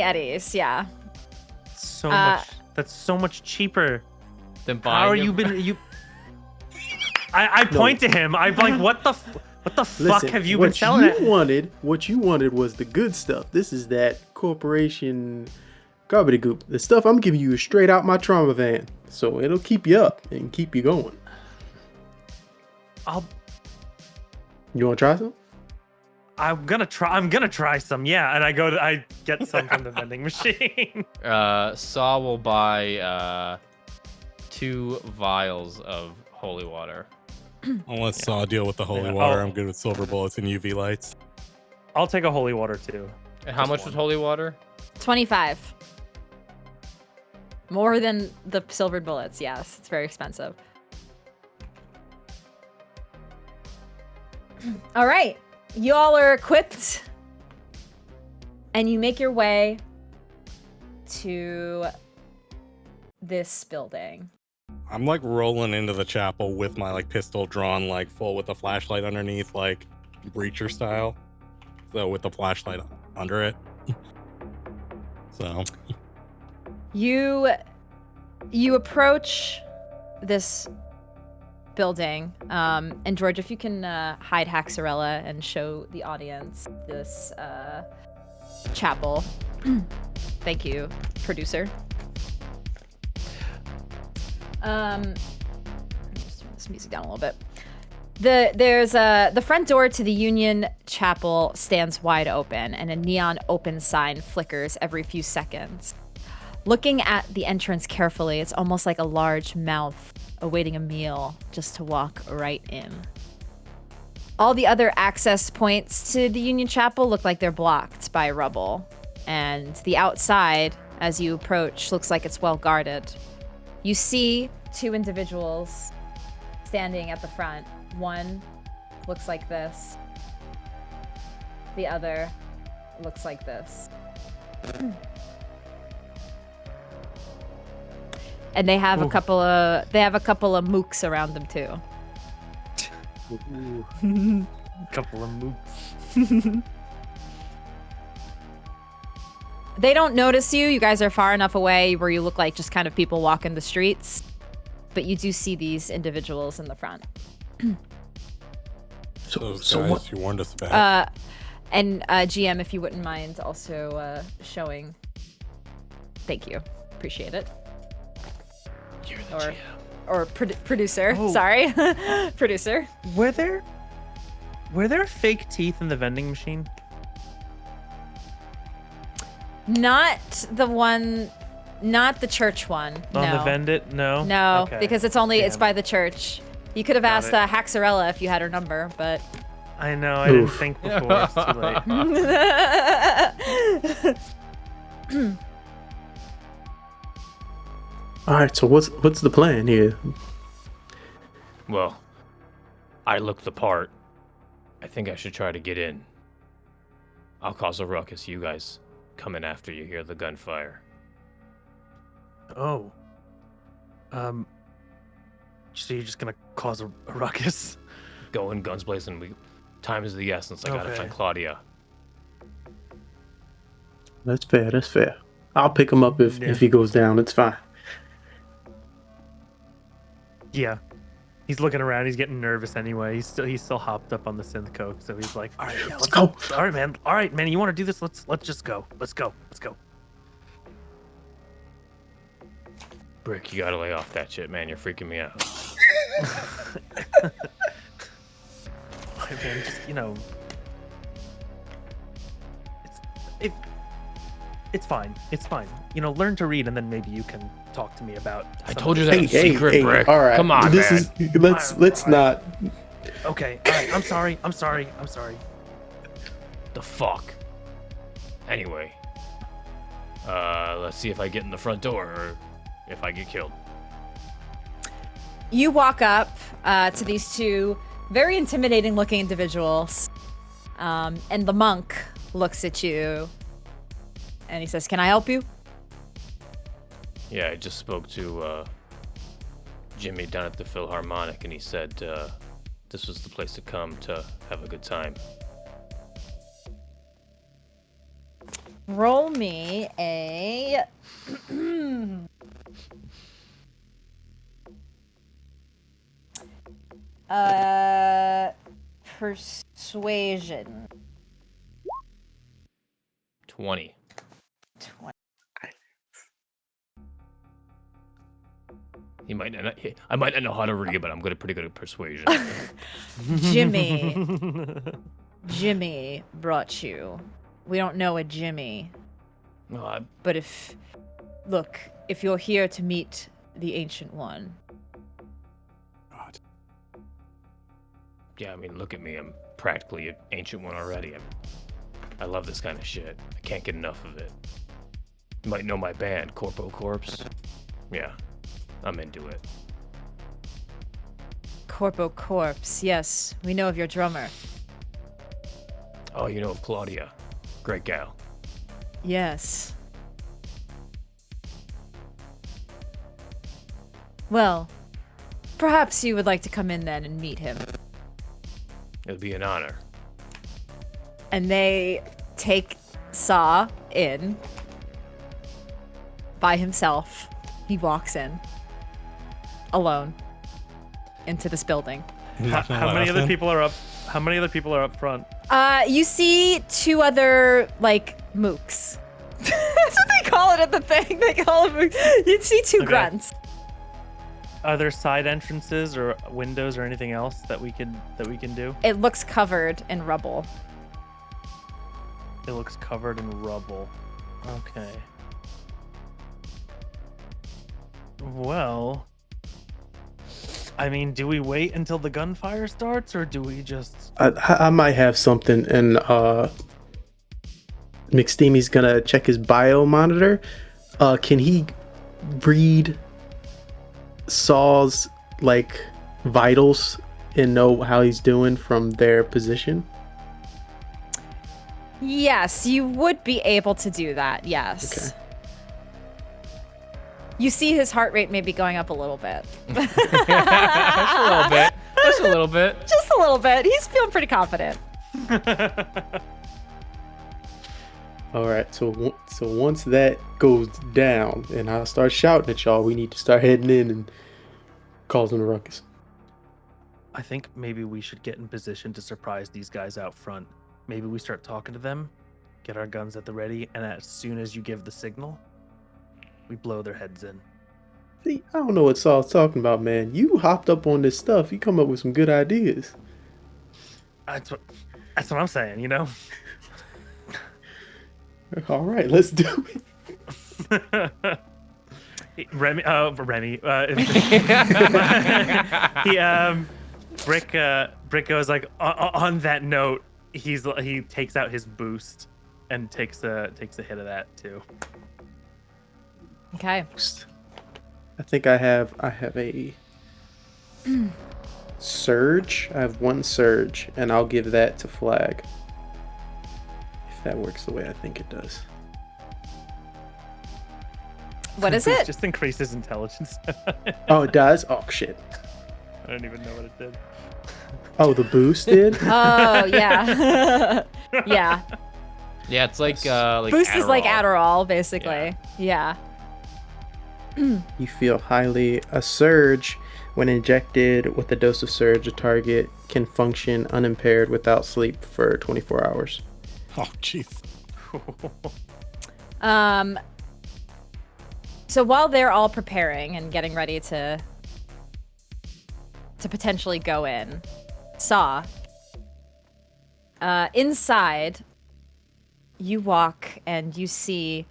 eddies. Yeah. So much. That's so much cheaper. Then How are you been? You. I point to him. I'm like, what the fuck Listen, have you been selling? What you wanted was the good stuff. This is that corporation gobbledygook. The stuff I'm giving you is straight out my trauma van, so it'll keep you up and keep you going. You want to try some? I'm gonna try some. Yeah, and I get some from the vending machine. Saw will buy 2 vials of holy water. I'll let Saw deal with the holy water. I'm good with silver bullets and UV lights. I'll take a holy water too. And how much was holy water? 25. More than the silvered bullets. Yes, it's very expensive. All right, you all are equipped, and you make your way to this building. I'm like rolling into the chapel with my like pistol drawn like full with a flashlight underneath, like breacher style. So with the flashlight under it. So You approach this building, and George, if you can hide Haxorella and show the audience this chapel. Thank you, producer. Just turn this music down a little bit. The front door to the Union Chapel stands wide open, and a neon open sign flickers every few seconds. Looking at the entrance carefully, it's almost like a large mouth awaiting a meal just to walk right in. All the other access points to the Union Chapel look like they're blocked by rubble, and the outside, as you approach, looks like it's well guarded. You see 2 individuals standing at the front. One looks like this. The other looks like this. And they have a couple of mooks around them too. Couple of mooks. They don't notice you. You guys are far enough away where you look like just kind of people walking the streets. But you do see these individuals in the front. So what you warned us about. And GM, if you wouldn't mind also showing. Thank you. Appreciate it. You're the GM. Or producer. Oh. Sorry. Producer. Were there fake teeth in the vending machine? Not the church one. On No. the vendit? No. No, Okay. because it's by the church. You could have asked Haxorella if you had her number, but I know, I didn't think before. It's too late. All right, so what's the plan here? Well, I look the part. I think I should try to get in. I'll cause a ruckus. You guys come in after you hear the gunfire. Oh. So you're just gonna cause a ruckus? Go in, guns blazing. Time is of the essence. I gotta Okay. find Claudia. That's fair. I'll pick him up if he goes down. It's fine. Yeah. He's looking around. He's getting nervous anyway. He's still hopped up on the synth coke, so he's like, "All right, yeah, let's go. All right, man. You want to do this? Let's just go. Let's go. Brick, you gotta lay off that shit, man. You're freaking me out. Man, just it's fine. It's fine. Learn to read, and then maybe you can talk to me about. I told you that was secret, Brick. All right, Come on, this man. is let's not. Okay. All right. I'm sorry. The fuck? Anyway, let's see if I get in the front door or if I get killed. You walk up to these two very intimidating looking individuals, and the monk looks at you and he says, "Can I help you?" Yeah, I just spoke to Jimmy down at the Philharmonic, and he said this was the place to come to have a good time. Roll me a persuasion. 20. I might not know how to read, but I'm pretty good at persuasion. Jimmy brought you. We don't know a Jimmy. No, But if you're here to meet the Ancient One. Yeah, I mean, look at me. I'm practically an Ancient One already. I love this kind of shit. I can't get enough of it. You might know my band, Corpo Corpse. Yeah, I'm into it. Corpo Corpse, yes. We know of your drummer. Oh, you know of Claudia. Great gal. Yes. Well, perhaps you would like to come in then and meet him. It would be an honor. And they take Saw in by himself. He walks in alone into this building. How many other people are up? How many other people are up front? You see two other mooks. That's what they call it at the thing. They call it mooks. You'd see two grunts. Are there side entrances or windows or anything else that we can do? It looks covered in rubble. It looks covered in rubble. Okay. Well, I mean, do we wait until the gunfire starts, or do we just... I might have something, and McSteamy's gonna check his bio monitor. Can he read Saw's vitals and know how he's doing from their position? Yes, you would be able to do that, yes. Okay. You see his heart rate maybe going up a little bit. Just a little bit. Just a little bit. Just a little bit. He's feeling pretty confident. All right, so once that goes down and I start shouting at y'all, we need to start heading in and causing a ruckus. I think maybe we should get in position to surprise these guys out front. Maybe we start talking to them, get our guns at the ready, and as soon as you give the signal, we blow their heads in. See, I don't know what Saul's talking about, man. You hopped up on this stuff. You come up with some good ideas. That's what I'm saying, you know? All right, let's do it. Remy. Brick goes on that note. He takes out his boost and takes a hit of that too. Okay. I think I have a surge. I have one surge, and I'll give that to Flag. If that works the way I think it does. What is it? Just increase his intelligence. Oh, it does? Oh, shit. I don't even know what it did. Oh, the boost did? Oh, yeah. Yeah. Yeah, it's like Boost Adderall. is like Adderall, basically. Yeah. You feel a surge. When injected with a dose of surge, a target can function unimpaired without sleep for 24 hours. Oh, jeez. So while they're all preparing and getting ready to potentially go in, Saw, inside, you walk and you see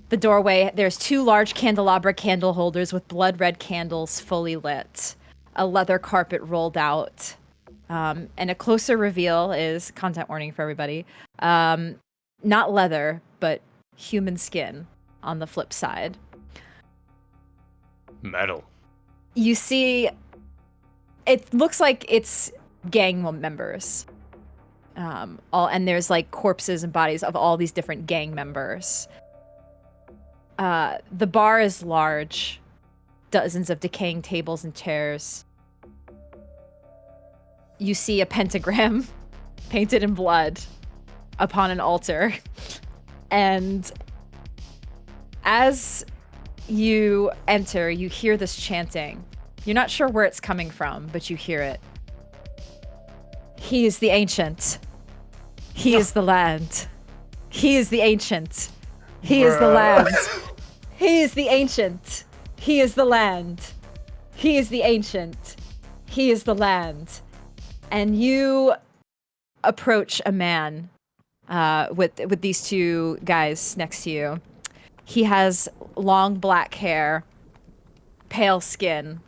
the doorway. There's two large candelabra candle holders with blood red candles fully lit, a leather carpet rolled out, And a closer reveal is, content warning for everybody, not leather, but human skin on the flip side. Metal. You see, it looks like it's gang members. And there's like corpses and bodies of all these different gang members. The bar is large, dozens of decaying tables and chairs. You see a pentagram painted in blood upon an altar. And as you enter, you hear this chanting. You're not sure where it's coming from, but you hear it. He is the ancient. He is the land. He is the ancient. He is the land. He is the ancient. He is the land. He is the ancient. He is the land. And you approach a man with these two guys next to you. He has long black hair, pale skin,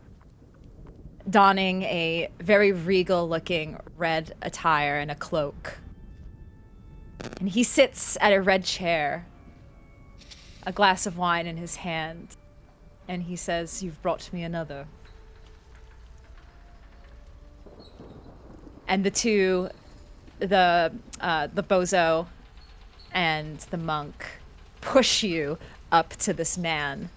donning a very regal-looking red attire and a cloak. And he sits at a red chair, a glass of wine in his hand, and he says, "You've brought me another." And the two, the bozo and the monk, push you up to this man.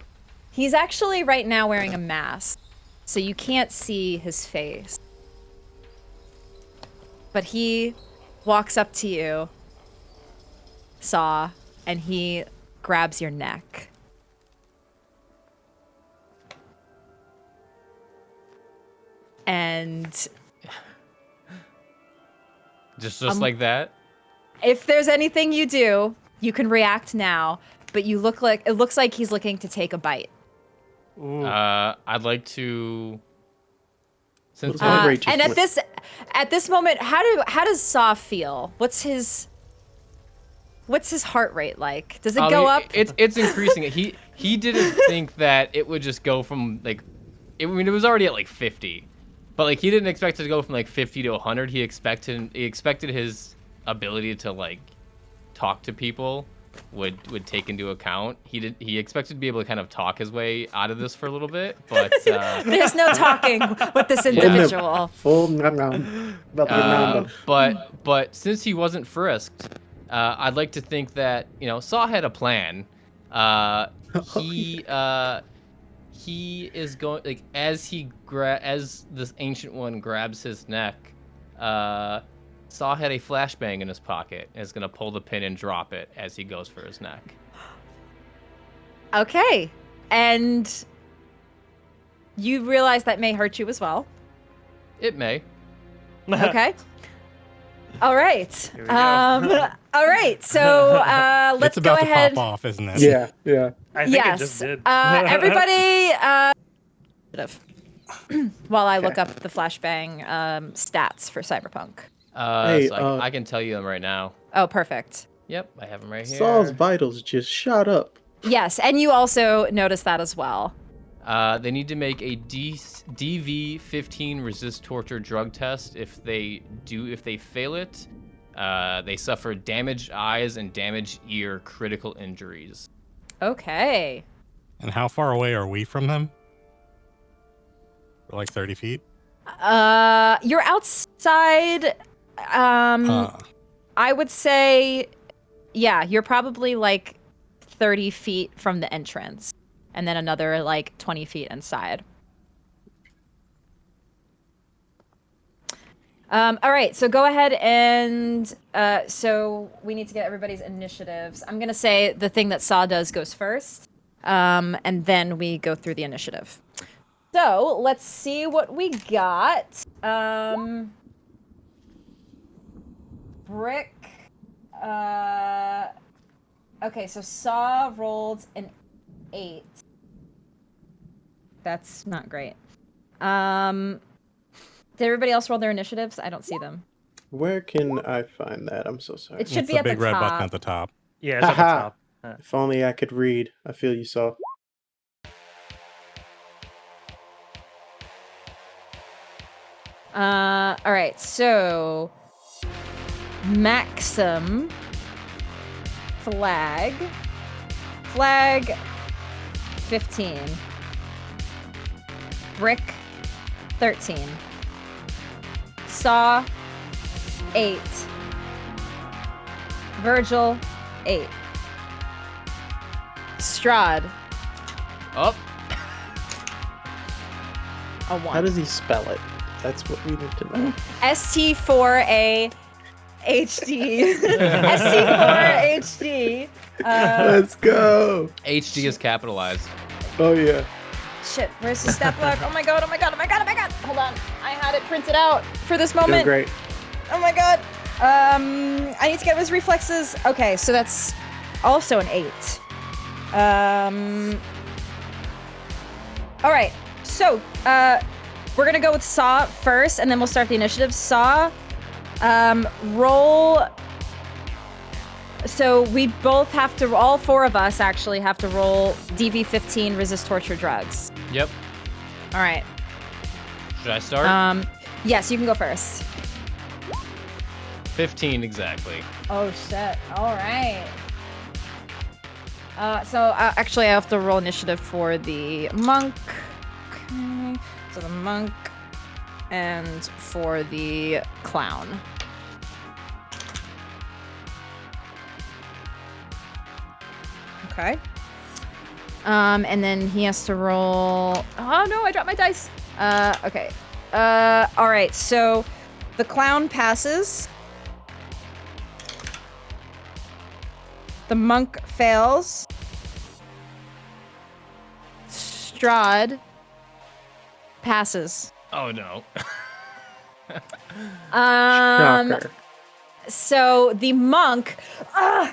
He's actually right now wearing a mask, so you can't see his face. But he walks up to you, Saw, and he grabs your neck. And just like that? If there's anything you do, you can react now, but it looks like he's looking to take a bite. I'd like to. Since and at this moment, how does Saw feel? What's his heart rate like? Does it go up? It's increasing. He didn't think that it would just go from like, it was already at like 50, but like he didn't expect it to go from like 50 to 100. He expected his ability to like talk to people would take into account. He expected to be able to kind of talk his way out of this for a little bit, but there's no talking with this individual. But since he wasn't frisked, I'd like to think that Saw had a plan. He is going like as this ancient one grabs his neck. Saw had a flashbang in his pocket and is gonna pull the pin and drop it as he goes for his neck. Okay, and you realize that may hurt you as well. It may. Okay. All right. All right. So let's go ahead. To pop off, isn't it? Yeah. I think it just did. Everybody. While I look up the flashbang stats for Cyberpunk. I can tell you them right now. Oh, perfect. Yep, I have them right here. Saul's vitals just shot up. Yes, and you also noticed that as well. They need to make a DV-15 resist torture drug test. If they fail it, they suffer damaged eyes and damaged ear critical injuries. Okay. And how far away are we from them? We're like 30 feet? You're outside. I would say, yeah, you're probably like 30 feet from the entrance. And then another like 20 feet inside. All right, so go ahead and so we need to get everybody's initiatives. I'm gonna say the thing that Saw does goes first, and then we go through the initiative. So let's see what we got. Brick. Okay, so Saw rolled an 8. That's not great. Did everybody else roll their initiatives? I don't see them. Where can I find that? I'm so sorry. It should be at the top. It's the big red button at the top. Yeah, it's at the top. If only I could read. I feel you, Saw. All right, so Maxim, flag 15, Brick 13, Saw 8, Virgil 8, Strahd Up. A 1. How does he spell it? That's what we need to know. ST4A HD. ST4HD. Let's go. HD is capitalized. Oh yeah. Shit, where's the stat block? Oh my god, oh my god, oh my god, oh my god. Hold on. I had it printed out for this moment. Doing great. Oh my god. I need to get his reflexes. Okay, so that's also an 8. All right. So, we're gonna go with Saw first, and then we'll start the initiative. Saw, roll. So we both have to, all 4 of us actually have to roll DV15 resist torture drugs. Yep. All right. Should I start? Yes, you can go first. 15 exactly. Oh shit. All right. So actually I have to roll initiative for the monk. Okay. So the monk and for the clown. Okay. And then he has to roll. Oh no, I dropped my dice. Okay. All right. So the clown passes. The monk fails. Strahd passes. Oh no. Shocker. So the monk,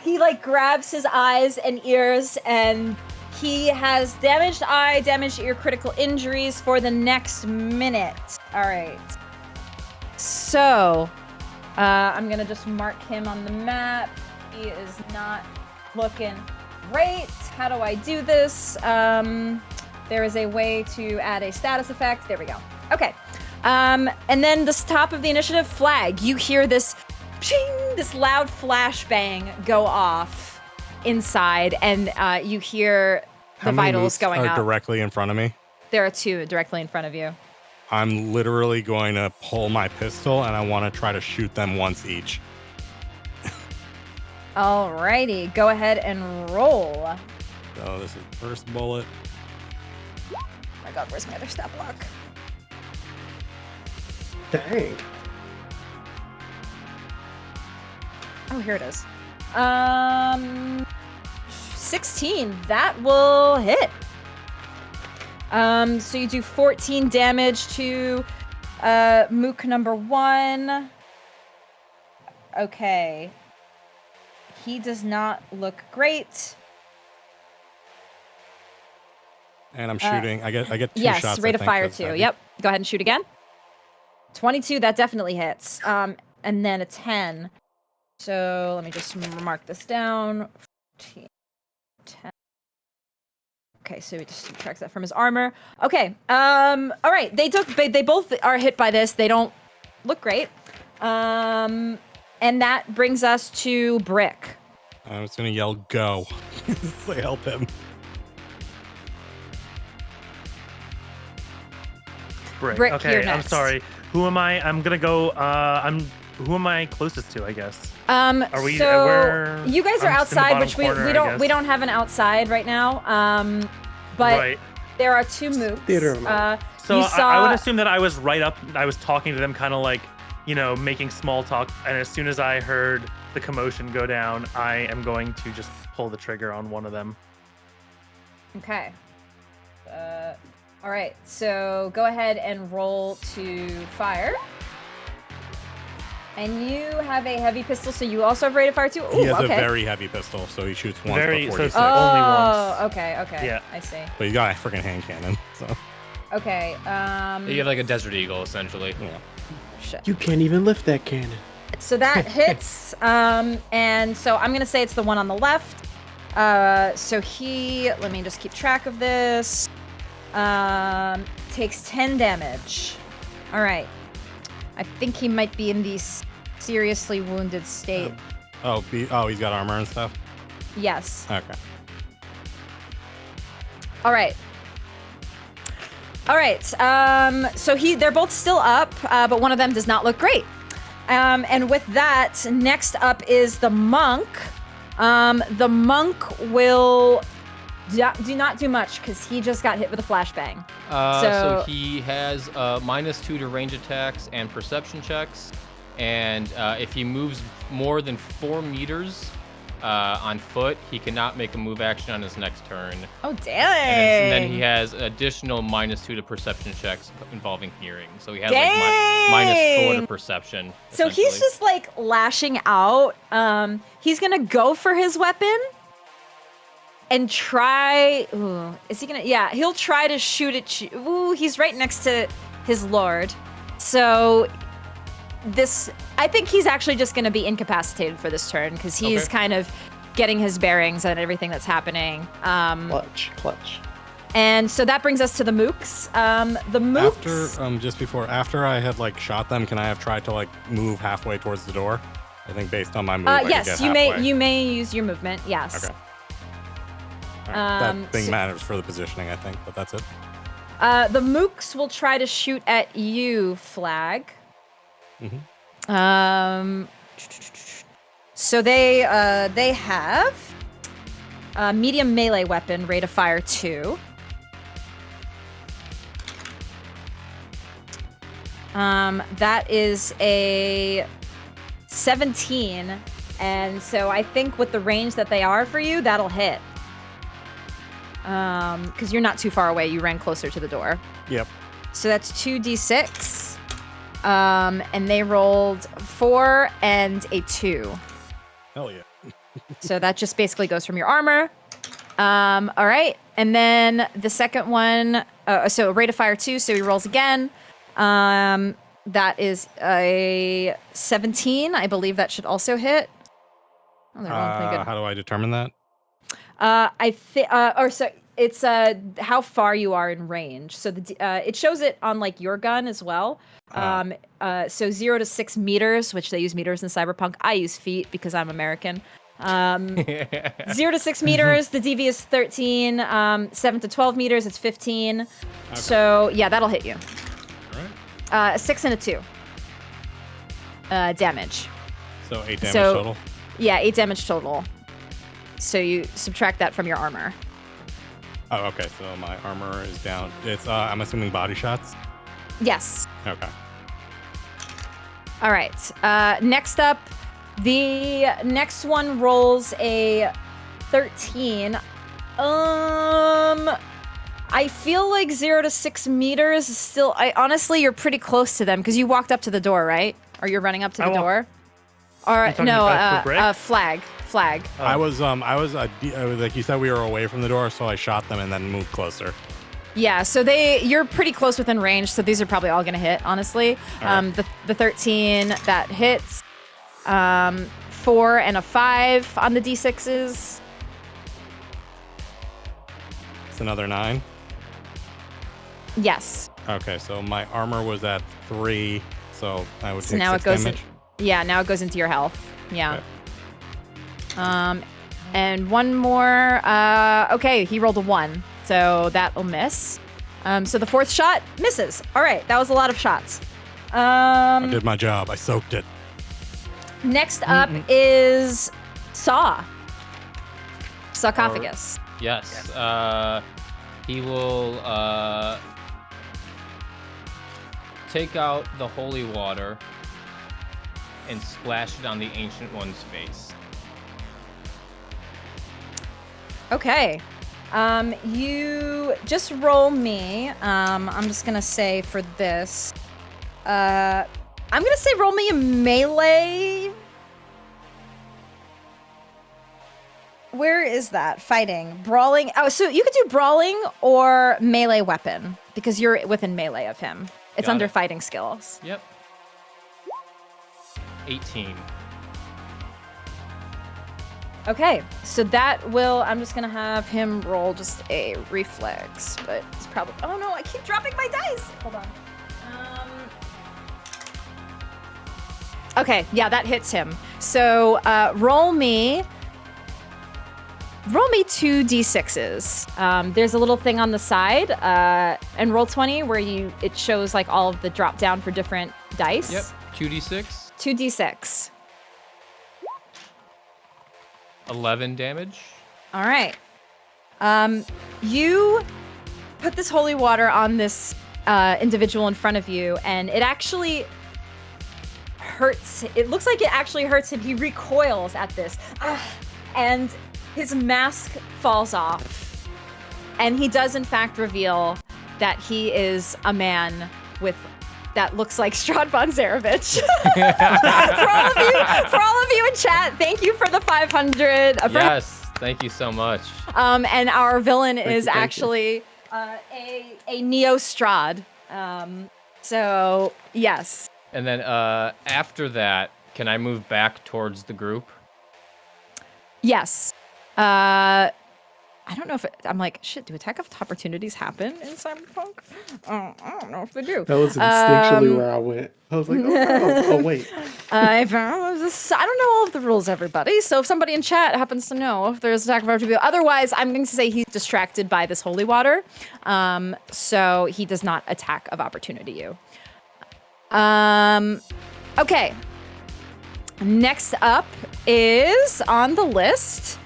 he like grabs his eyes and ears, and he has damaged eye, damaged ear, critical injuries for the next minute. All right. So I'm gonna just mark him on the map. He is not looking great. How do I do this? There is a way to add a status effect. There we go. Okay. And then this top of the initiative flag, you hear this ping, this loud flashbang go off inside, and you hear the vitals going are up. Directly in front of me. There are 2 directly in front of you. I'm literally going to pull my pistol, and I want to try to shoot them once each. Alrighty, go ahead and roll. So this is first bullet. Oh my god, where's my other stat block? Dang. Oh, here it is. 16. That will hit. So you do 14 damage to Mook number 1. Okay. He does not look great. And I'm shooting. I get 2 yes, shots. Rate of fire that's 2. heavy. Yep. Go ahead and shoot again. 22. That definitely hits. And then a 10. So let me just mark this down. 14, 10. Okay, so he just subtracts that from his armor. Okay. All right. They both are hit by this. They don't look great. And that brings us to Brick. I was gonna yell "Go!" to help him. Brick, okay, you're I'm next. sorry. Who am I? I'm gonna go. Who am I closest to? I guess. Are we? So you guys are I'm just in the outside, bottom which corner, I we guess. don't have an outside right now. But Right. there are 2 mooks. Theater So you saw, I would assume that I was right up. I was talking to them, kind of like, making small talk. And as soon as I heard the commotion go down, I am going to just pull the trigger on one of them. Okay. All right. So go ahead and roll to fire. And you have a heavy pistol, so you also have rate of fire too. Ooh, He has okay. a very heavy pistol, so he shoots once Very- before so you it's say. only once. Okay. Yeah. I see. But he's got a freaking hand cannon. So Okay. You have like a Desert Eagle, essentially. yeah. Shit. You can't even lift that cannon. So that hits. And so I'm gonna say it's the one on the left. So let me just keep track of this. Takes 10 damage. All right. I think he might be in the seriously wounded state. He's got armor and stuff? Yes. Okay. All right. So they're both still up, but one of them does not look great. And with that, next up is the monk. The monk will do not do much because he just got hit with a flashbang. So he has -2 to range attacks and perception checks, and if he moves more than 4 meters on foot, he cannot make a move action on his next turn. Oh, dang. And then he has additional -2 to perception checks involving hearing. So he has -4 to perception. So he's just like lashing out. He's gonna go for his weapon and try. Ooh, is he gonna? Yeah, he'll try to shoot at you. Ooh, he's right next to his lord. So I think he's actually just gonna be incapacitated for this turn because he's kind of getting his bearings and everything that's happening. Clutch. And so that brings us to the mooks. The mooks. After I had like shot them, can I have tried to like move halfway towards the door? I think based on my move, I could yes, get you halfway. may use your movement. Yes. Okay. All right. That thing matters for the positioning, I think, but that's it. The mooks will try to shoot at you, Flag. Mm-hmm. So they have a medium melee weapon, rate of fire 2. That is a 17, and so I think with the range that they are for you, that'll hit. Because you're not too far away, you ran closer to the door. Yep. So that's 2d6. And they rolled 4 and a 2. Hell yeah. So that just basically goes from your armor. All right. And then the second one, so rate of fire 2, so he rolls again. That is a 17. I believe that should also hit. Oh, they're rolling pretty good. How do I determine that? It's how far you are in range. So it shows it on like your gun as well. So 0 to 6 meters, which they use meters in Cyberpunk. I use feet because I'm American. 0 to 6 meters, the DV is 13. 7 to 12 meters, it's 15. Okay. So yeah, that'll hit you. All right. 6 and a 2. Damage. So 8 damage total? Yeah, 8 damage total. So you subtract that from your armor. Oh, okay. So my armor is down. It's I'm assuming body shots? Yes. Okay. All right. Next up, the next one rolls a 13. I feel like 0 to 6 meters is still. Honestly, you're pretty close to them because you walked up to the door, right? Or you're running up to the door. Or no, flag. Oh. I was like you said, we were away from the door, so I shot them and then moved closer. Yeah, so you're pretty close within range, so these are probably all gonna hit, honestly. Right. The 13 that hits, 4 and a 5 on the d6s. It's another 9. Yes. Okay, so my armor was at 3, so I would take 6 now it goes damage. Now it goes into your health. Yeah. Okay. And one more. Okay, he rolled a 1, so that'll miss. So the 4th shot misses. All right, that was a lot of shots. I did my job. I soaked it. Next up is Sarcophagus. Yes. He will take out the holy water and splash it on the Ancient One's face. Okay. You just roll me. I'm just gonna say for this. I'm gonna say roll me a melee. Where is that? Fighting, brawling. Oh, so you could do brawling or melee weapon because you're within melee of him. It's under fighting skills. Yep. 18. Okay, so that will. I'm just gonna have him roll just a reflex, but it's probably. Oh no, I keep dropping my dice. Hold on. Okay, yeah, that hits him. So roll me 2 d6s. There's a little thing on the side, and roll 20 where it shows like all of the drop down for different dice. Yep, 2d6. 2d6. 11 damage. All right. You put this holy water on this individual in front of you, and it actually hurts. It looks like it actually hurts him. He recoils at this, and his mask falls off, and he does in fact reveal that he is a man with that looks like Strahd von Zarevich. for all of you in chat, thank you for the 500. Yes, thank you so much. And our villain is actually a Neo Strahd. So yes. And then after that, can I move back towards the group? Yes. I don't know if I'm like, shit, do attack of opportunities happen in Cyberpunk? I don't know if they do. That was instinctually where I went. I was like, oh wait. I don't know all of the rules, everybody. So if somebody in chat happens to know if there's attack of opportunity, otherwise I'm going to say he's distracted by this holy water. So he does not attack of opportunity you. Okay. Next up is on the list.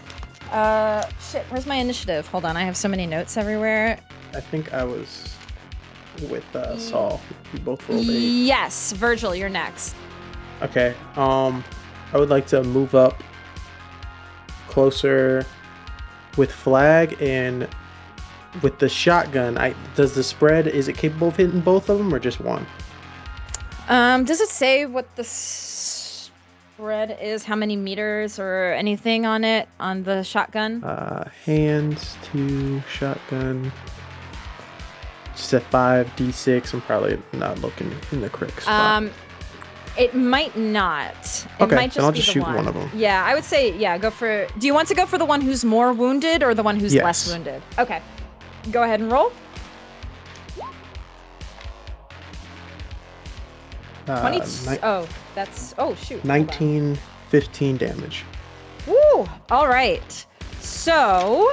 Shit, where's my initiative? Hold on, I have so many notes everywhere. I think I was with Saul. We both rolled 8. Yes, Virgil, you're next. Okay. I would like to move up closer with Flag and with the shotgun. Does the spread, is it capable of hitting both of them or just one? Does it say what the spread is, how many meters or anything on it, on the shotgun? Hands to shotgun. Just at 5d6. I'm probably not looking in the correct spot. It might not. It Okay, might just then I'll be just the shoot one. one of them. Yeah, I would say, go for... Do you want to go for the one who's more wounded or the one who's Yes. less wounded? Okay. Go ahead and roll. 20... shoot. 19, 15 damage. Woo! All right. So...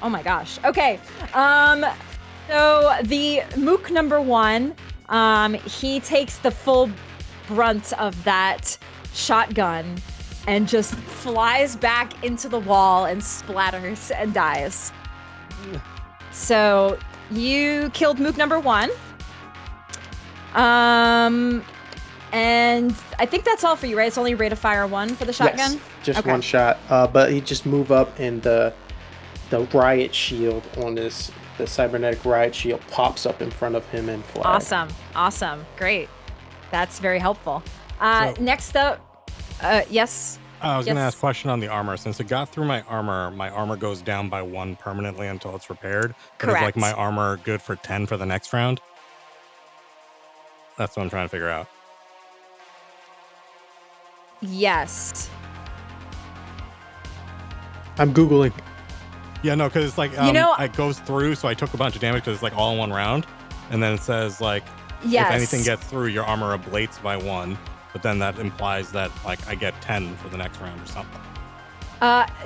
Oh my gosh. Okay. So the Mook number 1, he takes the full brunt of that shotgun and just flies back into the wall and splatters and dies. So you killed Mook number 1. And I think that's all for you, right? It's only rate of fire 1 for the shotgun? Yes, just Okay. one shot. But he just move up and the riot shield on this, the cybernetic riot shield pops up in front of him and Flag. Awesome. Great. That's very helpful. Next up, yes? I was going to ask a question on the armor. Since it got through my armor goes down by 1 permanently until it's repaired. But Correct. is like my armor good for 10 for the next round? That's what I'm trying to figure out. Yes. I'm Googling. Yeah, no, because it's like, it goes through, so I took a bunch of damage because it's like all in one round. And then it says like, Yes. if anything gets through, your armor ablates by 1. But then that implies that like I get 10 for the next round or something.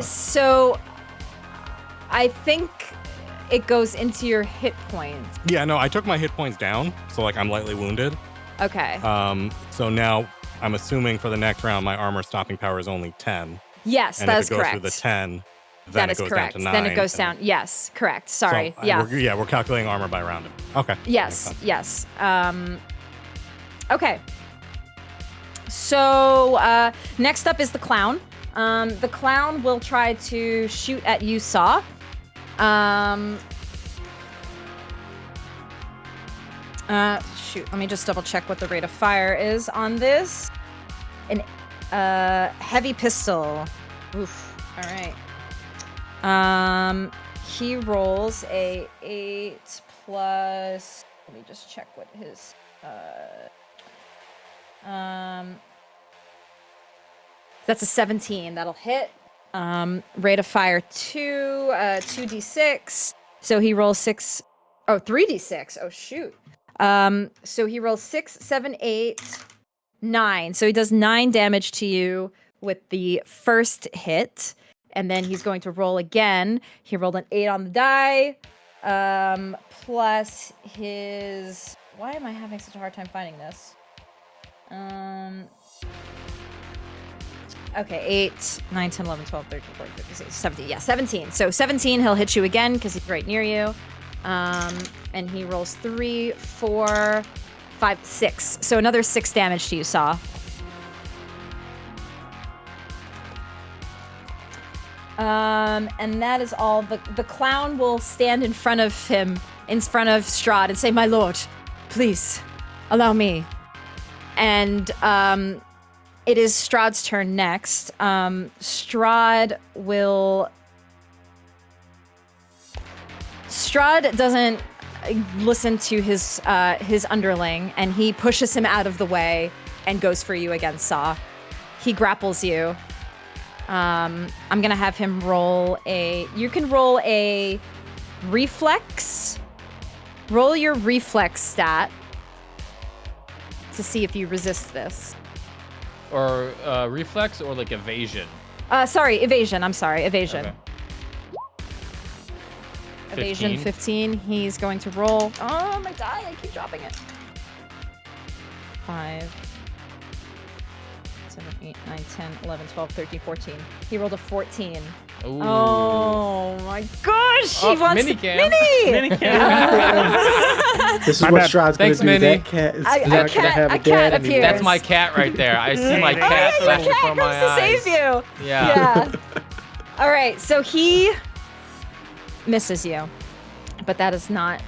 So I think it goes into your hit points. Yeah, no, I took my hit points down, so like I'm lightly wounded. Okay. So now I'm assuming for the next round, my armor stopping power is only 10. Yes, and that if is it goes correct. through the 10, then That it is goes correct. down to 9. Then it goes down. Yes, correct. Sorry. So, Yeah. We're calculating armor by rounding. Okay. Yes. Okay. So next up is the clown. The clown will try to shoot at you, Saw. Shoot. Let me just double check what the rate of fire is on this. An heavy pistol. Oof. All right. He rolls a 8 plus. Let me just check what his. That's a 17. That'll hit. Rate of fire 2, 2d6. So he rolls 6. Oh, 3d6. Oh shoot. So he rolls 6, 7, 8, 9. So he does 9 damage to you with the first hit. And then he's going to roll again. He rolled an 8 on the die. Plus his... Why am I having such a hard time finding this? Okay, 8, 9, 10, 11, 12, 13, 14, 15, 16, 17. Yeah, 17. So 17, he'll hit you again because he's right near you. And he rolls 3, 4, 5, 6. So another 6 damage to you, Saw. And that is all. The clown will stand in front of him, in front of Strahd, and say, "My lord, please, allow me." And it is Strahd's turn next. Strahd doesn't listen to his underling, and he pushes him out of the way and goes for you again, Saw. He grapples you. I'm gonna have him roll you can roll a reflex. Roll your reflex stat to see if you resist this. Or reflex or like evasion? Sorry, evasion. I'm sorry, evasion. Okay. Evasion 15. He's going to roll. Oh, my die. I keep dropping it. 5, 7, 8, 9, 10, 11, 12, 13, 14. He rolled a 14. Ooh. Oh my gosh! He wants Minicam. Mini! This is what Strahd's going to do. Mini. That cat is not going to have a dad anymore. That's my cat right there. I see my cat flashing before my eyes. Your cat comes to save you. Yeah. All right, so he misses you, but that is not.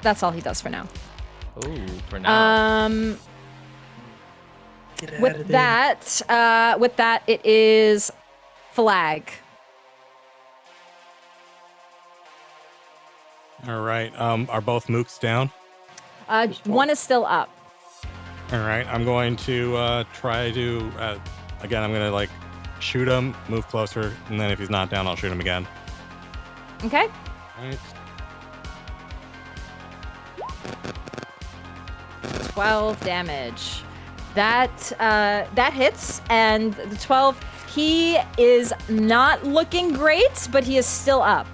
That's all he does for now. Ooh, for now. With that, it is Flag. All right. Are both mooks down? One is still up. All right. I'm going to try to again. I'm gonna like shoot him, move closer, and then if he's not down, I'll shoot him again. Okay. All right. 12 damage. That hits, and the 12. He is not looking great, but he is still up.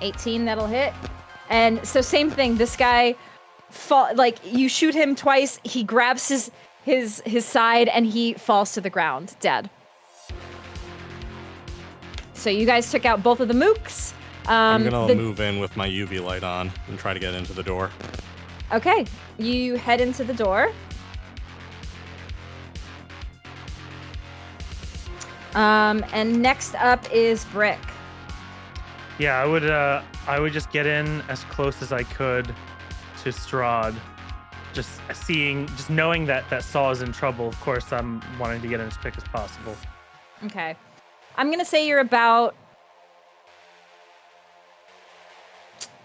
18, that'll hit. And so same thing. This guy, you shoot him twice. He grabs his side, and he falls to the ground, dead. So you guys took out both of the mooks. I'm gonna move in with my UV light on and try to get into the door. Okay, you head into the door. And next up is Brick. Yeah, I would just get in as close as I could to Strahd. Just knowing that Saw is in trouble. Of course, I'm wanting to get in as quick as possible. Okay, I'm gonna say you're about.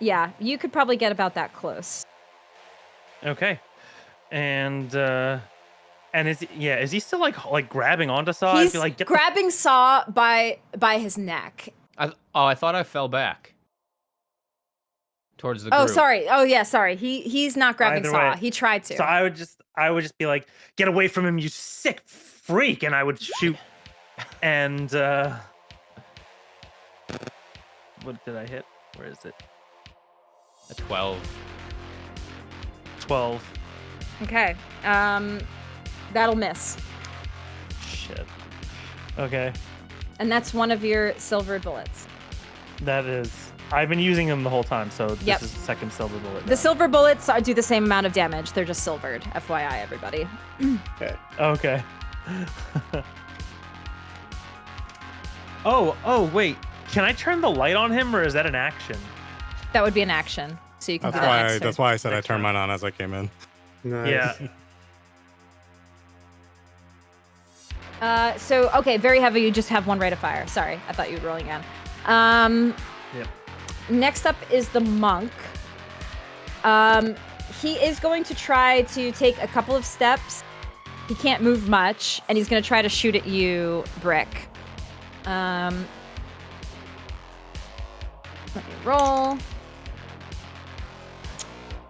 Yeah, you could probably get about that close. Okay, and is he still like grabbing onto Saw? He's I feel like grabbing Saw by his neck. I thought I fell back towards the group. Oh, sorry. Oh, yeah, sorry. He's not grabbing Either Saw. way. He tried to. So I would just be like, get away from him, you sick freak, and I would shoot. And what did I hit? Where is it? A 12. 12. Okay. That'll miss. Shit. Okay. And that's one of your silver bullets. That is. I've been using them the whole time, so this Yep. is the second silver bullet. The silver bullets do the same amount of damage. They're just silvered. FYI, everybody. Okay. Wait. Can I turn the light on him, or is that an action? That would be an action. So you can do that next turn. That's why I said I turned mine on as I came in. Nice. Yeah. Okay, very heavy. You just have one rate of fire. Sorry, I thought you were rolling again. Yep. Next up is the monk. He is going to try to take a couple of steps He can't move much, and he's gonna try to shoot at you, Brick. Let me roll.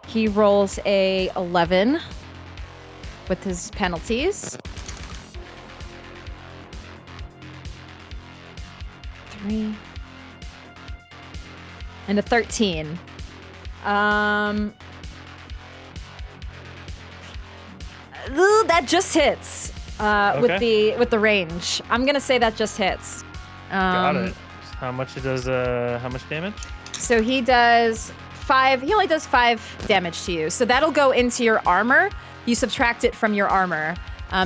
He rolls a 11 with his penalties. 3 and a 13. That just hits with the range. I'm gonna say that just hits. Got it. How much damage? So he does 5. He only does 5 damage to you. So that'll go into your armor. You subtract it from your armor.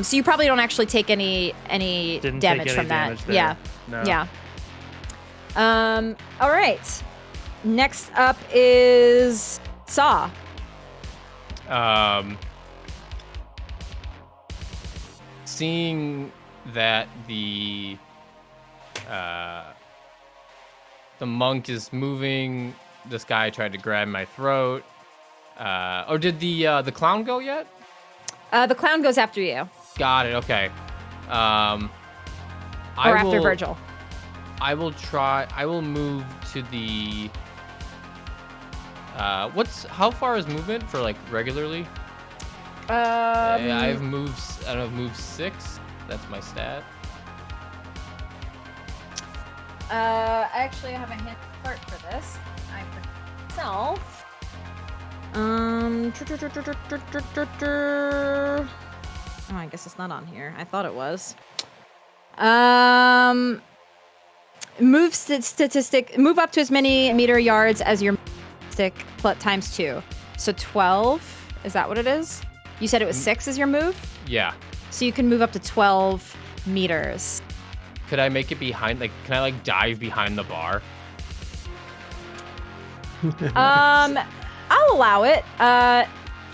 So you probably don't actually take any Didn't damage take from any that. damage there. Yeah. No. Yeah. All right. Next up is Saw. Seeing that the monk is moving, this guy tried to grab my throat. Did the clown go yet? The clown goes after you. Got it. Okay. Or after Virgil. I will move to the. How far is movement for like regularly? I've moved. I don't know. Move 6. That's my stat. Actually, I have a hint part for this. I forget myself. Oh, I guess it's not on here. I thought it was. Move statistic. Move up to as many meter yards as your stick times 2. So 12. Is that what it is? You said it was 6 as your move? Yeah. So you can move up to 12 meters. Could I make it behind? Like, can I like dive behind the bar? I'll allow it.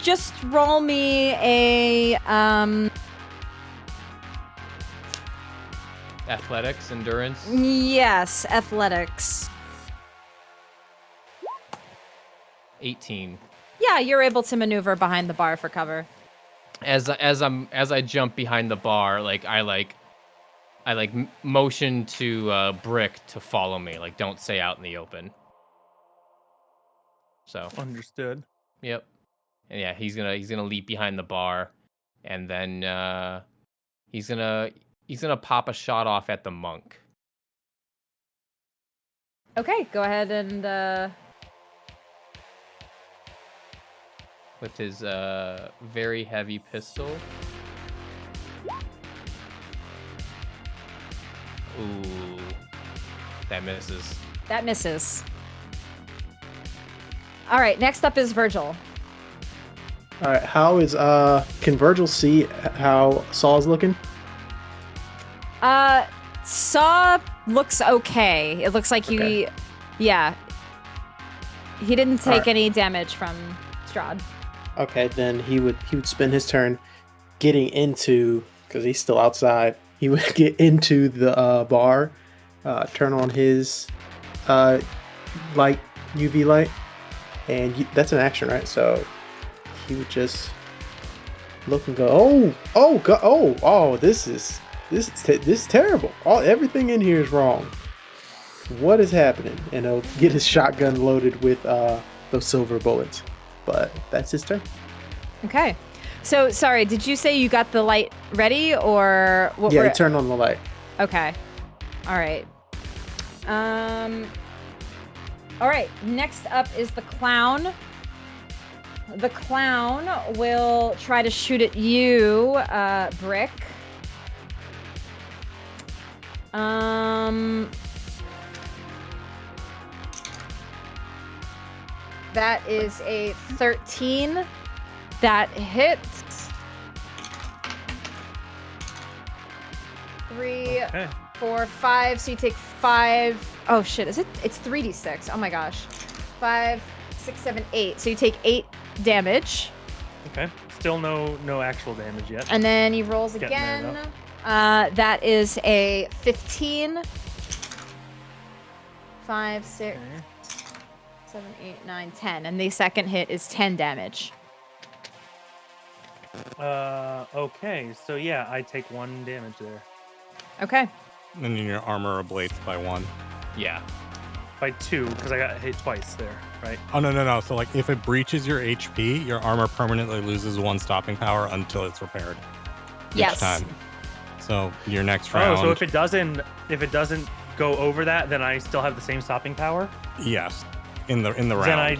Just roll me a Athletics, endurance. Yes, athletics. 18. Yeah, you're able to maneuver behind the bar for cover. As I jump behind the bar, I motion to Brick to follow me. Like, don't stay out in the open. So understood. Yep. And yeah, he's gonna leap behind the bar, and then he's gonna pop a shot off at the monk. Okay, go ahead and with his very heavy pistol. Ooh, that misses. That misses. All right, next up is Virgil. All right, how is can Virgil see how Saul's looking? Saw looks okay. It looks like he didn't take any damage from Strahd. Okay, then he would spend his turn getting into, because he's still outside. He would get into the bar, turn on his light, UV light, and that's an action, right? So he would just look and go, this is terrible. Everything in here is wrong. What is happening? And he'll get his shotgun loaded with those silver bullets. But that's his turn. Okay. So, sorry, did you say you got the light ready, or what? Yeah, he turned on the light. Okay. All right. All right. Next up is the clown. The clown will try to shoot at you, Brick. That is a 13. That hits. 3, 4, 5. So you take 5. Oh shit! Is it? It's 3d6. Oh my gosh. 5, 6, 7, 8. So you take 8 damage. Okay. Still no actual damage yet. And then he rolls again. That is a 15. 5, 6, 7, 8, 9, 10. And the second hit is 10 damage. Okay, so yeah, I take 1 damage there. Okay. And then your armor ablates by 1. Yeah. By 2, because I got hit twice there, right? Oh, no. So, like, if it breaches your HP, your armor permanently loses 1 stopping power until it's repaired. Yes. Each time. So, your next round... Oh, so if it doesn't go over that, then I still have the same stopping power? Yes. In the round.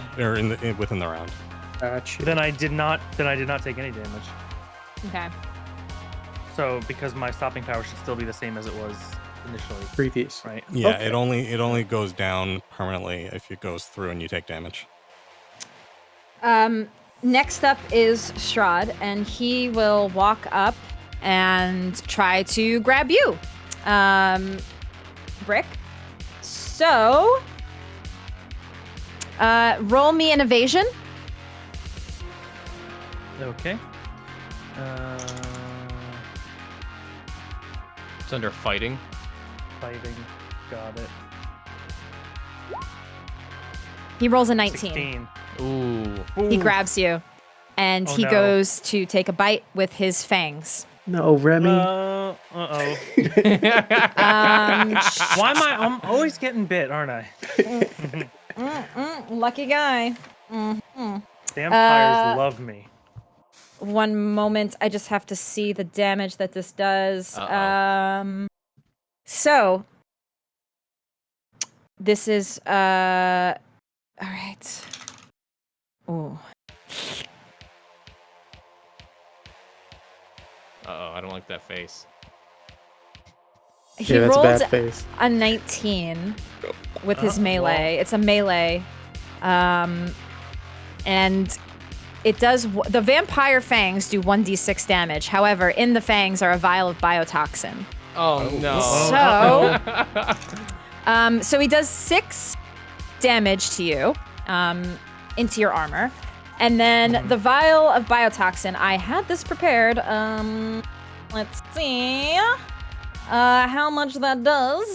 Within the round. Gotcha. Then I did not take any damage. Okay. So, because my stopping power should still be the same as it was initially. Previous. Right. Yeah, Okay. it only goes down permanently if it goes through and you take damage. Next up is Strahd, and he will walk up and try to grab you, Brick. So, roll me an evasion. Okay. It's under fighting. Fighting. Got it. He rolls a 19. 16. Ooh. He grabs you, and he no. goes to take a bite with his fangs. No, Remy. Uh-oh. Why am I'm always getting bit, aren't I? Lucky guy. Vampires love me. One moment, I just have to see the damage that this does. So this is all right. Ooh. Uh-oh, I don't like that face. He Yeah, that's a rolled bad face. a 19 with his melee. It's a melee. And it does the vampire fangs do 1d6 damage. However, in the fangs are a vial of biotoxin. Oh no. So he does 6 damage to you into your armor. And then the vial of biotoxin, I had this prepared. Let's see how much that does.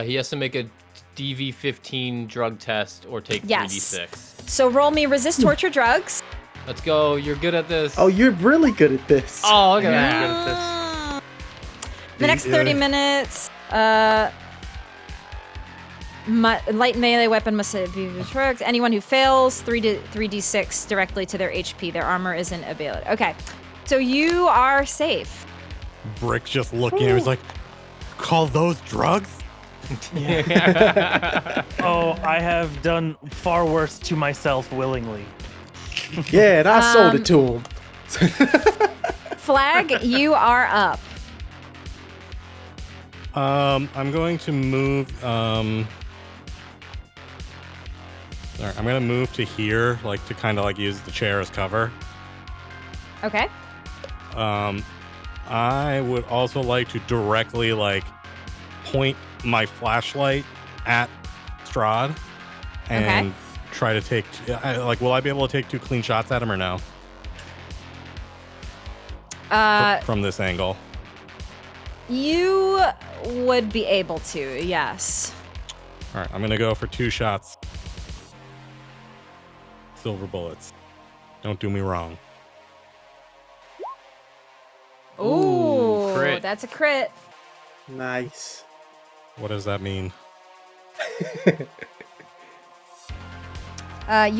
He has to make a DV15 drug test or take Yes. 3d6. So roll me resist torture drugs. Let's go. You're good at this. Oh, you're really good at this. Oh, look at that. The next 30 minutes, light melee weapon must be drugged. Anyone who fails, 3d6 directly to their HP. Their armor isn't available. Okay, so you are safe. Brick just looking at him, he's like, call those drugs? Oh, I have done far worse to myself willingly. Yeah, and I sold it to him. Flag, you are up. I'm going to move. Sorry, I'm gonna move to here, like to kind of like use the chair as cover. Okay. I would also like to directly like point my flashlight at Strahd and try to take. Will I be able to take 2 clean shots at him or no? From this angle. You would be able to, yes. All right, I'm gonna go for 2 shots. Silver bullets. Don't do me wrong. Ooh, crit. That's a crit. Nice. What does that mean? You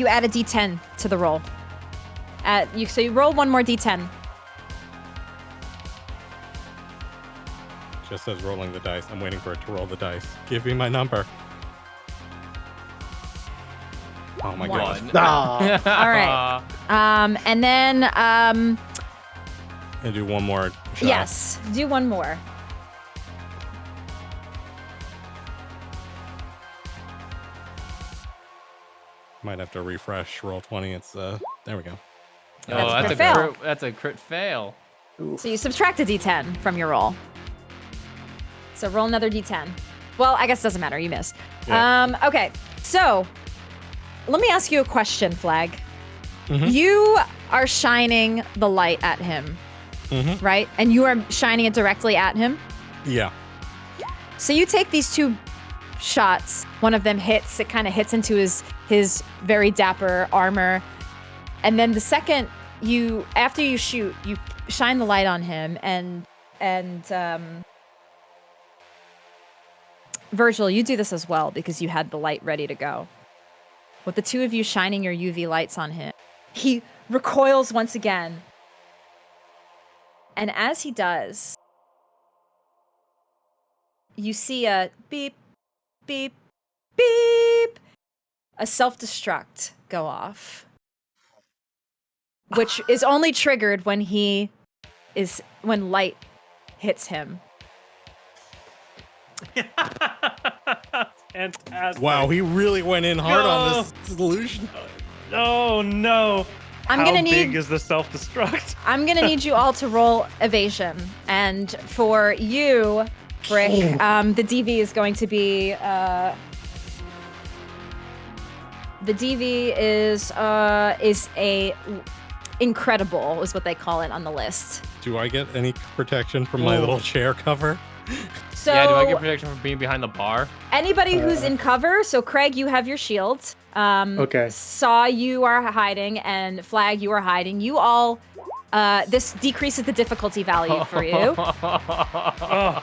add a d10 to the roll. So you roll 1 more d10. Just says rolling the dice. I'm waiting for it to roll the dice. Give me my number. Oh my god. All right. And then And do 1 more shot. yes, do 1 more. Might have to refresh. Roll 20. It's there we go. That's a fail. crit. That's a crit fail. So you subtract a d10 from your roll. So roll another d10. Well, I guess it doesn't matter. You miss. Yeah. Okay. So let me ask you a question, Flag. Mm-hmm. You are shining the light at him, right? And you are shining it directly at him. Yeah. So you take these 2 shots. One of them hits. It kind of hits into his very dapper armor. And then the second after you shoot, you shine the light on him, and Virgil, you do this as well because you had the light ready to go. With the two of you shining your UV lights on him, he recoils once again. And as he does, you see a beep, beep, beep, a self-destruct go off, which is only triggered when light hits him. Fantastic. Wow, he really went in hard on this solution. Oh no. How big is the self-destruct? I'm gonna need you all to roll evasion, and for you, Brick, the DV is going to be the DV is a incredible is what they call it on the list. Do I get any protection from my little chair cover? So yeah, do I get protection from being behind the bar? Anybody who's in cover, so Craig, you have your shield. Okay. Saw, you are hiding, and Flag, you are hiding. You all, this decreases the difficulty value for you. Oh,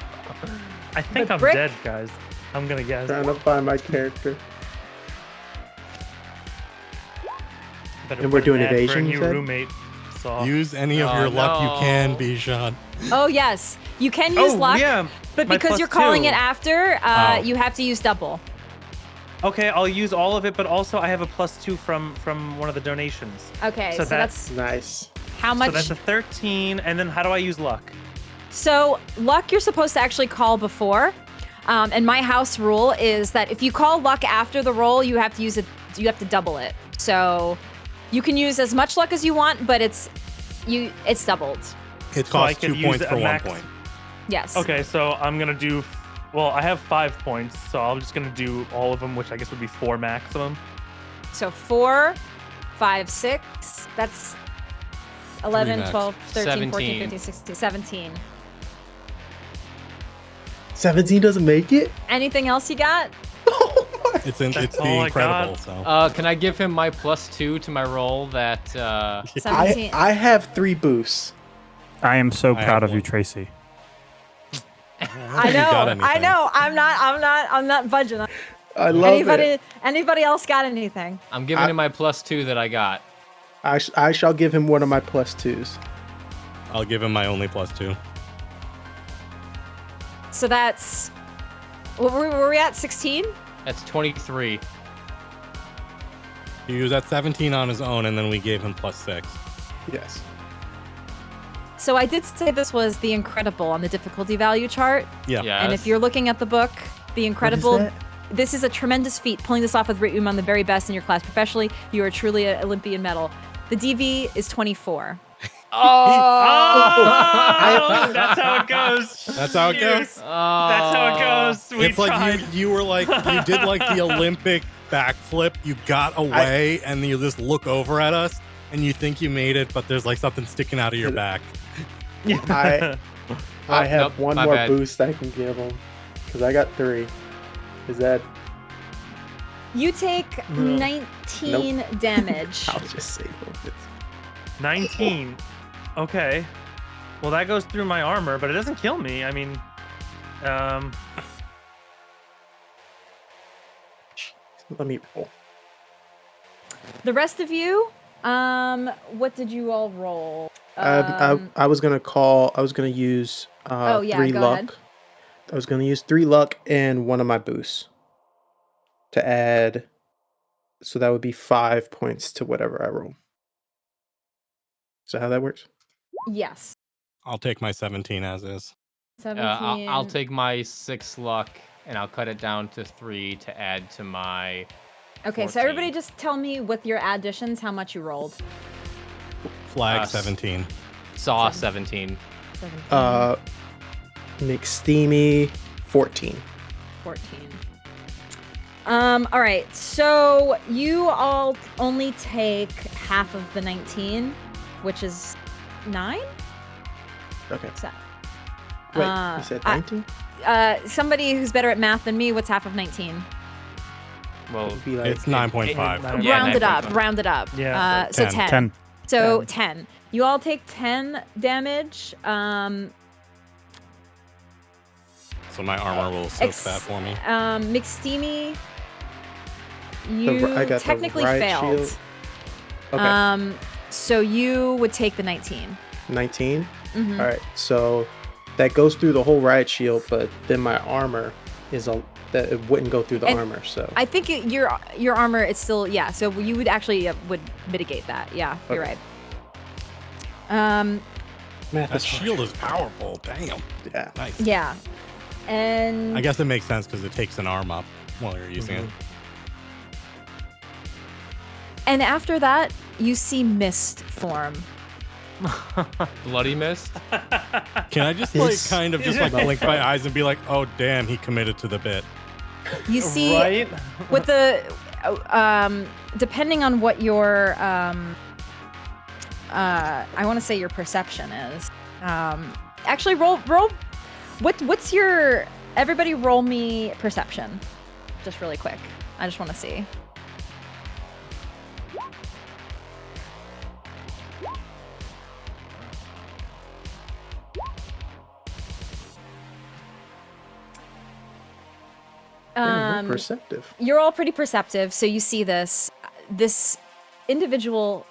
I think I'm Brick? dead, guys. I'm gonna guess. Trying to find my character. And we're doing evasion, you said? Roommate. So. Use any of your luck you can, Bijan. Oh yes, you can use luck, yeah. but My because plus you're calling 2. it after, you have to use double. Okay, I'll use all of it, but also I have a +2 from one of the donations. Okay, so that's nice. How much? So that's a 13, and then how do I use luck? So luck, you're supposed to actually call before, and my house rule is that if you call luck after the roll, you have to use it. You have to double it. So you can use as much luck as you want, but it's doubled. It costs 2 points for 1 point. Yes. Okay, so I'm gonna do. Well, I have 5 points, so I'm just gonna do all of them, which I guess would be 4 maximum. So 4, 5, 6. That's 11, 12, 13, 14, 15, 16, 17. 17 doesn't make it? Anything else you got? It's the incredible. So. Can I give him my +2 to my roll? That 17. I have 3 boosts. I am so proud of you, Tracy. I know. I'm not budging. I love it. Anybody else got anything? I'm giving him my +2 that I got. I shall give him one of my +2s. I'll give him my only +2. So that's. Were we at 16? That's 23. He was at 17 on his own, and then we gave him +6. Yes. So I did say this was the Incredible on the difficulty value chart. Yeah. Yes. And if you're looking at the book, the Incredible, this is a tremendous feat. Pulling this off with Rit among the very best in your class professionally, you are truly an Olympian medal. The DV is 24. Oh, that's how it goes. That's how it goes. That's how it goes. We It's tried. like you were like you did like the Olympic backflip. You got away and you just look over at us and you think you made it, but there's like something sticking out of your back. I have nope, one my more bad. boost I can give him because I got 3. Is that? You take 19 damage. I'll just save him. 19. Okay. Well, that goes through my armor, but it doesn't kill me. I mean, Let me roll. The rest of you, what did you all roll? I was gonna call. I was gonna use 3 go luck. ahead. I was gonna use 3 luck and one of my boosts to add. So that would be 5 points to whatever I roll. Is that how that works? Yes. I'll take my 17 as is. 17. I'll take my 6 luck and I'll cut it down to 3 to add to my. Okay, 14. so everybody just tell me with your additions how much you rolled. Flag 17. Saw 17. 17. McSteamy 14. 14. All right, so you all only take half of the 19, which is 9? Okay. What's that? Wait, you said 19? Somebody who's better at math than me, what's half of 19? Well, Be like It's 9.5. Yeah, round it up. Yeah. So 10. So 10. You all take 10 damage. So my armor will soak that for me. McSteamy, you I got the technically riot failed. shield. Okay. So you would take the 19. 19. Mhm. All right. So that goes through the whole riot shield, but then my armor is that it wouldn't go through the And armor. So I think your armor, it's still, yeah. So you would actually would mitigate that. Yeah, you're right. That shield is powerful. Damn. Yeah. Nice. Yeah. And I guess it makes sense because it takes an arm up while you're using it. And after that, you see mist form. Bloody mist. Can I just kind of just blink my eyes and be like, oh damn, he committed to the bit. You see, Right? with the depending on what your I want to say your perception is. Actually, roll. What's your? Everybody, roll me perception, just really quick. I just want to see. we're perceptive. You're all pretty perceptive, so you see this individual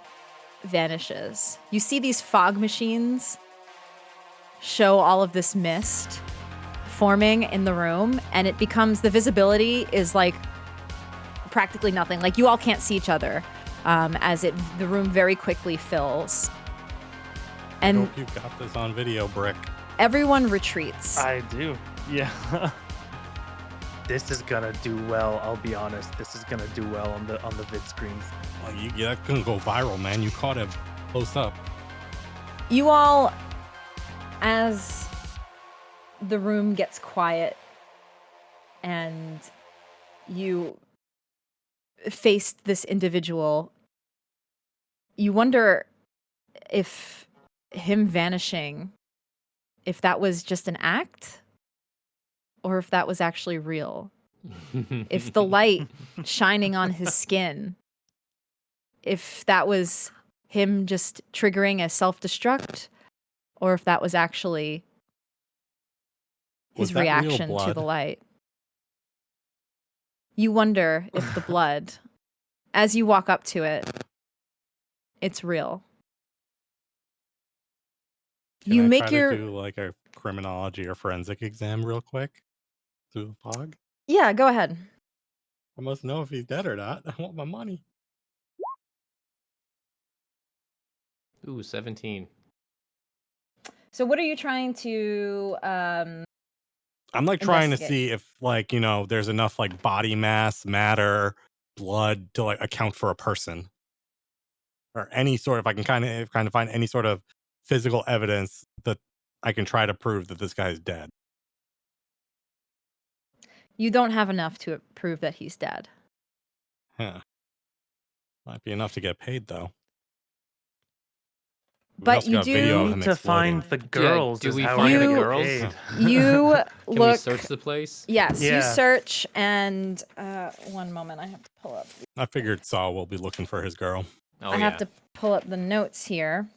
vanishes. You see these fog machines show all of this mist forming in the room, and it becomes, the visibility is like practically nothing. Like you all can't see each other as the room very quickly fills. And I hope you got this on video, Brick. everyone retreats. I do. Yeah. This is gonna do well. I'll be honest. This is gonna do well on the vid screens. Well, that's gonna go viral, man. You caught him close up. You all, as the room gets quiet and you faced this individual, you wonder if him vanishing, if that was just an act or if that was actually real. If the light shining on his skin, if that was him just triggering a self-destruct, or if that was actually his Was that real reaction to blood? the light. You wonder if the blood, as you walk up to it, it's real. Can You I make try your to do like a criminology or forensic exam real quick through the fog? Yeah, go ahead. I must know if he's dead or not. I want my money. Ooh, 17. So what are you trying to I'm like trying to investigate? see if like, there's enough like body mass, matter, blood to like account for a person. Or any sort of, I can kind of find any sort of physical evidence that I can try to prove that this guy's dead. You don't have enough to prove that he's dead. Huh. Might be enough to get paid though. We But also you got video of We him need to exploding. find the girls. do is we how find we're the gonna get girls? paid. You Can look we search the place? Yes, you Yeah. search and one moment, I have to pull up. I figured Saul will be looking for his girl. Oh, I have to pull up the notes here.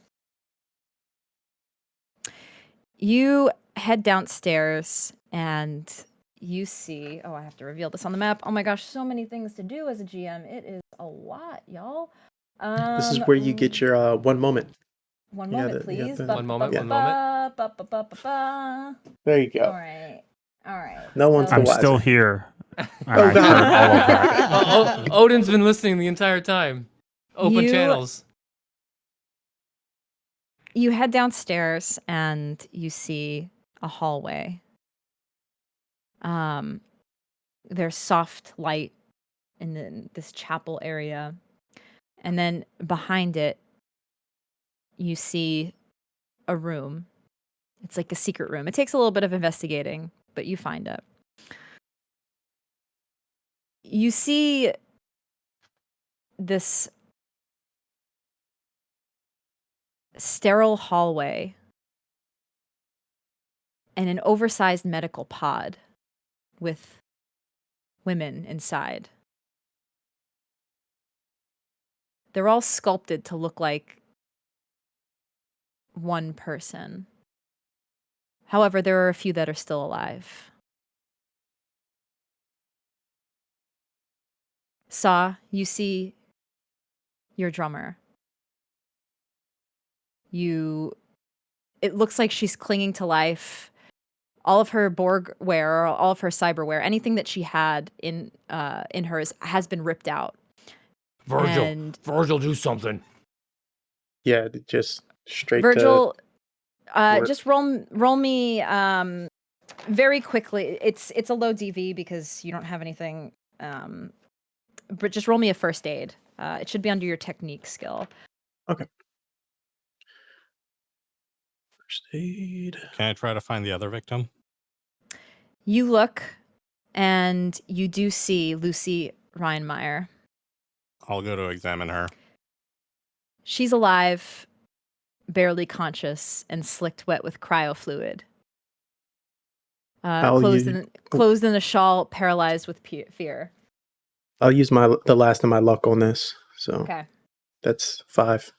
You head downstairs and you see, oh, I have to reveal this on the map. Oh my gosh, so many things to do as a GM. It is a lot, y'all. This is where you get your 1 moment. One You moment, gotta- you please. have to- One moment, Yeah. one moment. There you go. All right. All right. No one's the I'm wiser. still here. And Oh, I God. heard all of that. Odin's been listening the entire time. Open You- channels. You head downstairs and you see a hallway. There's soft light in this chapel area. And then behind it, you see a room. It's like a secret room. It takes a little bit of investigating, but you find it. You see this sterile hallway and an oversized medical pod with women inside. They're all sculpted to look like one person. However, there are a few that are still alive. Saw, you see your drummer. It looks like she's clinging to life. All of her Borg wear, or all of her cyberware, anything that she had in hers has been ripped out. Virgil, do something. Yeah, just straight Virgil, work. just roll me very quickly. It's a low DV because you don't have anything. But just roll me a first aid. It should be under your technique skill. Okay. First aid. Can I try to find the other victim? You look, and you do see Lucy Reinmeyer. I'll go to examine her. She's alive, barely conscious, and slicked wet with cryofluid. Closed in a shawl, paralyzed with fear. I'll use the last of my luck on this. So Okay. That's 5.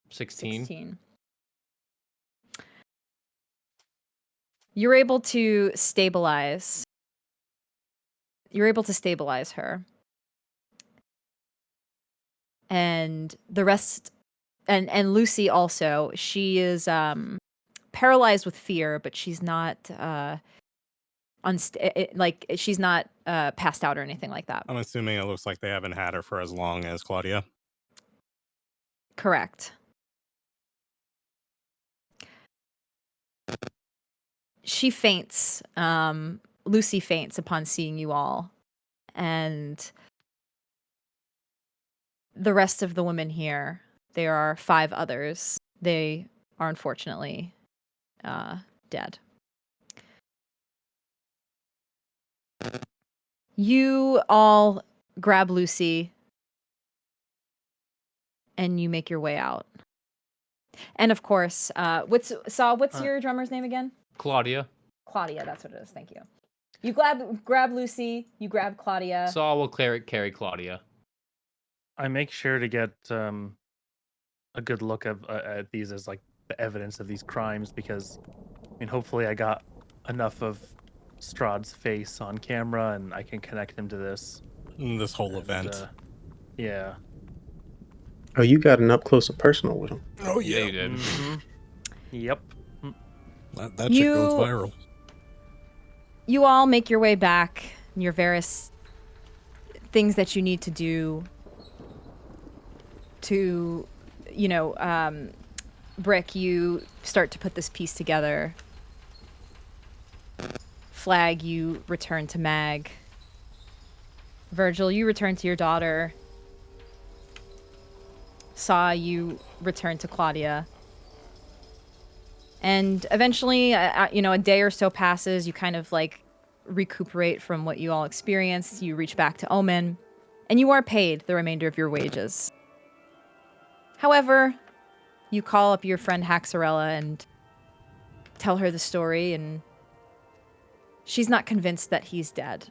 16. You're able to stabilize. You're able to stabilize her. And the rest, and Lucy also, she is paralyzed with fear, but she's not she's not passed out or anything like that. I'm assuming it looks like they haven't had her for as long as Claudia. Correct. She faints. Lucy faints upon seeing you all. And the rest of the women here, there are 5 others. They are unfortunately dead. You all grab Lucy and you make your way out. And of course, what's your drummer's name again? Claudia. Claudia, that's what it is. Thank you. You grab Lucy, you grab Claudia. Saul will carry Claudia. I make sure to get a good look at these as like the evidence of these crimes, because I mean, hopefully I got enough of Strahd's face on camera and I can connect him to this whole event. Yeah. Oh, you got an up close and personal with him. Oh yeah, you did. Mm-hmm. Yep. That shit goes viral. You all make your way back, your various things that you need to do to, Brick, you start to put this piece together. Flag, you return to Mag. Virgil, you return to your daughter. Saw, you return to Claudia. And eventually, a day or so passes. You kind of recuperate from what you all experienced. You reach back to Omen, and you are paid the remainder of your wages. However, you call up your friend Haxarella and tell her the story, and she's not convinced that he's dead.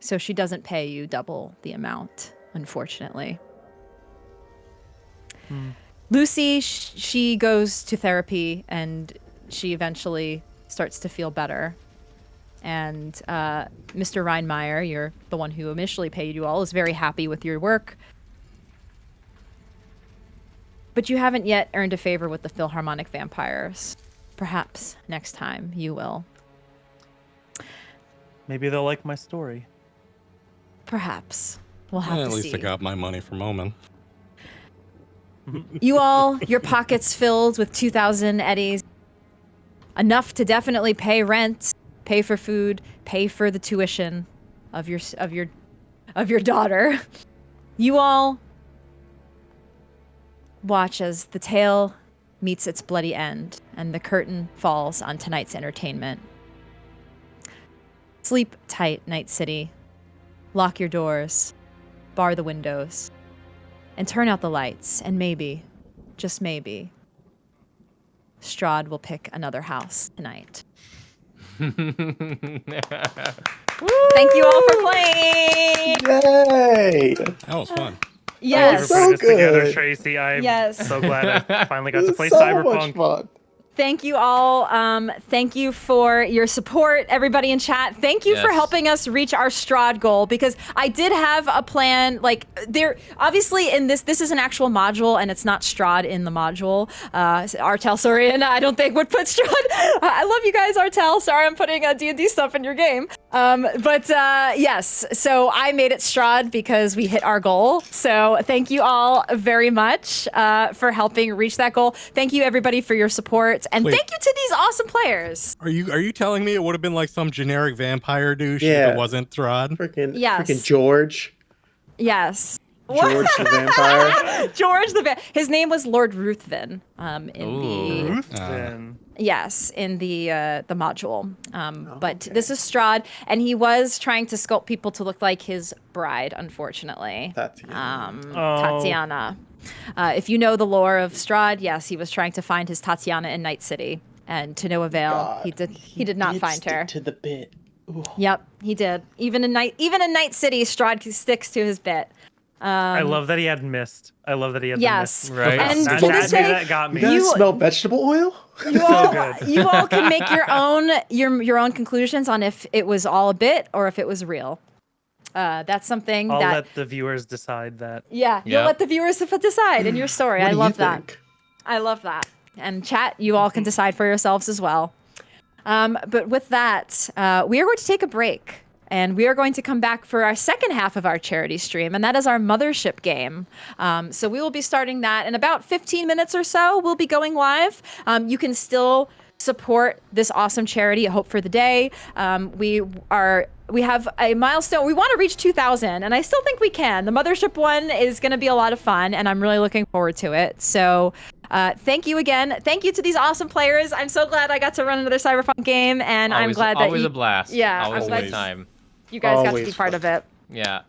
So she doesn't pay you double the amount, unfortunately. Lucy, she goes to therapy, and she eventually starts to feel better. And Mr. Reinmeyer, you're the one who initially paid you all, is very happy with your work. But you haven't yet earned a favor with the Philharmonic Vampires. Perhaps next time you will. Maybe they'll like my story. Perhaps. We'll have to see. At least I got my money from Omen. You all, your pockets filled with 2,000 eddies. Enough to definitely pay rent, pay for food, pay for the tuition of your daughter. You all watch as the tale meets its bloody end and the curtain falls on tonight's entertainment. Sleep tight, Night City. Lock your doors, bar the windows, and turn out the lights, and maybe, just maybe, Strahd will pick another house tonight. Thank you all for playing! Yay! That was fun. Yes. Thank you for putting this together, good. Tracy. I'm Yes. so glad I finally got to It's play so Cyberpunk. much fun. Thank you all. Thank you for your support, everybody in chat. Thank you for Yes. helping us reach our Strahd goal, because I did have a plan. Like, there, obviously, in this is an actual module, and it's not Strahd in the module. Our Talsorian, I don't think would put Strahd. I love you guys, Artel. Sorry, I'm putting D&D stuff in your game. But yes, so I made it Strahd because we hit our goal. So thank you all very much for helping reach that goal. Thank you, everybody, for your support. And Wait. thank you to these awesome players. Are you telling me it would have been like some generic vampire douche Yeah. if it wasn't Throd? Yes. George. Yes. George the vampire. George the his name was Lord Ruthven. Ruthven. Yes, in the module. But this is Strahd, and he was trying to sculpt people to look like his bride, unfortunately. Tatiana. If you know the lore of Strahd, yes, he was trying to find his Tatiana in Night City, and to no avail. God, he did not find her. To the bit. Ooh. Yep, he did. Even in Night City, Strahd sticks to his bit. I love that he had mist. I love that he had yes. the mist. Right. And That, to this day, that got me. You guys smell vegetable oil? You all can make your own conclusions on if it was all a bit or if it was real. That's something I'll that let the viewers decide that. Yeah, you'll let the viewers decide in your story. What I do love you that. think? I love that. And chat, you all can decide for yourselves as well. But with that, we are going to take a break. And we are going to come back for our second half of our charity stream, and that is our Mothership game. So we will be starting that in about 15 minutes or so. We'll be going live. You can still support this awesome charity, Hope for the Day. We have a milestone. We want to reach 2,000, and I still think we can. The Mothership one is going to be a lot of fun, and I'm really looking forward to it. So thank you again. Thank you to these awesome players. I'm so glad I got to run another Cyberpunk game, and I'm glad that always a blast. Yeah, always I'm a glad good time. you guys got to be part of it. Yeah.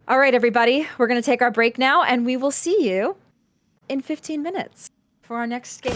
All right, everybody. We're going to take our break now, and we will see you in 15 minutes for our next game.